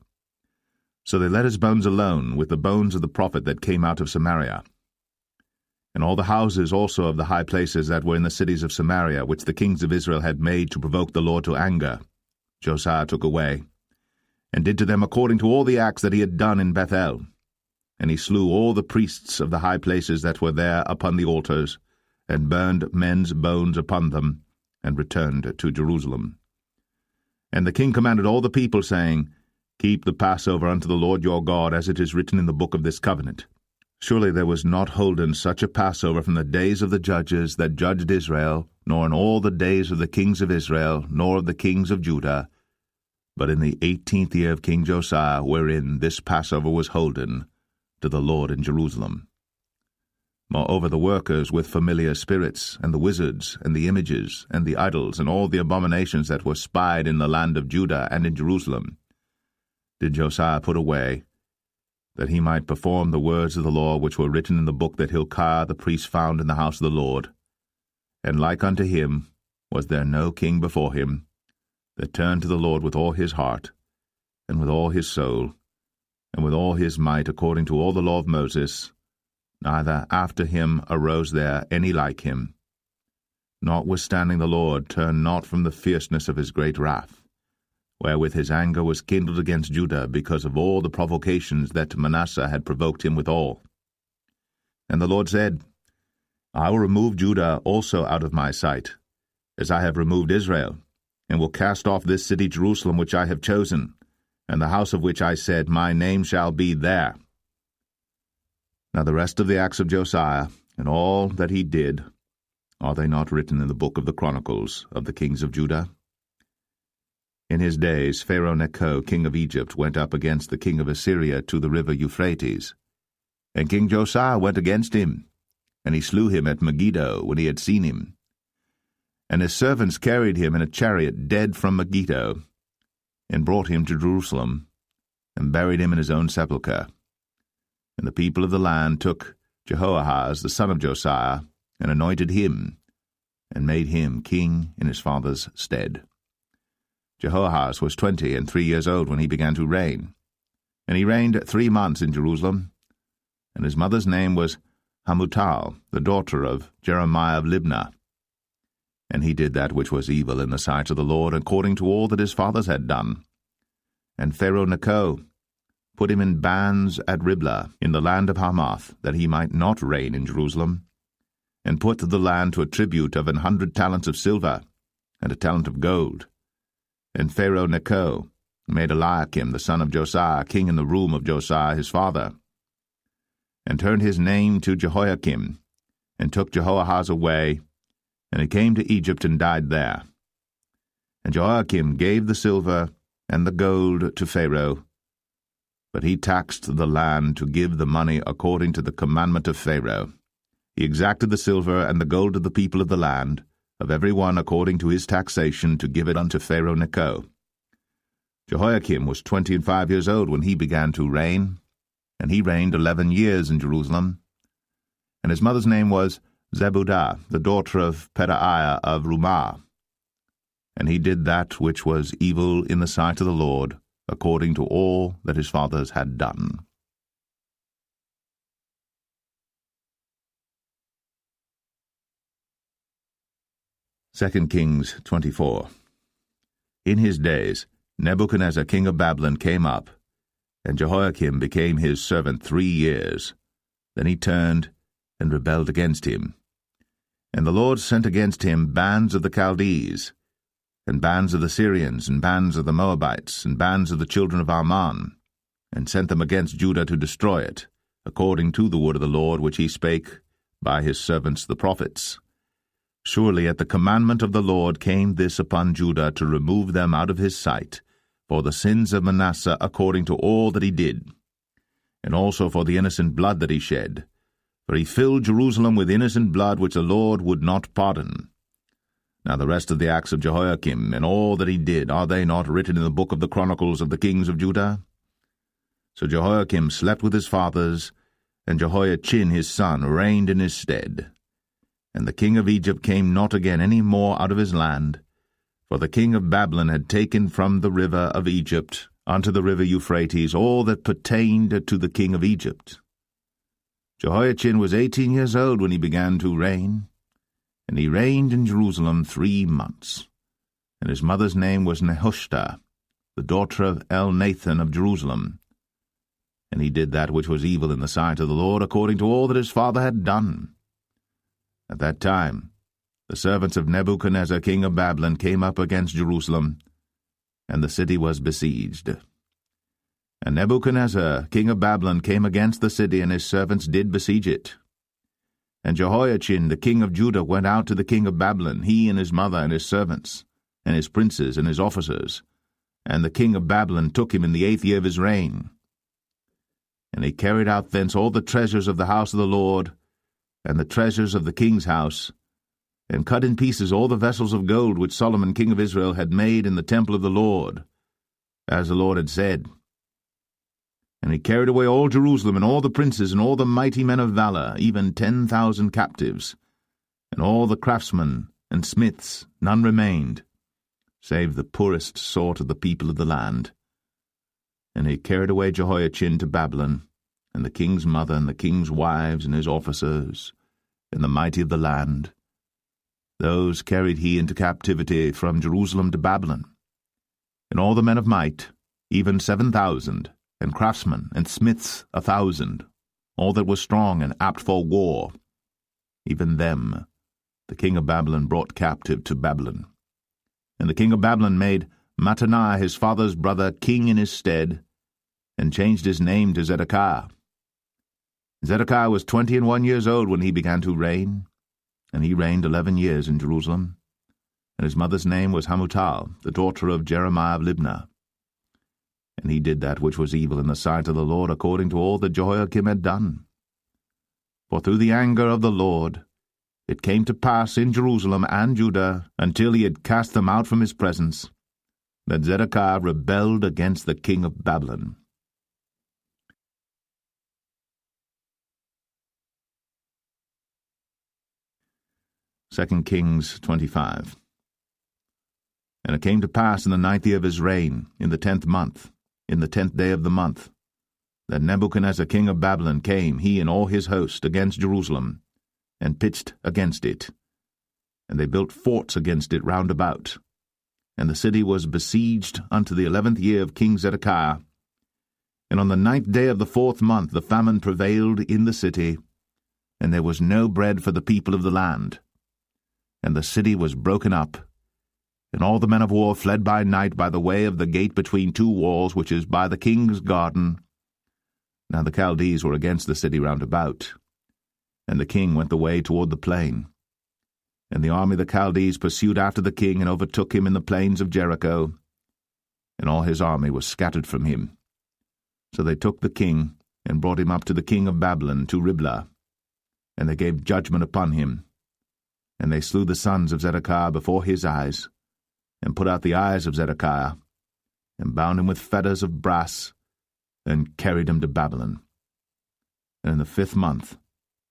So they let his bones alone, with the bones of the prophet that came out of Samaria. And all the houses also of the high places that were in the cities of Samaria, which the kings of Israel had made to provoke the Lord to anger, Josiah took away, and did to them according to all the acts that he had done in Bethel. And he slew all the priests of the high places that were there upon the altars, and burned men's bones upon them, and returned to Jerusalem. And the king commanded all the people, saying, Keep the Passover unto the Lord your God, as it is written in the book of this covenant. Surely there was not holden such a Passover from the days of the judges that judged Israel, nor in all the days of the kings of Israel, nor of the kings of Judah, but in the 18th year of King Josiah, wherein this Passover was holden to the Lord in Jerusalem. Moreover the workers with familiar spirits, and the wizards, and the images, and the idols, and all the abominations that were spied in the land of Judah and in Jerusalem, did Josiah put away, that he might perform the words of the law which were written in the book that Hilkiah the priest found in the house of the Lord. And like unto him was there no king before him, that turned to the Lord with all his heart, and with all his soul, and with all his might, according to all the law of Moses, neither after him arose there any like him. Notwithstanding the Lord turned not from the fierceness of his great wrath, wherewith his anger was kindled against Judah, because of all the provocations that Manasseh had provoked him withal. And the Lord said, I will remove Judah also out of my sight, as I have removed Israel, and will cast off this city Jerusalem which I have chosen, and the house of which I said, My name shall be there. Now the rest of the acts of Josiah, and all that he did, are they not written in the book of the Chronicles of the kings of Judah? In his days Pharaoh Necho, king of Egypt, went up against the king of Assyria to the river Euphrates. And King Josiah went against him, and he slew him at Megiddo when he had seen him. And his servants carried him in a chariot dead from Megiddo, and brought him to Jerusalem, and buried him in his own sepulchre. And the people of the land took Jehoahaz the son of Josiah, and anointed him, and made him king in his father's stead. Jehoahaz was 23 years old when he began to reign, and he reigned 3 months in Jerusalem, and his mother's name was Hamutal, the daughter of Jeremiah of Libnah. And he did that which was evil in the sight of the Lord, according to all that his fathers had done. And Pharaoh Necho put him in bands at Riblah, in the land of Hamath, that he might not reign in Jerusalem, and put the land to a tribute of 100 talents of silver, and a talent of gold. And Pharaoh Necho made Eliakim the son of Josiah king in the room of Josiah his father, and turned his name to Jehoiakim, and took Jehoahaz away, and he came to Egypt and died there. And Jehoiakim gave the silver and the gold to Pharaoh, but he taxed the land to give the money according to the commandment of Pharaoh. He exacted the silver and the gold of the people of the land, of every one according to his taxation, to give it unto Pharaoh Necho. Jehoiakim was 25 years old when he began to reign, and he reigned 11 years in Jerusalem. And his mother's name was Zebudah, the daughter of Pedaiah of Rumah. And he did that which was evil in the sight of the Lord, according to all that his fathers had done. Second Kings 24. In his days Nebuchadnezzar king of Babylon came up, and Jehoiakim became his servant 3 years. Then he turned and rebelled against him. And the Lord sent against him bands of the Chaldees, and bands of the Syrians, and bands of the Moabites, and bands of the children of Ammon, and sent them against Judah to destroy it, according to the word of the Lord which he spake by his servants the prophets. Surely at the commandment of the Lord came this upon Judah, to remove them out of his sight, for the sins of Manasseh according to all that he did, and also for the innocent blood that he shed. For he filled Jerusalem with innocent blood which the Lord would not pardon. Now the rest of the acts of Jehoiakim, and all that he did, are they not written in the book of the Chronicles of the kings of Judah? So Jehoiakim slept with his fathers, and Jehoiachin his son reigned in his stead. And the king of Egypt came not again any more out of his land, for the king of Babylon had taken from the river of Egypt unto the river Euphrates all that pertained to the king of Egypt. Jehoiachin was 18 years old when he began to reign, and he reigned in Jerusalem 3 months. And his mother's name was Nehushta, the daughter of Elnathan of Jerusalem. And he did that which was evil in the sight of the Lord, according to all that his father had done. At that time the servants of Nebuchadnezzar king of Babylon came up against Jerusalem, and the city was besieged. And Nebuchadnezzar king of Babylon came against the city, and his servants did besiege it. And Jehoiachin the king of Judah went out to the king of Babylon, he and his mother and his servants, and his princes and his officers. And the king of Babylon took him in the 8th year of his reign. And he carried out thence all the treasures of the house of the Lord, and the treasures of the king's house, and cut in pieces all the vessels of gold which Solomon king of Israel had made in the temple of the Lord, as the Lord had said. And he carried away all Jerusalem, and all the princes, and all the mighty men of valor, even 10,000 captives, and all the craftsmen and smiths, none remained, save the poorest sort of the people of the land. And he carried away Jehoiachin to Babylon, and the king's mother, and the king's wives, and his officers, and the mighty of the land. Those carried he into captivity from Jerusalem to Babylon. And all the men of might, even 7,000, and craftsmen and smiths 1,000, all that were strong and apt for war, even them, the king of Babylon brought captive to Babylon. And the king of Babylon made Mattaniah his father's brother king in his stead, and changed his name to Zedekiah. Zedekiah was 21 years old when he began to reign, and he reigned 11 years in Jerusalem. And his mother's name was Hamutal, the daughter of Jeremiah of Libnah. And he did that which was evil in the sight of the Lord, according to all that Jehoiakim had done. For through the anger of the Lord it came to pass in Jerusalem and Judah, until he had cast them out from his presence, that Zedekiah rebelled against the king of Babylon. Second Kings 25. And it came to pass in the 9th year of his reign, in the 10th month, in the 10th day of the month, that Nebuchadnezzar king of Babylon came, he and all his host, against Jerusalem, and pitched against it. And they built forts against it round about. And the city was besieged unto the 11th year of King Zedekiah. And on the 9th day of the 4th month the famine prevailed in the city, and there was no bread for the people of the land. And the city was broken up, and all the men of war fled by night by the way of the gate between two walls, which is by the king's garden. Now the Chaldees were against the city round about, and the king went the way toward the plain. And the army of the Chaldees pursued after the king, and overtook him in the plains of Jericho, and all his army was scattered from him. So they took the king, and brought him up to the king of Babylon, to Riblah, and they gave judgment upon him. And they slew the sons of Zedekiah before his eyes, and put out the eyes of Zedekiah, and bound him with fetters of brass, and carried him to Babylon. And in the 5th month,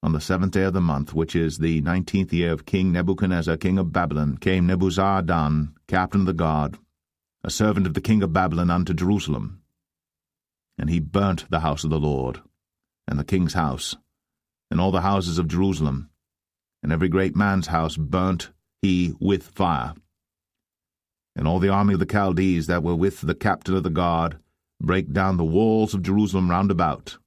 on the 7th day of the month, which is the 19th year of King Nebuchadnezzar king of Babylon, came Nebuzaradan, captain of the guard, a servant of the king of Babylon, unto Jerusalem. And he burnt the house of the Lord, and the king's house, and all the houses of Jerusalem, and every great man's house burnt he with fire. And all the army of the Chaldees that were with the captain of the guard brake down the walls of Jerusalem round about.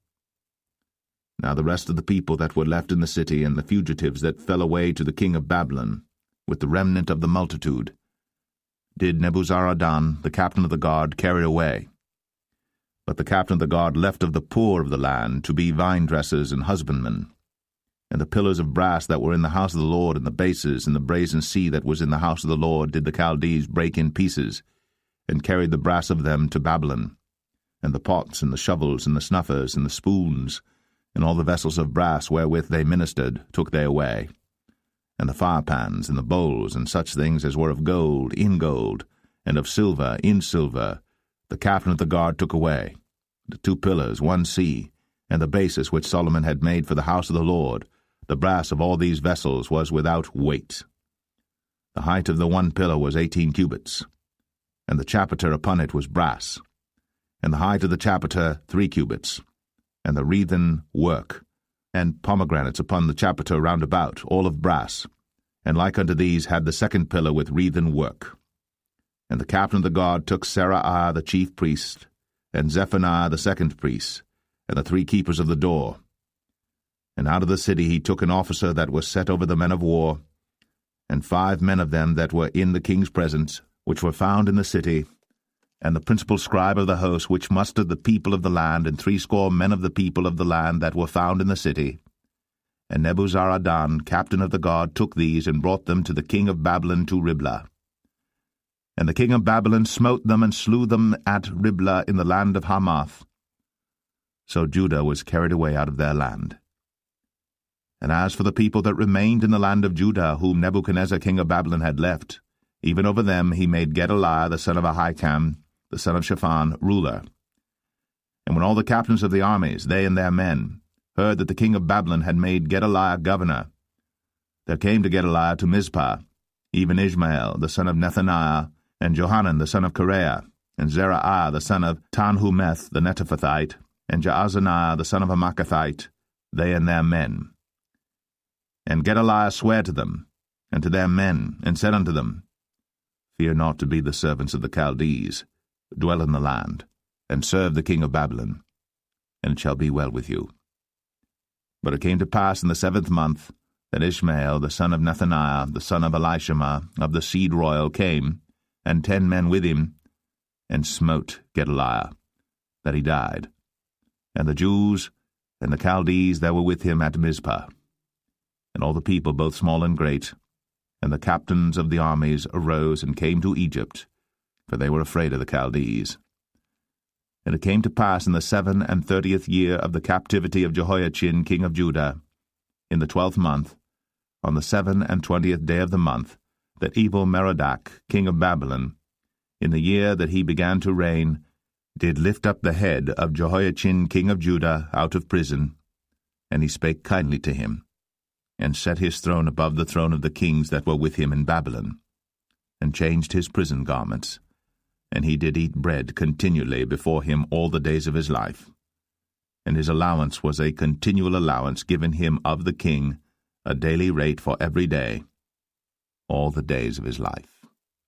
Now the rest of the people that were left in the city, and the fugitives that fell away to the king of Babylon, with the remnant of the multitude, did Nebuzaradan, the captain of the guard, carry away. But the captain of the guard left of the poor of the land to be vine-dressers and husbandmen. And the pillars of brass that were in the house of the Lord, and the bases, and the brazen sea that was in the house of the Lord, did the Chaldees break in pieces, and carried the brass of them to Babylon. And the pots, and the shovels, and the snuffers, and the spoons, and all the vessels of brass wherewith they ministered, took they away. And the firepans, and the bowls, and such things as were of gold, in gold, and of silver, in silver, the captain of the guard took away. The 2 pillars, 1 sea, and the basis which Solomon had made for the house of the Lord, the brass of all these vessels was without weight. The height of the 1 pillar was 18 cubits, and the chapiter upon it was brass, and the height of the chapiter 3 cubits, and the wreathen work, and pomegranates upon the chapiter round about, all of brass, and like unto these had the 2nd pillar with wreathen work. And the captain of the guard took Seraiah the chief priest, and Zephaniah the 2nd priest, and the 3 keepers of the door. And out of the city he took an officer that was set over the men of war, and 5 men of them that were in the king's presence, which were found in the city, and the principal scribe of the host, which mustered the people of the land, and 60 men of the people of the land that were found in the city. And Nebuzaradan, captain of the guard, took these, and brought them to the king of Babylon to Riblah. And the king of Babylon smote them, and slew them at Riblah in the land of Hamath. So Judah was carried away out of their land. And as for the people that remained in the land of Judah, whom Nebuchadnezzar king of Babylon had left, even over them he made Gedaliah the son of Ahikam, the son of Shaphan, ruler. And when all the captains of the armies, they and their men, heard that the king of Babylon had made Gedaliah governor, there came to Gedaliah to Mizpah, even Ishmael the son of Nethaniah, and Johanan the son of Kareah, and Zeraiah the son of Tanhumeth the Netophathite, and Jaazaniah the son of a Maacathite, they and their men. And Gedaliah sware to them, and to their men, and said unto them, Fear not to be the servants of the Chaldees, dwell in the land, and serve the king of Babylon, and it shall be well with you. But it came to pass in the 7th month, Then Ishmael the son of Nethaniah, the son of Elishama, of the seed royal, came, and 10 men with him, and smote Gedaliah, that he died, and the Jews and the Chaldees that were with him at Mizpah. And all the people, both small and great, and the captains of the armies, arose and came to Egypt, for they were afraid of the Chaldees. And it came to pass in the 37th year of the captivity of Jehoiachin king of Judah, in the 12th month, on the 27th day of the month, that Evil-Merodach king of Babylon, in the year that he began to reign, did lift up the head of Jehoiachin king of Judah out of prison, and he spake kindly to him, and set his throne above the throne of the kings that were with him in Babylon, and changed his prison garments, and he did eat bread continually before him all the days of his life. And his allowance was a continual allowance given him of the king, a daily rate for every day, all the days of his life.